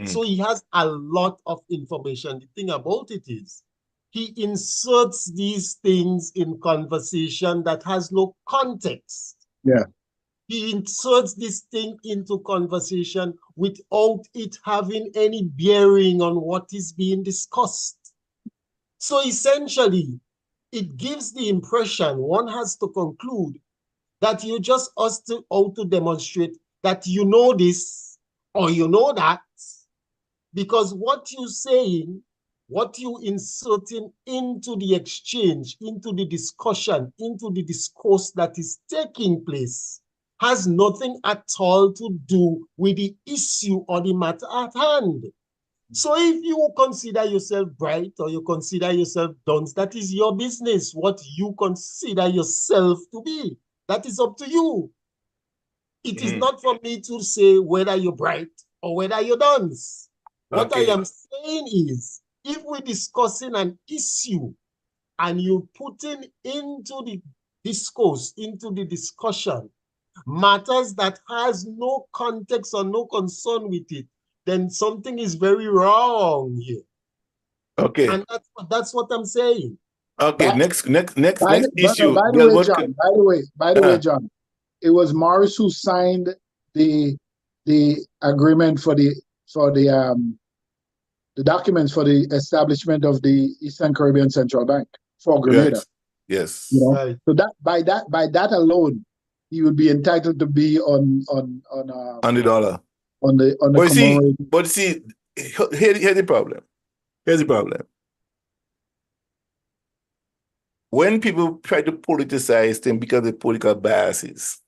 So he has a lot of information. The thing about it is, he inserts these things in conversation that has no context. Yeah. He inserts this thing into conversation without it having any bearing on what is being discussed. So essentially, it gives the impression, one has to conclude, that you just ought to demonstrate that you know this or you know that, because what you're saying, what you inserting into the exchange, into the discussion, into the discourse that is taking place has nothing at all to do with the issue or the matter at hand. So if you consider yourself bright or you consider yourself dunce, that is your business, what you consider yourself to be. That is up to you. It is not for me to say whether you're bright or whether you're dunce. What I am saying is, if we're discussing an issue and you're putting into the discourse, into the discussion, matters that has no context or no concern with it, then something is very wrong here. Okay. And that's what I'm saying. Okay, next issue. By the way, John, it was Morris who signed the agreement for the documents for the establishment of the Eastern Caribbean Central Bank for Grenada. Yes. You know? Right. So that by that alone, he would be entitled to be on the dollar. On the but see, here's the problem. Here's the problem. When people try to politicize things because of political biases,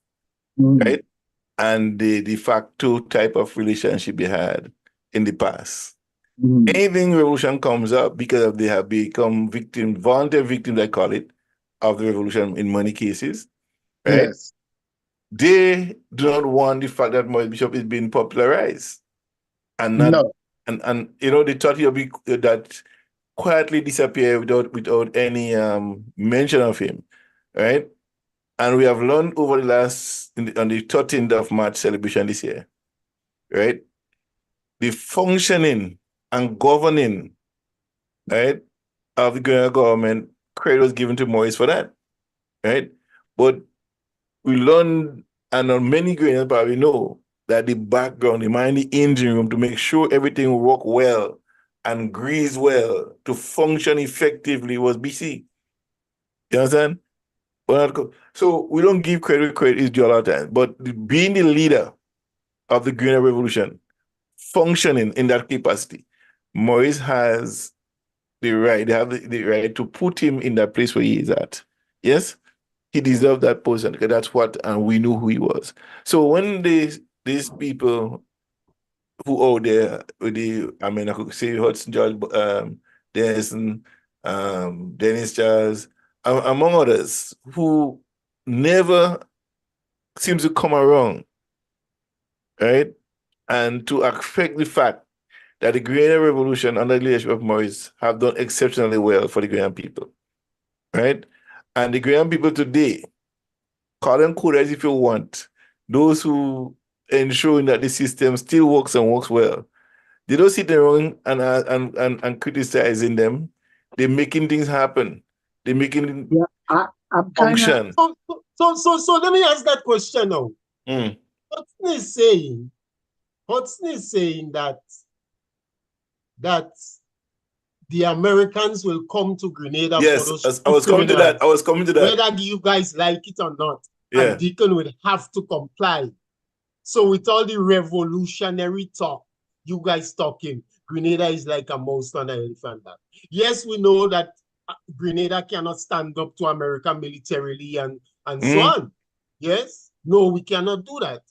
right? And the de facto type of relationship they had in the past. Anything revolution comes up because they have become voluntary victims, I call it, of the revolution in many cases, right? Yes. They do not want the fact that Maurice Bishop is being popularized. And not, and you know, they thought he'll be that quietly disappear without any mention of him, right? And we have learned over the on the 13th of March celebration this year, right? The functioning and governing, right, of the Grenada government, credit was given to Maurice for that, right? But we learned, and many Grenadians probably know, that the background, the engine room to make sure everything will work well and grease well to function effectively was BC. You understand? So we don't give credit is due all the time, but being the leader of the Grenada Revolution, functioning in that capacity, Maurice has the right, they have the right to put him in that place where he is at. Yes? He deserved that position because that's what, and we knew who he was. So when these people who out there with I could say Hudson George, Denison, Dennis Charles, among others, who never seems to come around, right? And to affect the fact that the Grenada Revolution under the leadership of Maurice have done exceptionally well for the Grenadian people, right? And the Grenadian people today, call them coders if you want, those who ensuring that the system still works and works well. They don't sit around and criticizing them. They're making things happen. They're making function. So let me ask that question now. Hudson is saying that that the Americans will come to Grenada for Yes, those I was coming to that. I was coming to that. whether you guys like it or not. Yeah. And Deacon will have to comply. So with all the revolutionary talk, you guys talking, Grenada is like a mouse on an elephant. Yes, we know that Grenada cannot stand up to America militarily and so on. Yes, no, we cannot do that.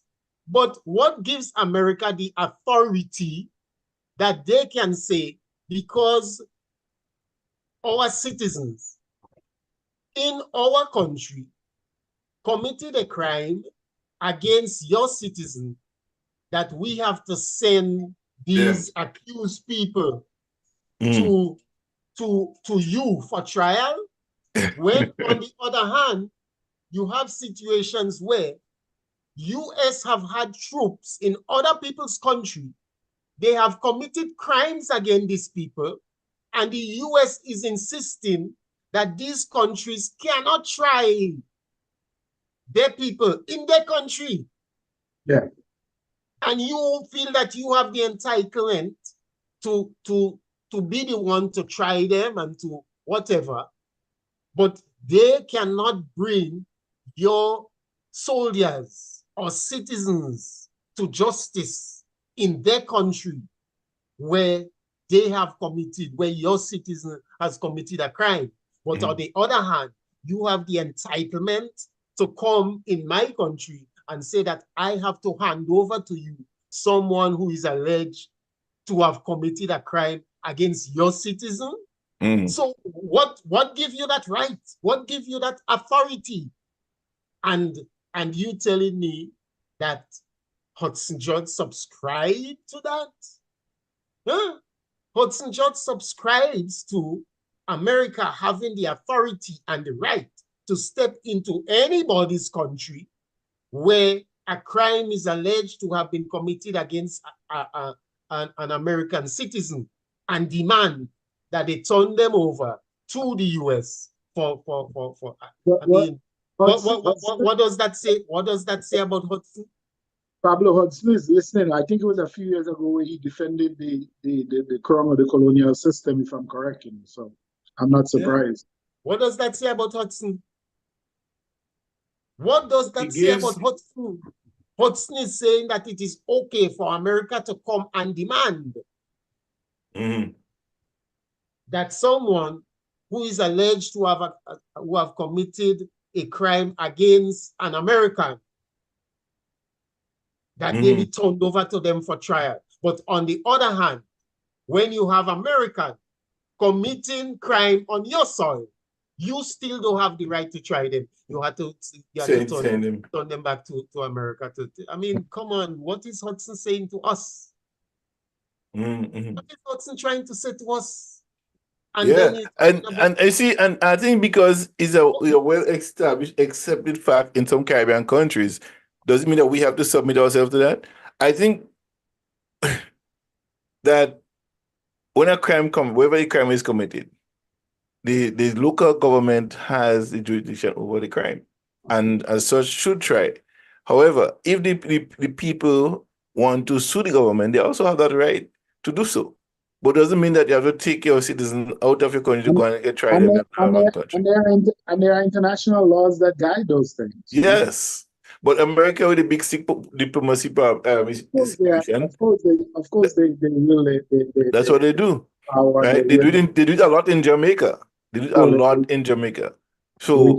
But what gives America the authority that they can say, because our citizens in our country committed a crime against your citizen, that we have to send these accused people to you for trial? When on the other hand, you have situations where US have had troops in other people's country. They have committed crimes against these people, and the US is insisting that these countries cannot try their people in their country. Yeah. And you feel that you have the entitlement to be the one to try them and to whatever, but they cannot bring your soldiers or citizens to justice in their country where they have committed, where your citizen has committed a crime. But on the other hand, you have the entitlement to come in my country and say that I have to hand over to you someone who is alleged to have committed a crime against your citizen. So what gives you that right? What gives you that authority? And you telling me that Hudson Judge subscribed to that? Huh? Hudson Judge subscribes to America having the authority and the right to step into anybody's country where a crime is alleged to have been committed against an American citizen, and demand that they turn them over to the US for what does that say? What does that say about Hudson? Pablo Hudson is listening. I think it was a few years ago where he defended the crown of the colonial system, if I'm correct. So I'm not surprised. Yeah. What does that say about Hudson? What does that say about Hudson? Hudson is saying that it is okay for America to come and demand that someone who is alleged to have committed a crime against an American, that they be turned over to them for trial. But on the other hand, when you have American committing crime on your soil, you still don't have the right to try them. You have to turn them back to America. I mean, come on, what is Hudson saying to us? What is Hudson trying to say to us? And I see, and I think because it's a well-established, accepted fact in some Caribbean countries, doesn't mean that we have to submit ourselves to that. I think that when a crime wherever a crime is committed, the local government has the jurisdiction over the crime, and as such should try. However, if the people want to sue the government, they also have that right to do so. But doesn't mean that you have to take your citizens out of your country to go and get tried in another country. And there are international laws that guide those things. Yes. But America with a big diplomacy institution. Of course they will. That's what they do. Right? They do it a lot in Jamaica. They do it a lot in Jamaica. So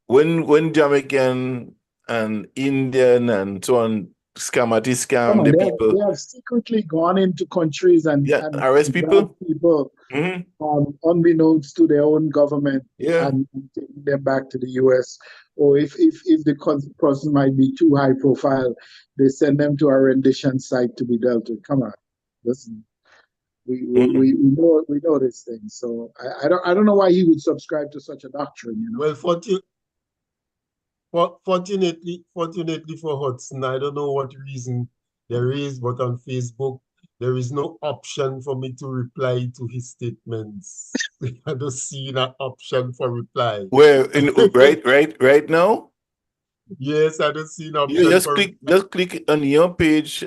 when Jamaican and Indian and so on scam the people, they have secretly gone into countries and arrest people unbeknownst to their own government, and taking them back to the US. Or if the person might be too high profile, they send them to a rendition site to be dealt with. Come on, listen. We know this thing. So I don't know why he would subscribe to such a doctrine. Well, fortunately for Hudson, I don't know what reason there is, but on Facebook there is no option for me to reply to his statements. I don't see that option for reply. Where right now? Yes, I don't see an option. Just click on your page.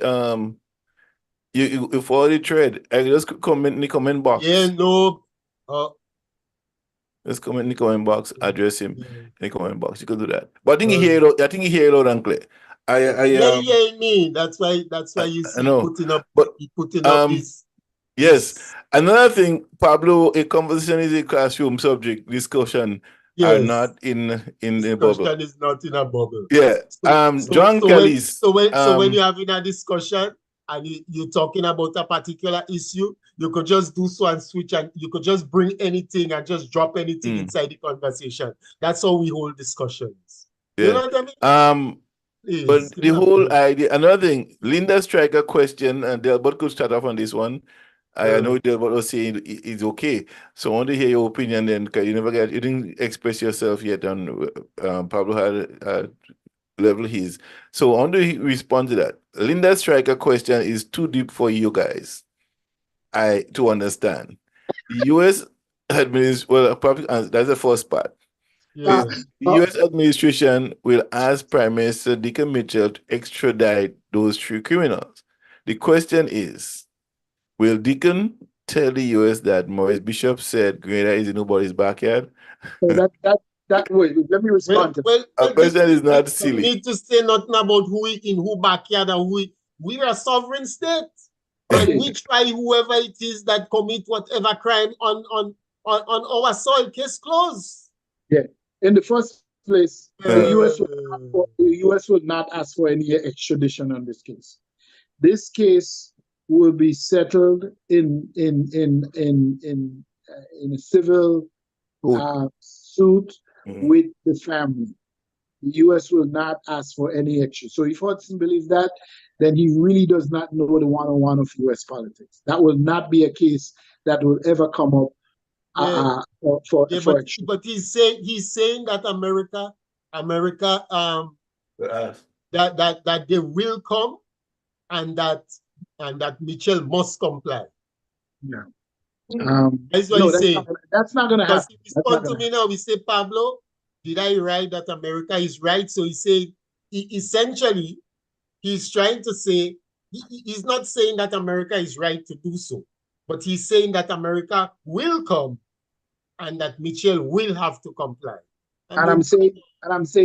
you follow the thread. I just comment in the comment box. Yeah, no. Just comment in the comment box, address him Yeah. in the comment box. You can do that. But I think he hear it loud and clear. Yeah, yeah, me. That's why you I see know. putting up But this. yes. Another thing, Pablo, a conversation is a classroom subject. Discussion are Yes. not in the bubble. Discussion is not in a bubble. Yeah. John Kelly's. So when you're having a discussion and you're talking about a particular issue, you could just do so and switch, and you could just bring anything and just drop anything inside the conversation. That's how we hold discussions. Yeah. You know what I mean? But the whole idea, another thing, Linda Striker question, and Delbert could start off on this one. I know Delbert was saying it's okay. So I want to hear your opinion then, because you didn't express yourself yet on Pablo had level his. So I want to respond to that. Linda Striker question is too deep for you guys to understand. The US administration, well, probably that's the first part. Yeah. The U.S. administration will ask Prime Minister Dick Mitchell to extradite those three criminals. The question is, will Deacon tell the U.S. that Maurice Bishop said Grenada is in nobody's backyard? So that way, let me respond to that. A question is not silly. We need to say nothing about who backyard and we are a sovereign state. And we try whoever it is that commit whatever crime on our soil, case closed. Yeah. In the first place, the US will not ask for any extradition on this case. This case will be settled in a civil suit with the family. The US will not ask for any extra. So if Hudson believes that, then he really does not know the one-on-one of US politics. That will not be a case that will ever come up. But he's saying that America that they will come and that Mitchell must comply. Yeah. That's what he's saying. That's not going to happen. He respond to me now. We say, Pablo, did I write that America is right? So he said, essentially, he's trying to say, he's not saying that America is right to do so, but he's saying that America will come and that Mitchell will have to comply. And I'm saying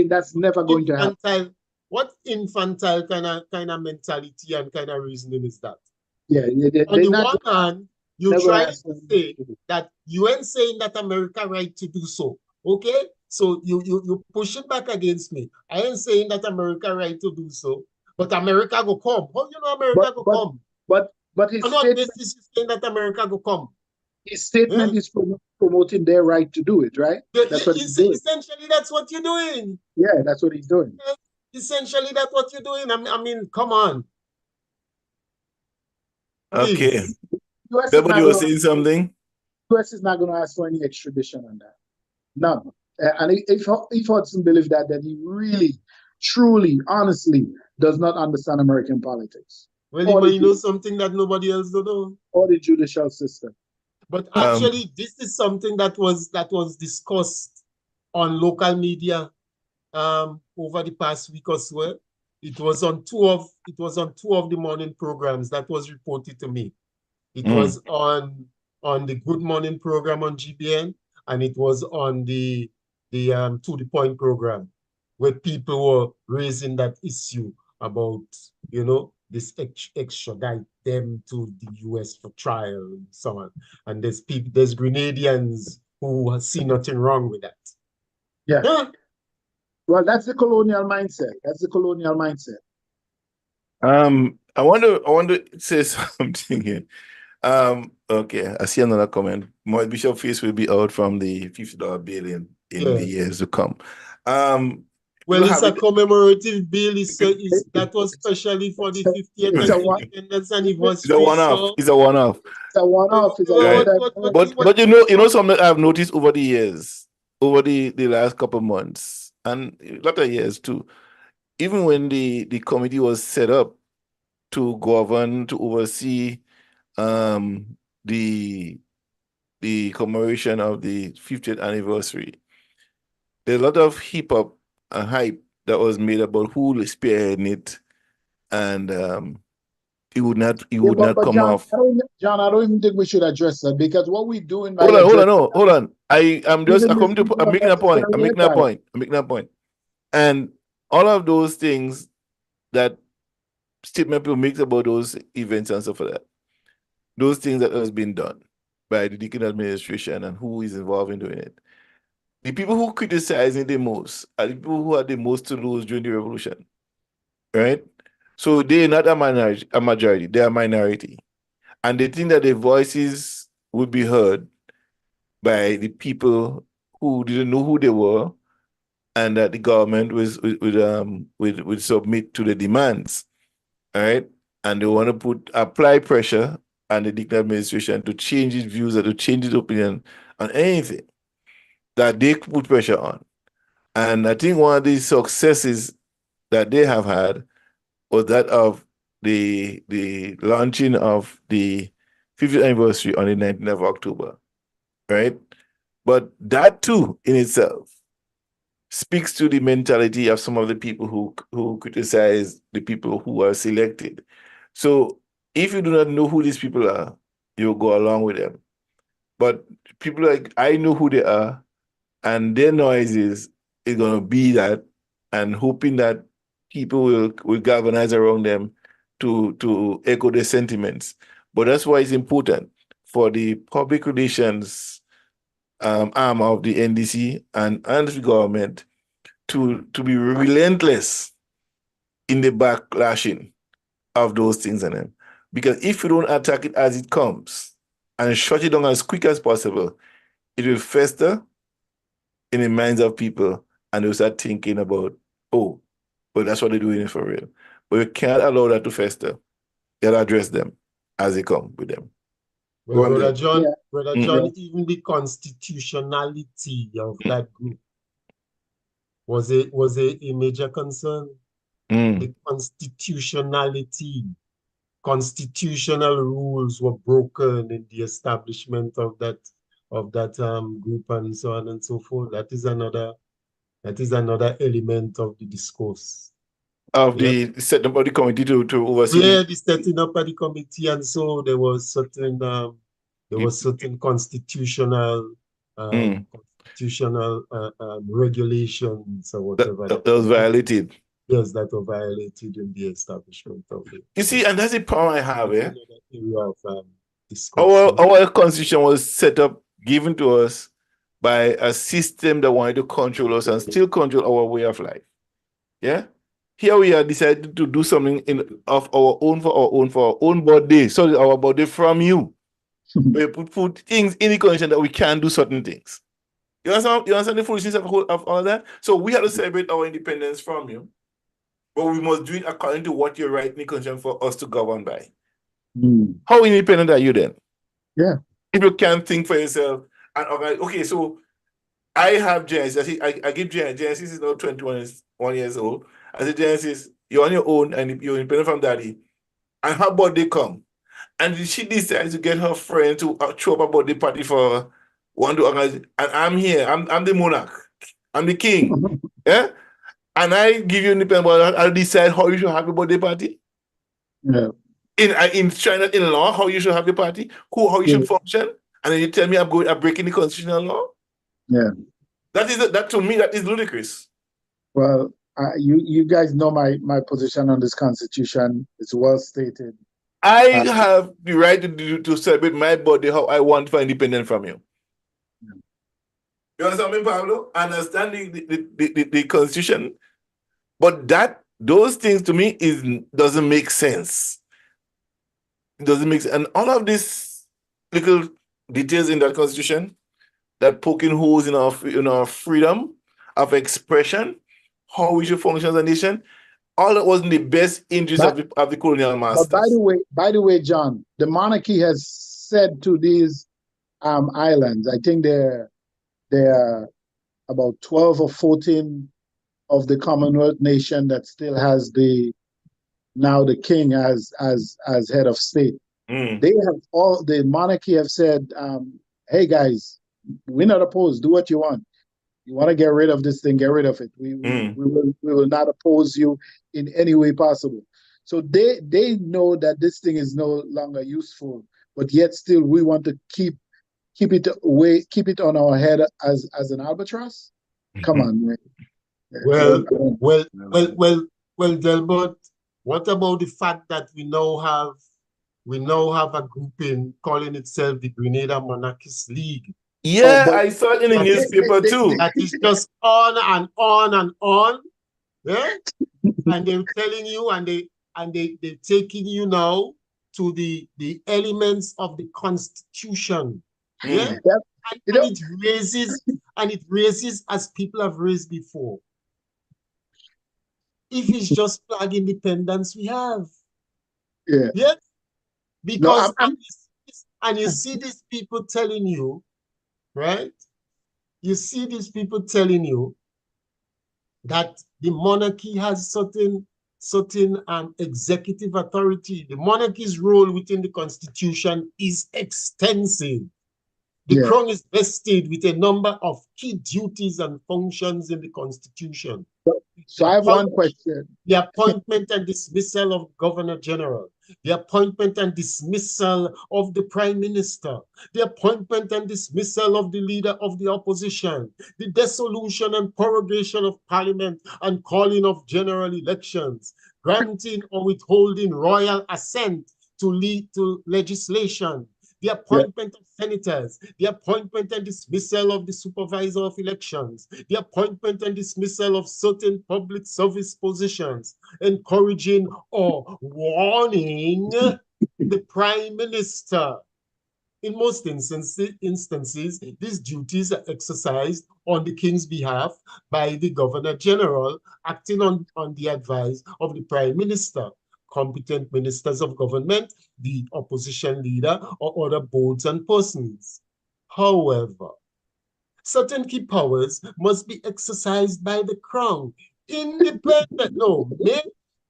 that's never going to happen. What infantile kind of mentality and kind of reasoning is that? Yeah, on the one hand, you try to say that you ain't saying that America right to do so. Okay? So you push it back against me. I ain't saying that America right to do so, but America go come. How you know America go come? But his statement is saying that America go come. His statement is promoting their right to do it, right? That's what he's doing. Essentially, that's what you're doing. Yeah, that's what he's doing. Essentially, that's what you're doing. I mean, come on. Okay. Somebody was saying something? US is not going to ask for any extradition on that. None. And if Hudson believes that, then he really, truly, honestly does not understand American politics. Well, he knows something that nobody else don't know. Or the judicial system. But actually, this is something that was discussed on local media over the past week or so. It was on two of the morning programs that was reported to me. It was on the Good Morning program on GBN, and it was on the To the Point program, where people were raising that issue about, this extradite them to the US for trial and so on. And there's Grenadians who see nothing wrong with that. Yeah. Well, that's the colonial mindset. I want to say something here. Okay, I see another comment. Maurice Bishop face will be out from the $50 bill in the years to come. Well, it's a commemorative bill. That was specially for the 50th independence anniversary. It's a one-off. But you know something I've noticed over the years, over the last couple of months, and a lot of years too. Even when the committee was set up to govern, to oversee the commemoration of the 50th anniversary, there's a lot of hip-hop and hype that was made about who spearheading it and it would not Yeah, but come John, off. John, I don't even think we should address that because what we're doing by Hold on, addressing no, hold on. I'm giving these coming to, people I'm making a point. I'm unnecessary making a advice. point. I'm making a point. And all of those things that statement people make about those events and stuff like that, those things that has been done by the Deacon administration and who is involved in doing it. The people who criticize it the most are the people who had the most to lose during the revolution, right? So they're not a majority, they're a minority. And they think that their voices would be heard by the people who didn't know who they were, and that the government would submit to the demands, all right? And they want to apply pressure on the Deacon administration to change its views or to change its opinion on anything that they put pressure on. And I think one of the successes that they have had was that of the launching of the 50th anniversary on the 19th of October, right? But that too in itself speaks to the mentality of some of the people who criticize the people who are selected. So if you do not know who these people are, you'll go along with them. But people like, I know who they are, and their noises is going to be that, and hoping that people will galvanize around them to echo their sentiments. But that's why it's important for the public relations arm of the NDC and the government to be relentless in the backlashing of those things on them. Because if you don't attack it as it comes and shut it down as quick as possible, it will fester in the minds of people, and they'll start thinking about, oh, well, that's what they're doing it for real. But you can't allow that to fester. You gotta address them as they come with them. Well, Go on, Brother Dave. John, Yeah. Brother John, even the constitutionality of that group was a major concern. The constitutionality, constitutional rules were broken in the establishment of that group and so on and so forth. That is another element of the discourse. Of the setting up of the committee to oversee. Yeah, the setting up of the committee, and so there was certain constitutional regulations or whatever that was violated. Yes, that were violated in the establishment of it. You see, and that's the problem I have, yeah. Area of discussion. Our constitution was set up, given to us by a system that wanted to control us and still control our way of life. Yeah. Here we are decided to do something of our own for our own body, so our body from you. We put things in the condition that we can do certain things. You understand the foolishness of all that? So we have to celebrate our independence from you, but we must do it according to what you're writing the constitution for us to govern by. How independent are you then? Yeah. If you can't think for yourself and organize, okay, so I have Genesis. I give Genesis is now 21 years old. I say, Genesis, you're on your own and you're independent from daddy. And her birthday come. And she decides to get her friend to throw up a birthday party for one to organize. And I'm here. I'm the monarch. I'm the king. Yeah? And I give you independence, but I'll decide how you should have a birthday party. Yeah. In China, in law, how you should have the party, how you should function. And then you tell me I'm breaking the constitutional law? Yeah. That to me, that is ludicrous. Well, you guys know my position on this constitution. It's well stated. I have the right to celebrate my birthday how I want for independence from you. Yeah. You understand me, Pablo? Understanding the constitution, but those things to me doesn't make sense. It doesn't make sense. And all of these little details in that constitution that poking holes in our freedom of expression, how we should function as a nation, all that was in the best interest of the colonial masters. But by the way, John, the monarchy has said to these islands, I think there are about 12 or 14 of the Commonwealth nation that still has the king as head of state. They have the monarchy have said, hey guys, we're not opposed. Do what you want. You want to get rid of this thing, get rid of it. We will not oppose you in any way possible. So they know that this thing is no longer useful, but yet still we want to keep it away, keep it on our head as an albatross. Come on, man. Well, Delbert, what about the fact that we now have a grouping calling itself the Grenada Monarchist League? Yeah, but- I saw it in the newspaper too. That is just on and on and on. Yeah? And they're telling you, and they're taking you now to the elements of the Constitution. Yeah? And it raises, as people have raised before, if it's just flag independence we have. Yeah. Yes? Because No, and you see these people telling you, right? You see these people telling you that the monarchy has certain executive authority. The monarchy's role within the Constitution is extensive. The Crown is vested with a number of key duties and functions in the Constitution. So I have one question. The appointment and dismissal of Governor General, the appointment and dismissal of the Prime Minister, the appointment and dismissal of the Leader of the Opposition, the dissolution and prorogation of Parliament and calling of general elections, granting or withholding royal assent to lead to legislation, the appointment of senators, the appointment and dismissal of the supervisor of elections, the appointment and dismissal of certain public service positions, encouraging or warning the Prime Minister. In most instances, these duties are exercised on the King's behalf by the Governor General, acting on the advice of the Prime Minister, competent ministers of government, the opposition leader, or other boards and persons. However, certain key powers must be exercised by the Crown,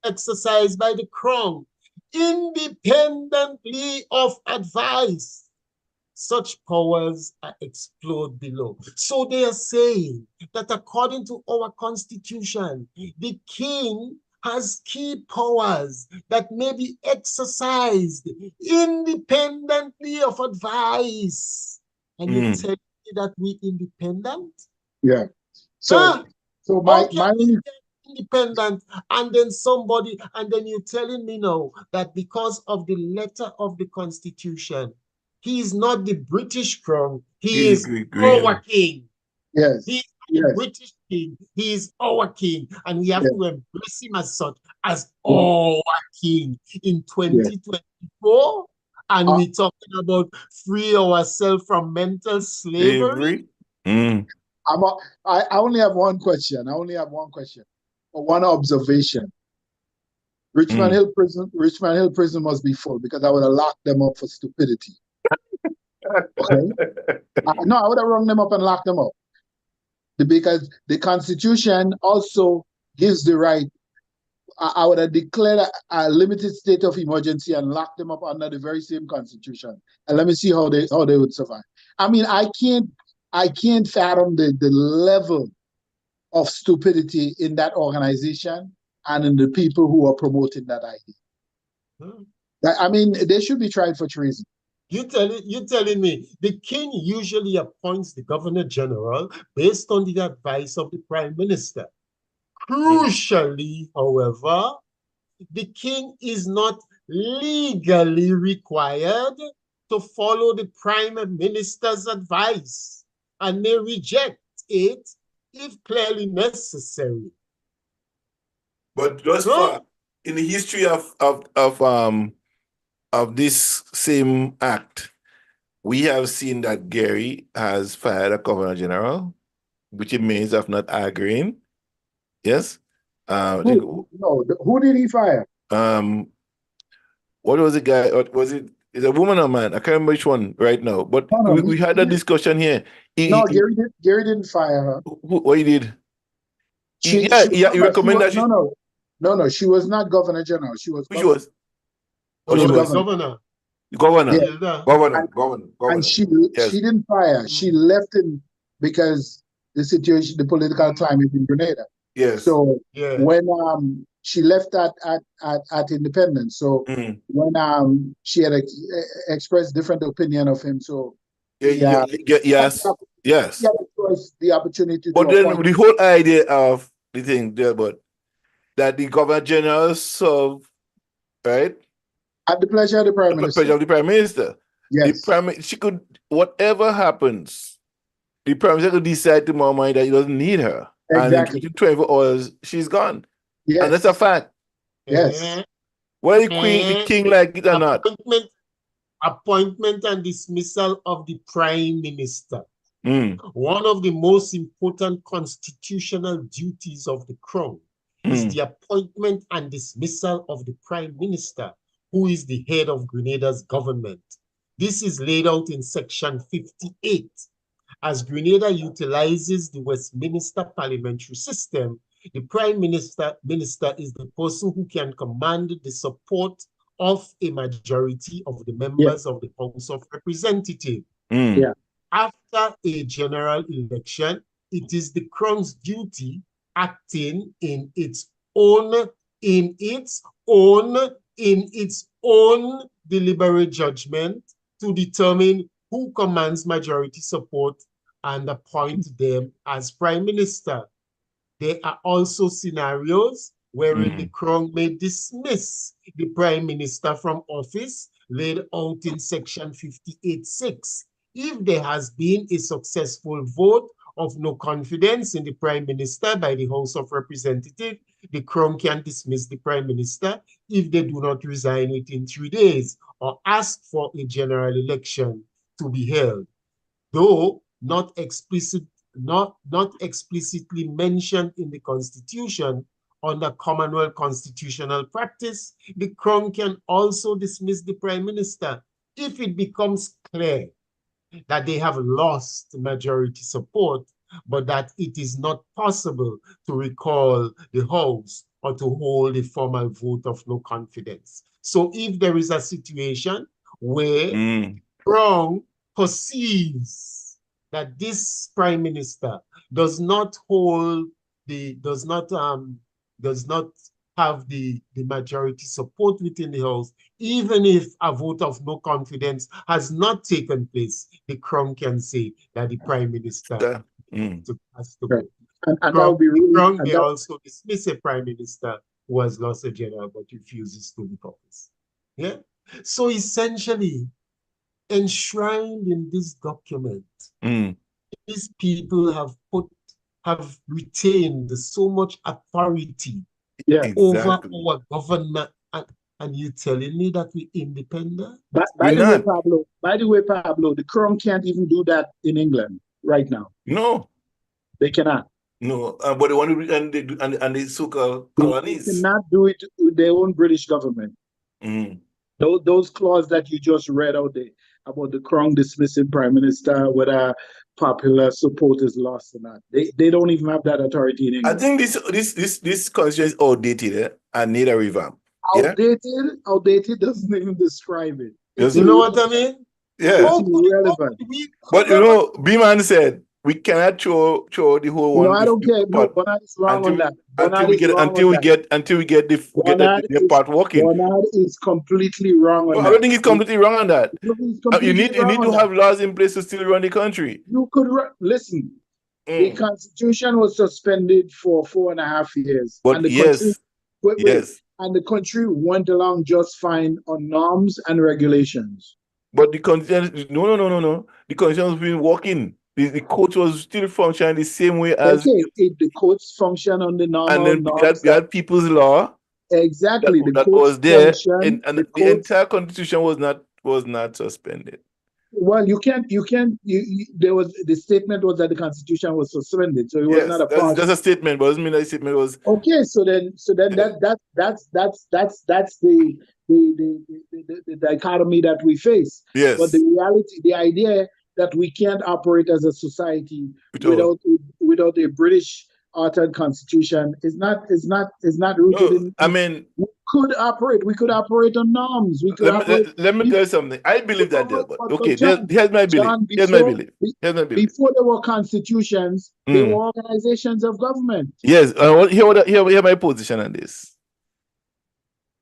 exercised by the Crown, independently of advice. Such powers are explored below. So they are saying that according to our Constitution, the King has key powers that may be exercised independently of advice. And you tell me that we independent? Yeah. So my independent, and then you're telling me now that because of the letter of the Constitution, he is not the British Crown, he is our King. Yes. He is the British King, he is our King, and we have to embrace him as such, as our King in 2024. And we're talking about free ourselves from mental slavery. I only have one question. Or one observation. Richmond Hill Prison must be full, because I would have locked them up for stupidity. Okay? No, I would have rung them up and locked them up. Because the Constitution also gives the right. I would have declared a limited state of emergency and locked them up under the very same Constitution. And let me see how they would survive. I mean, I can't fathom the level of stupidity in that organization and in the people who are promoting that idea. I mean, they should be tried for treason. You're telling me the King usually appoints the Governor General based on the advice of the Prime Minister. Crucially, however, the King is not legally required to follow the Prime Minister's advice and may reject it if clearly necessary. But thus far, in the history of this same act, we have seen that Gary has fired a Governor General, which it means of not agreeing. Yes. Who did he fire? What was the guy? Was it? Is a woman or man? I can't remember which one right now. But we had a discussion here. Gary didn't fire her. What he did? He recommended that. No. She was not Governor General. She was. She was. Governor. And she didn't fire. She left him because the situation, the political climate in Grenada. Yes. So when she left at Independence. So when she had expressed different opinion of him, so yes, yes. The opportunity But to then appoint. the whole idea of the thing there, but that the Governor General serve, right? At the pleasure of the Prime At the Minister. pleasure of the Prime Minister. Yes. She could, whatever happens, the Prime Minister could decide tomorrow morning that he doesn't need her. Exactly. And in 24 hours, she's gone. Yes. And that's a fact. Yes. Whether the king like it or not. Appointment and dismissal of the Prime Minister. Mm. One of the most important constitutional duties of the Crown is the appointment and dismissal of the Prime Minister, who is the head of Grenada's government. This is laid out in Section 58. As Grenada utilizes the Westminster parliamentary system, the Prime Minister is the person who can command the support of a majority of the members of the House of Representatives. Yeah. After a general election, it is the Crown's duty, acting in its own deliberate judgment, to determine who commands majority support and appoint them as Prime Minister. There are also scenarios wherein the Crown may dismiss the Prime Minister from office, laid out in Section 58(6). If there has been a successful vote of no confidence in the Prime Minister by the House of Representatives, the Crown can dismiss the Prime Minister if they do not resign within 3 days or ask for a general election to be held. Though not explicitly mentioned in the Constitution, under Commonwealth constitutional practice, the Crown can also dismiss the Prime Minister if it becomes clear that they have lost majority support, but that it is not possible to recall the House or to hold a formal vote of no confidence. So if there is a situation where Crown perceives that this Prime Minister does not have the majority support within the House, even if a vote of no confidence has not taken place, the Crown can say that the Prime Minister has to go. The Crown may also dismiss a Prime Minister who has lost a general but refuses to leave office. Yeah. So essentially, enshrined in this document, these people have retained so much authority over our government, and you telling me that we're independent? By the way, Pablo, the Crown can't even do that in England right now. No, they cannot. No, but they want to and the so-called colonies. They cannot do it with their own British government. Those clauses that you just read out there about the Crown dismissing Prime Minister, whether popular support is lost or not, they don't even have that authority in England. I think this constitution is outdated and need a revamp. Outdated doesn't even describe it. You know what I mean? Yeah. It's irrelevant. But you know, B-Man said we cannot throw the whole one. No, I don't care. No, Bernard is wrong on that. Until we get the part working. Bernard is completely wrong on that. I don't think he's completely wrong on that. You need to have laws in place to still run the country. You could listen. The Constitution was suspended for 4.5 years. But and the country went along just fine on norms and regulations. But the Constitution, no. The Constitution has been working. The court was still functioning the same way as the courts function on the normal. And then you had people's law. Exactly. That was there, and the entire Constitution was not suspended. Well, there was the statement was that the Constitution was suspended, so it was not a part. That's a statement, but doesn't mean that statement was okay. So then that's the dichotomy that we face. Yes. But the reality, the idea that we can't operate as a society without a British authored constitution is not rooted in. I mean, we could operate on norms. Let me tell you something. I believe that there, but okay, here's my belief. Before there were constitutions, there were organizations of government. Yes, hear my position on this.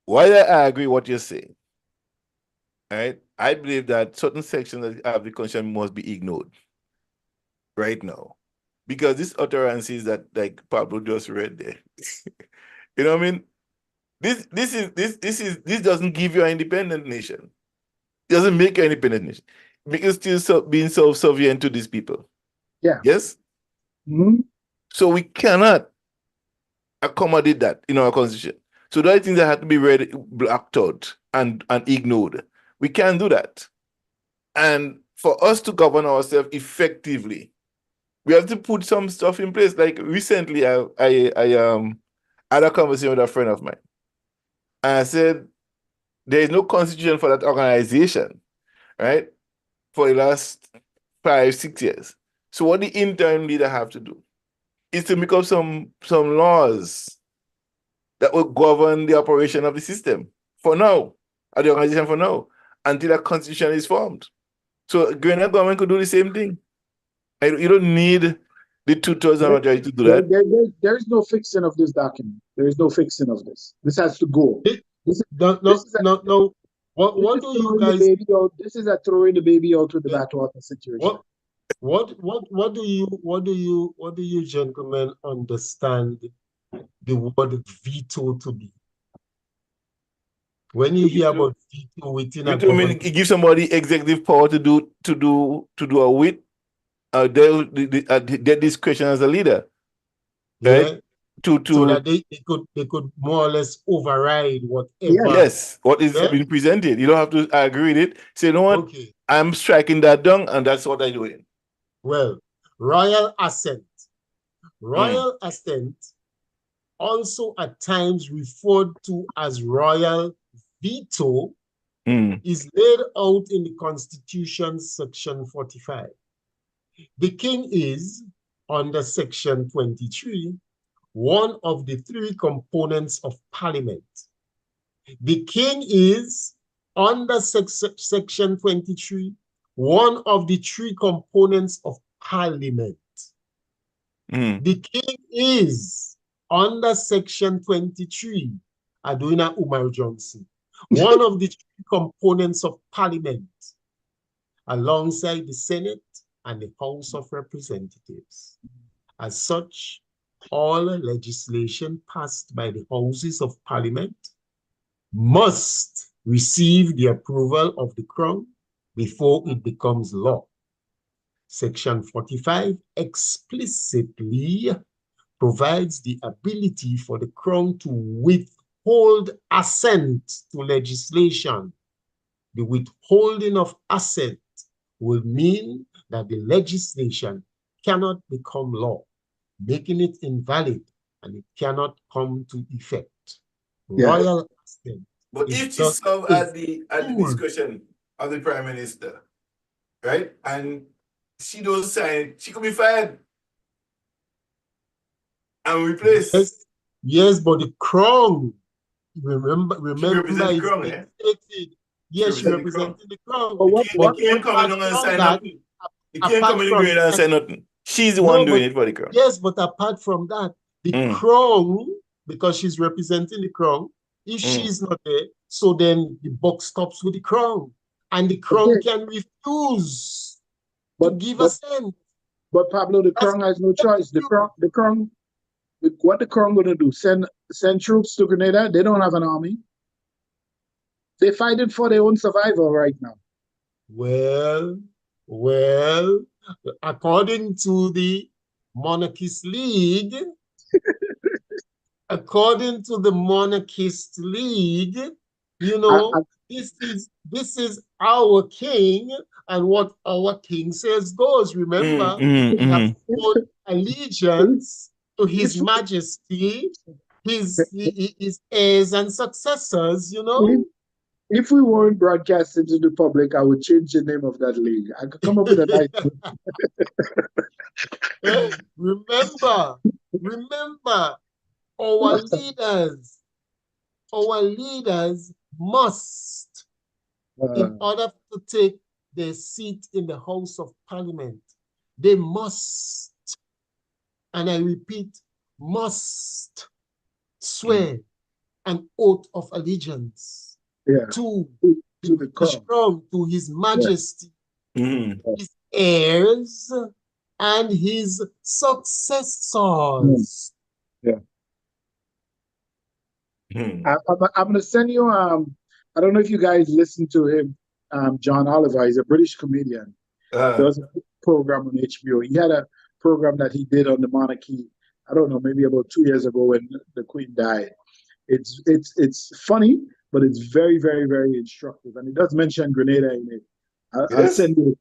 while I agree what you're saying, right? I believe that certain sections of the Constitution must be ignored right now. Because these utterances that like Pablo just read there, you know what I mean? This doesn't give you an independent nation. It doesn't make you an independent nation. Because still being self-servient to these people. Yeah. Yes? Mhm. So we cannot accommodate that in our constitution. So there are things that have to be read, blacked out, and ignored. We can't do that. And for us to govern ourselves effectively, we have to put some stuff in place. Like recently, I had a conversation with a friend of mine. And I said, there is no constitution for that organization, right? For the last 5-6 years. So what the interim leader have to do is to make up some laws that will govern the operation of the system for now, or the organization for now, until a constitution is formed. So Grenada government could do the same thing. You don't need the 2/3 majority to do that. There is no fixing of this document. There is no fixing of this. This has to go. This No, is a, no. What this do is you throwing the guys? baby out. This is a throwing the baby out with the Yeah. bathwater situation. What do you gentlemen understand the word veto to be? When you hear about veto within a Veto mean government, it gives somebody executive power to do a with their discretion as a leader, right? yeah, so that they could more or less override whatever. Yes, what is Yeah? being presented. You don't have to agree with it. Say, you know what? Okay. I'm striking that down, and that's what I'm doing. Well, royal assent. Mm. Royal assent, also at times referred to as royal veto, is laid out in the Constitution, section 45. The king is, under section 23, one of the three components of parliament. The king is, under section 23, one of the three components of parliament. The king is, under section 23, Adwina Umar Johnson, one of the three components of parliament, alongside the Senate and the House of Representatives. As such, all legislation passed by the Houses of Parliament must receive the approval of the Crown before it becomes law. Section 45 explicitly provides the ability for the Crown to withhold assent to legislation. The withholding of assent will mean that the legislation cannot become law, making it invalid, and it cannot come to effect. Yeah. Royal assent. But if she served at the discretion of the Prime Minister, right, and she don't sign, she could be fired and replaced. Yes, but the Crown, remember, she represents the Crown, eh? Yes, she represented the Crown. The king coming on and sign nothing. The king coming in and say nothing. She's the one doing it for the Crown. Yes, but apart from that, the Crown, because she's representing the Crown, if she's not there, so then the buck stops with the Crown. And the Crown can refuse to give assent. But Pablo, the Crown has no choice. The Crown, what the Crown going to do? Send troops to Grenada? They don't have an army. They're fighting for their own survival right now. Well, according to the Monarchist League, you know, this is our king, and what our king says goes. Remember, we have sworn allegiance to His Majesty, his heirs and successors, you know. If we weren't broadcasting to the public, I would change the name of that league. I could come up with a nice Remember, our leaders must, in order to take their seat in the House of Parliament, they must, and I repeat, must swear an oath of allegiance Yeah. to To the crown. crown, to His Majesty, Mhm. his heirs, and his successors. Mhm. I'm going to send you. I don't know if you guys listen to him. John Oliver. He's a British comedian. Does a program on HBO. He had a program that he did on the monarchy. I don't know, maybe about 2 years ago when the Queen died. It's funny, but it's very, very, very instructive, and he does mention Grenada in it. I'll Yes. send you.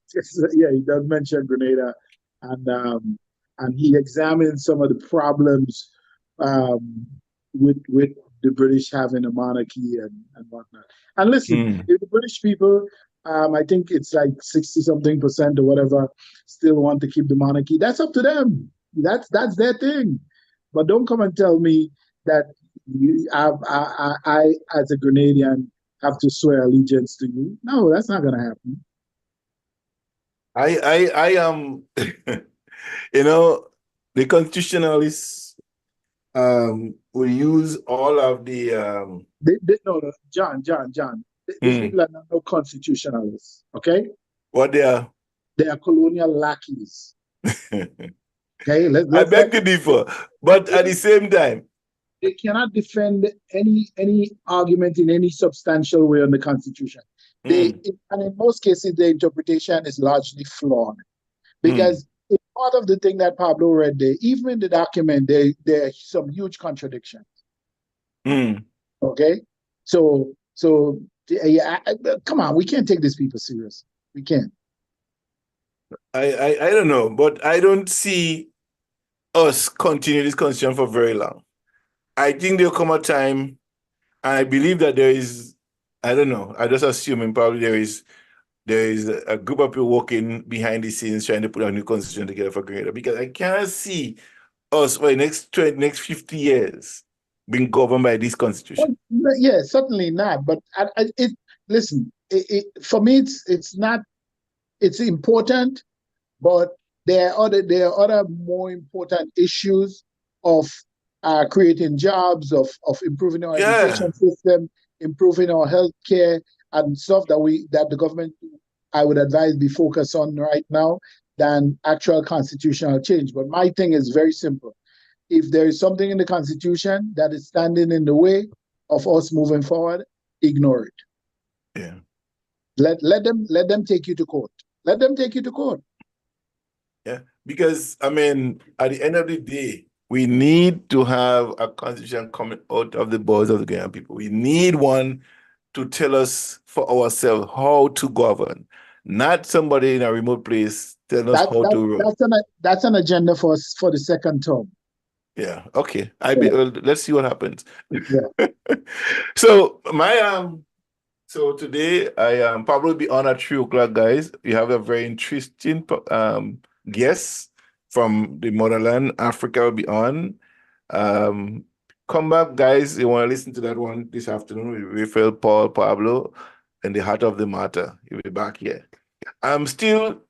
Yeah, he does mention Grenada, and he examines some of the problems with the British having a monarchy and whatnot. And listen, Mm. if the British people, I think it's like 60-something% or whatever, still want to keep the monarchy, that's up to them. That's their thing. But don't come and tell me that I, as a Grenadian, have to swear allegiance to you. No, that's not going to happen. I am, you know, the constitutionalists will use all of the No, John. These people are not no constitutionalists. Okay, what they are. they are colonial lackeys. Okay, I beg to differ, but at the same time, they cannot defend any argument in any substantial way on the Constitution. And in most cases, the interpretation is largely flawed because it's part of the thing that Pablo read there. Even in the document, there are some huge contradictions. Okay, so yeah, come on, we can't take these people serious. We can't. I don't know, but I don't see us continue this constitution for very long. I think there'll come a time, and I believe that there is, I don't know, I just assuming probably there is a group of people working behind the scenes trying to put a new constitution together for Grenada, because I cannot see us for the next 50 years being governed by this constitution. Yeah, certainly not. But listen, for me, it's not. It's important, but there are other more important issues of creating jobs, of improving our education system, improving our healthcare, and stuff that the government, I would advise, be focused on right now than actual constitutional change. But my thing is very simple. If there is something in the Constitution that is standing in the way of us moving forward, ignore it. Yeah. Let them take you to court. Let them take you to court. Yeah, because I mean, at the end of the day, we need to have a constitution coming out of the boards of the Ghanaian people. We need one to tell us for ourselves how to govern, not somebody in a remote place telling us how to run. That's an agenda for the second term. Yeah. Okay. Let's see what happens. Yeah. So so today I Pablo will be on at 3:00, guys. We have a very interesting guest from the motherland. Africa will be on. Come back, guys. You want to listen to that one this afternoon with Raphael Paul Pablo and the Heart of the Matter. He'll be back here. I'm still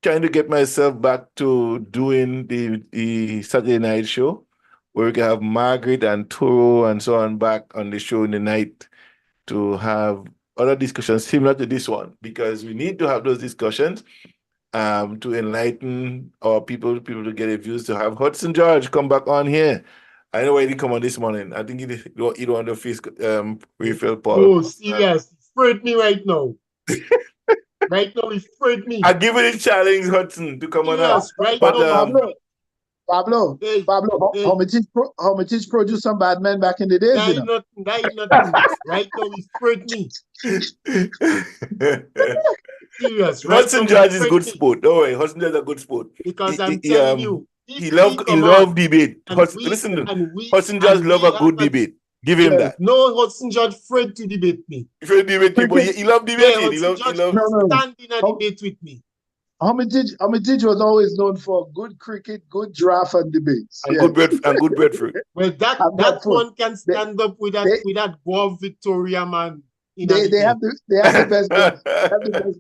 trying to get myself back to doing the Saturday night show, where we can have Margaret and Toro and so on back on the show in the night to have other discussions similar to this one, because we need to have those discussions to enlighten our people to get their views, to have Hudson George come back on here. I know why he didn't come on this morning. I think he don't want to face Raphael Paul. Oh, serious. Afraid me right now. Right now, he afraid me. I give it a challenge, Hudson, to come on us. Right but now, Pablo, Hermitage produced some bad men back in the days. That is nothing. Right now, he afraid me. Serious. Hudson George is a good sport. Don't worry, Hudson George is a good sport. Because I'm telling you, he love debate. Hudson George love a good debate. Give him that. No, Hudson George afraid to debate me. Afraid to debate people. He love debating. He love standing a debate with me. Hermitage was always known for good cricket, good draft, and debates. And good breadfruit. Well, that one can stand up with that Guam Victoria man. They have the best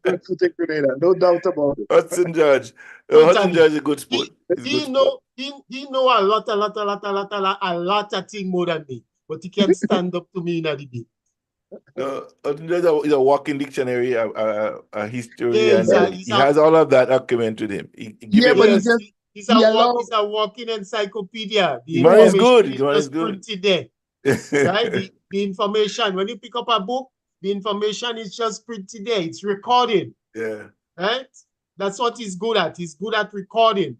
breadfruit in Grenada, no doubt about it. Hudson George. Hudson George is a good sport. He know a lot of things more than me. but he can't stand up to me in a debate. No, there's a walking dictionary, a history, Yeah, and he has all of that document with him. Give Yeah, him but he a- just he's he allow he's a walking encyclopedia. The The man is information good. is The man is just good. printed there, right? The information, when you pick up a book, the information is just printed there. It's recorded, Yeah. right? That's what he's good at. He's good at recording.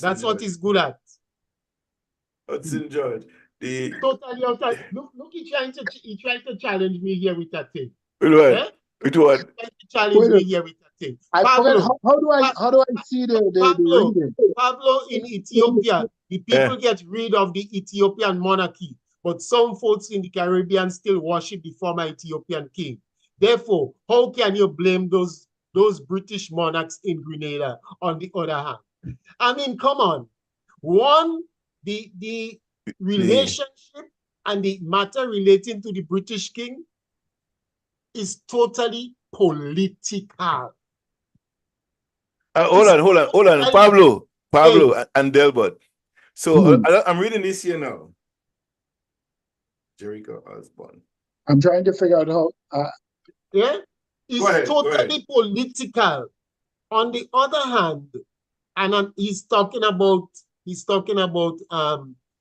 That's what he's good at. Hudson George. The Totally outside. Look, he trying to challenge me here with that thing. with what? Eh? With what? He trying to challenge Wait me a- here with that thing. I forget how do I see the Pablo, reading? Pablo, in Ethiopia, the people get rid of the Ethiopian monarchy, but some folks in the Caribbean still worship the former Ethiopian king. Therefore, how can you blame those British monarchs in Grenada on the other hand? I mean, come on. One, the relationship and the matter relating to the British king is totally political. Hold on. Pablo and Delbert. So I'm reading this here now. Jericho Osborne. I'm trying to figure out how. Yeah, it's Go ahead. totally political. On the other hand, and he's talking about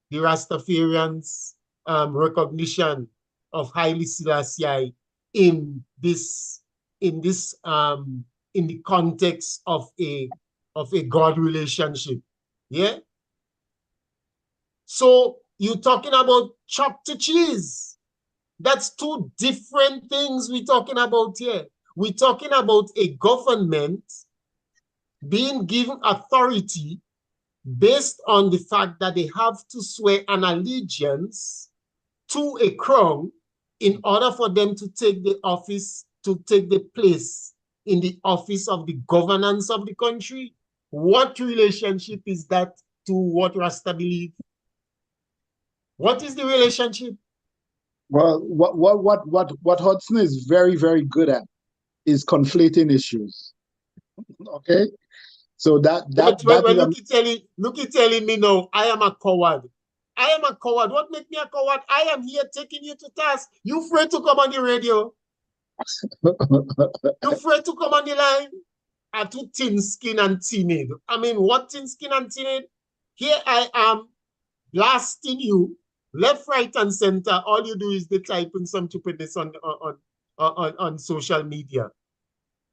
the Rastafarians' recognition of Haile Selassie in the context of a God relationship. Yeah. So you're talking about chop to cheese. That's two different things we're talking about here. We're talking about a government being given authority based on the fact that they have to swear an allegiance to a crown in order for them to take the office, to take the place in the office of the governance of the country. What relationship is that to what Rasta believe? What is the relationship? Well, what Hudson is very, very good at is conflating issues. Okay, so look at telling me no, I am a coward. I am a coward. What makes me a coward? I am here taking you to task. You afraid to come on the radio? You afraid to come on the line? Are too thin skin and timid. I mean, what thin skin and timid? Here I am blasting you left, right, and center. All you do is they type in some stupidness on social media.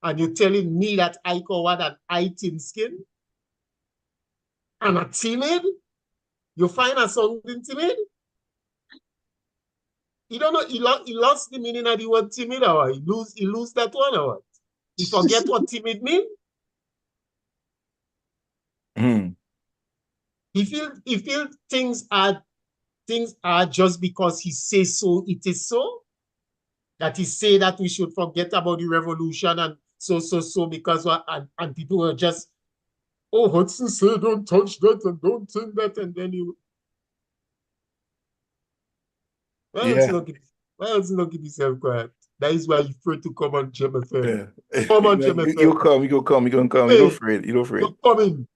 And you're telling me that I coward and I thin skin? And a timid? You find us something timid? You don't know, he lost the meaning of the word timid, or he lose that one, or what? He forget what timid means? He feel things are just because he says so, it is so. That he say that we should forget about the revolution and so because and people were just, oh, Hudson say don't touch that and don't think that, and then you. Why else not keep yourself quiet? That is why you afraid to come on Gem FM. Yeah. Come on, Gem FM. You come. You don't afraid. You don't afraid. You come in.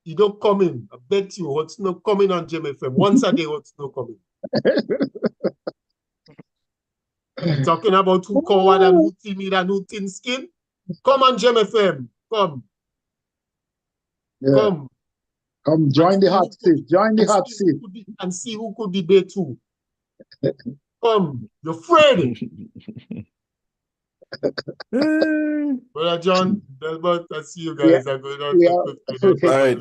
You don't come in. I bet you what's not coming on Gem FM. Once a day, what's not coming. Talking about who coward and who timid and who thin skin. Come on, Gem FM. Come. Yeah. Come join the hot seat. Join the hot seat. And see who could debate who. Come. You're afraid. Brother John, Delbert, I see you guys are going on. All right.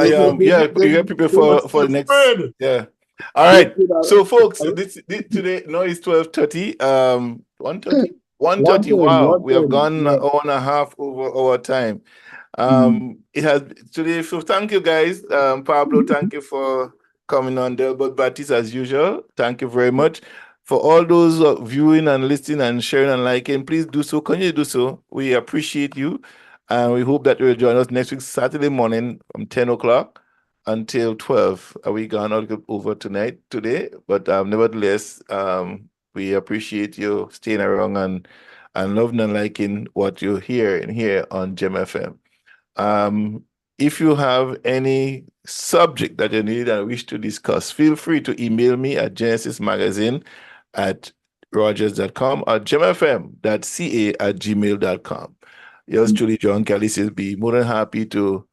You get prepared for the next. Yeah. All right. So folks, this today, no, it's 12:30. 1:30. 1:30. Wow, we have gone an hour and a half over our time. It has today. So thank you guys. Pablo, thank you for coming on. Delbert Baptiste, as usual. Thank you very much. For all those viewing and listening and sharing and liking, please do so. Continue to do so. We appreciate you. And we hope that you'll join us next week, Saturday morning from 10 o'clock until 12. We gone over today. But nevertheless, we appreciate you staying around and loving and liking what you hear and hear on Gem FM. if you have any subject that you need and wish to discuss, feel free to email me at genesismagazine@rogers.com or gemfm.ca@gmail.com. Yours truly, John Kelly, says be more than happy to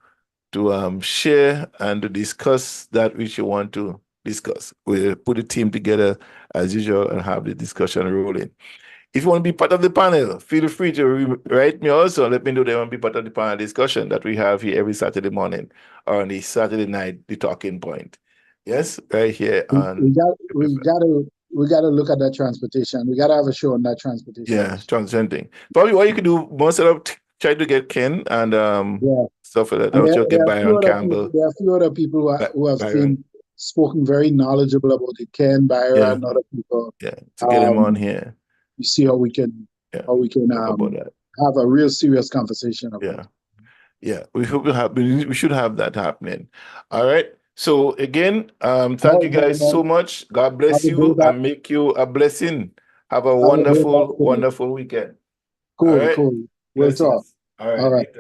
share and to discuss that which you want to discuss. We'll put a team together as usual and have the discussion rolling. If you want to be part of the panel, feel free to write me also. Let me know that you want to be part of the panel discussion that we have here every Saturday morning or on the Saturday night, the talking point. Yes, right here on. We gotta look at that transportation. We gotta have a show on that transportation. Yeah, transiting. Probably what you could do most of try to get Ken and stuff like that. And Get Byron Campbell. There are a few other people who have spoken very knowledgeable about it. Ken, Byron, and other people. Yeah, to get him on here. You see how we can talk about that. Have a real serious conversation about it. Yeah, we should have that happening. All right. So again, thank you guys so much. God bless you and make you a blessing. Have a wonderful, wonderful weekend. Cool, right? cool. We'll talk. All right. All right.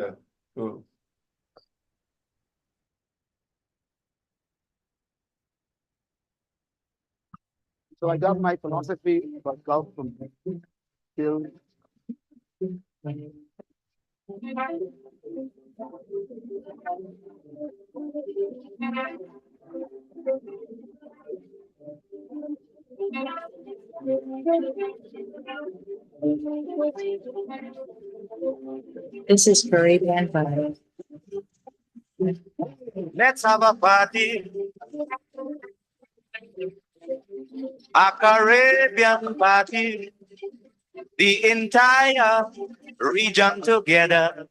Cool. So I got my philosophy about golf from Phil. This is Caribbean Vibe. Let's have a party. A Caribbean party. The entire region together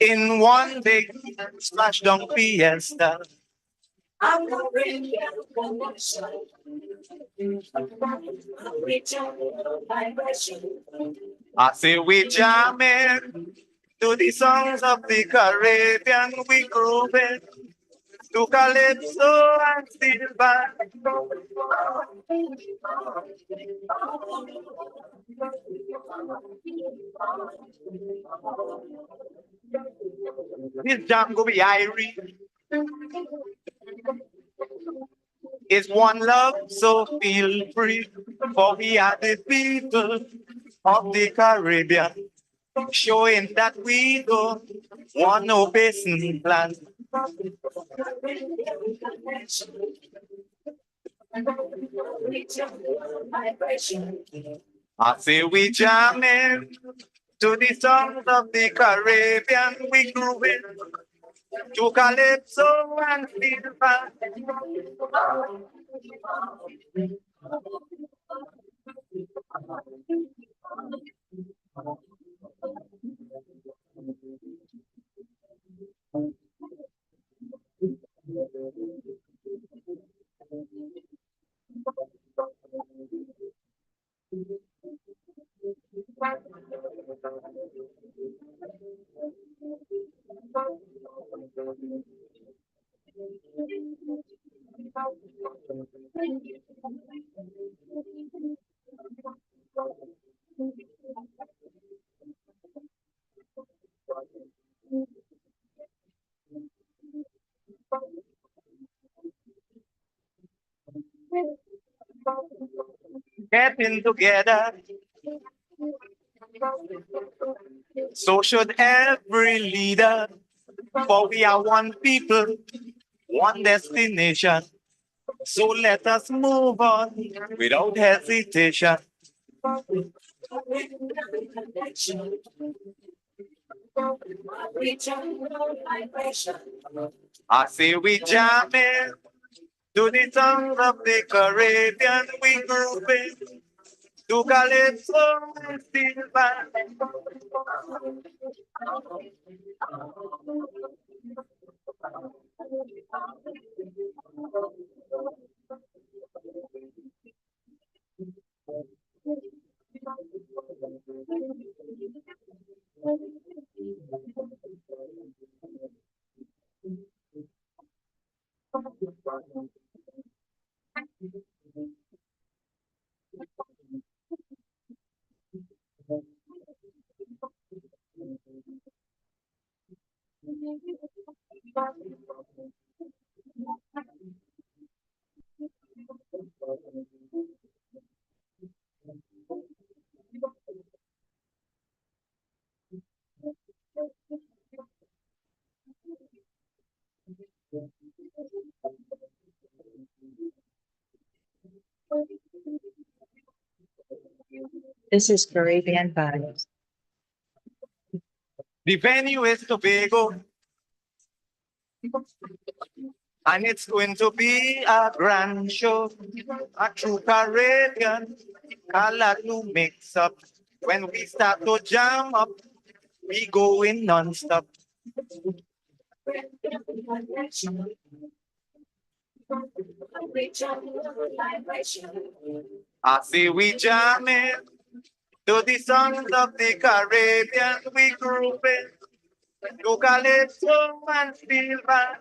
in one big splashdown fiesta. I say we jamming to the songs of the Caribbean, we grooving to calypso and silver. This jam go be Irish. It's one love, so feel free. For we are the people of the Caribbean, showing that we don't want no basin plan. I say we jamming to the songs of the Caribbean, we grooving to calypso and silver. Getting together, so should every leader, for we are one people, one destination. So let us move on without hesitation. I say we jamming to the songs of the Caribbean, we grooving to calypso and silver. This is Caribbean Vibes. The venue is Tobago, and it's going to be a grand show, a true Caribbean color to mix up. When we start to jam up, we going non-stop. I see we jamming to the songs of the Caribbean, we grooving to calypso and steel band.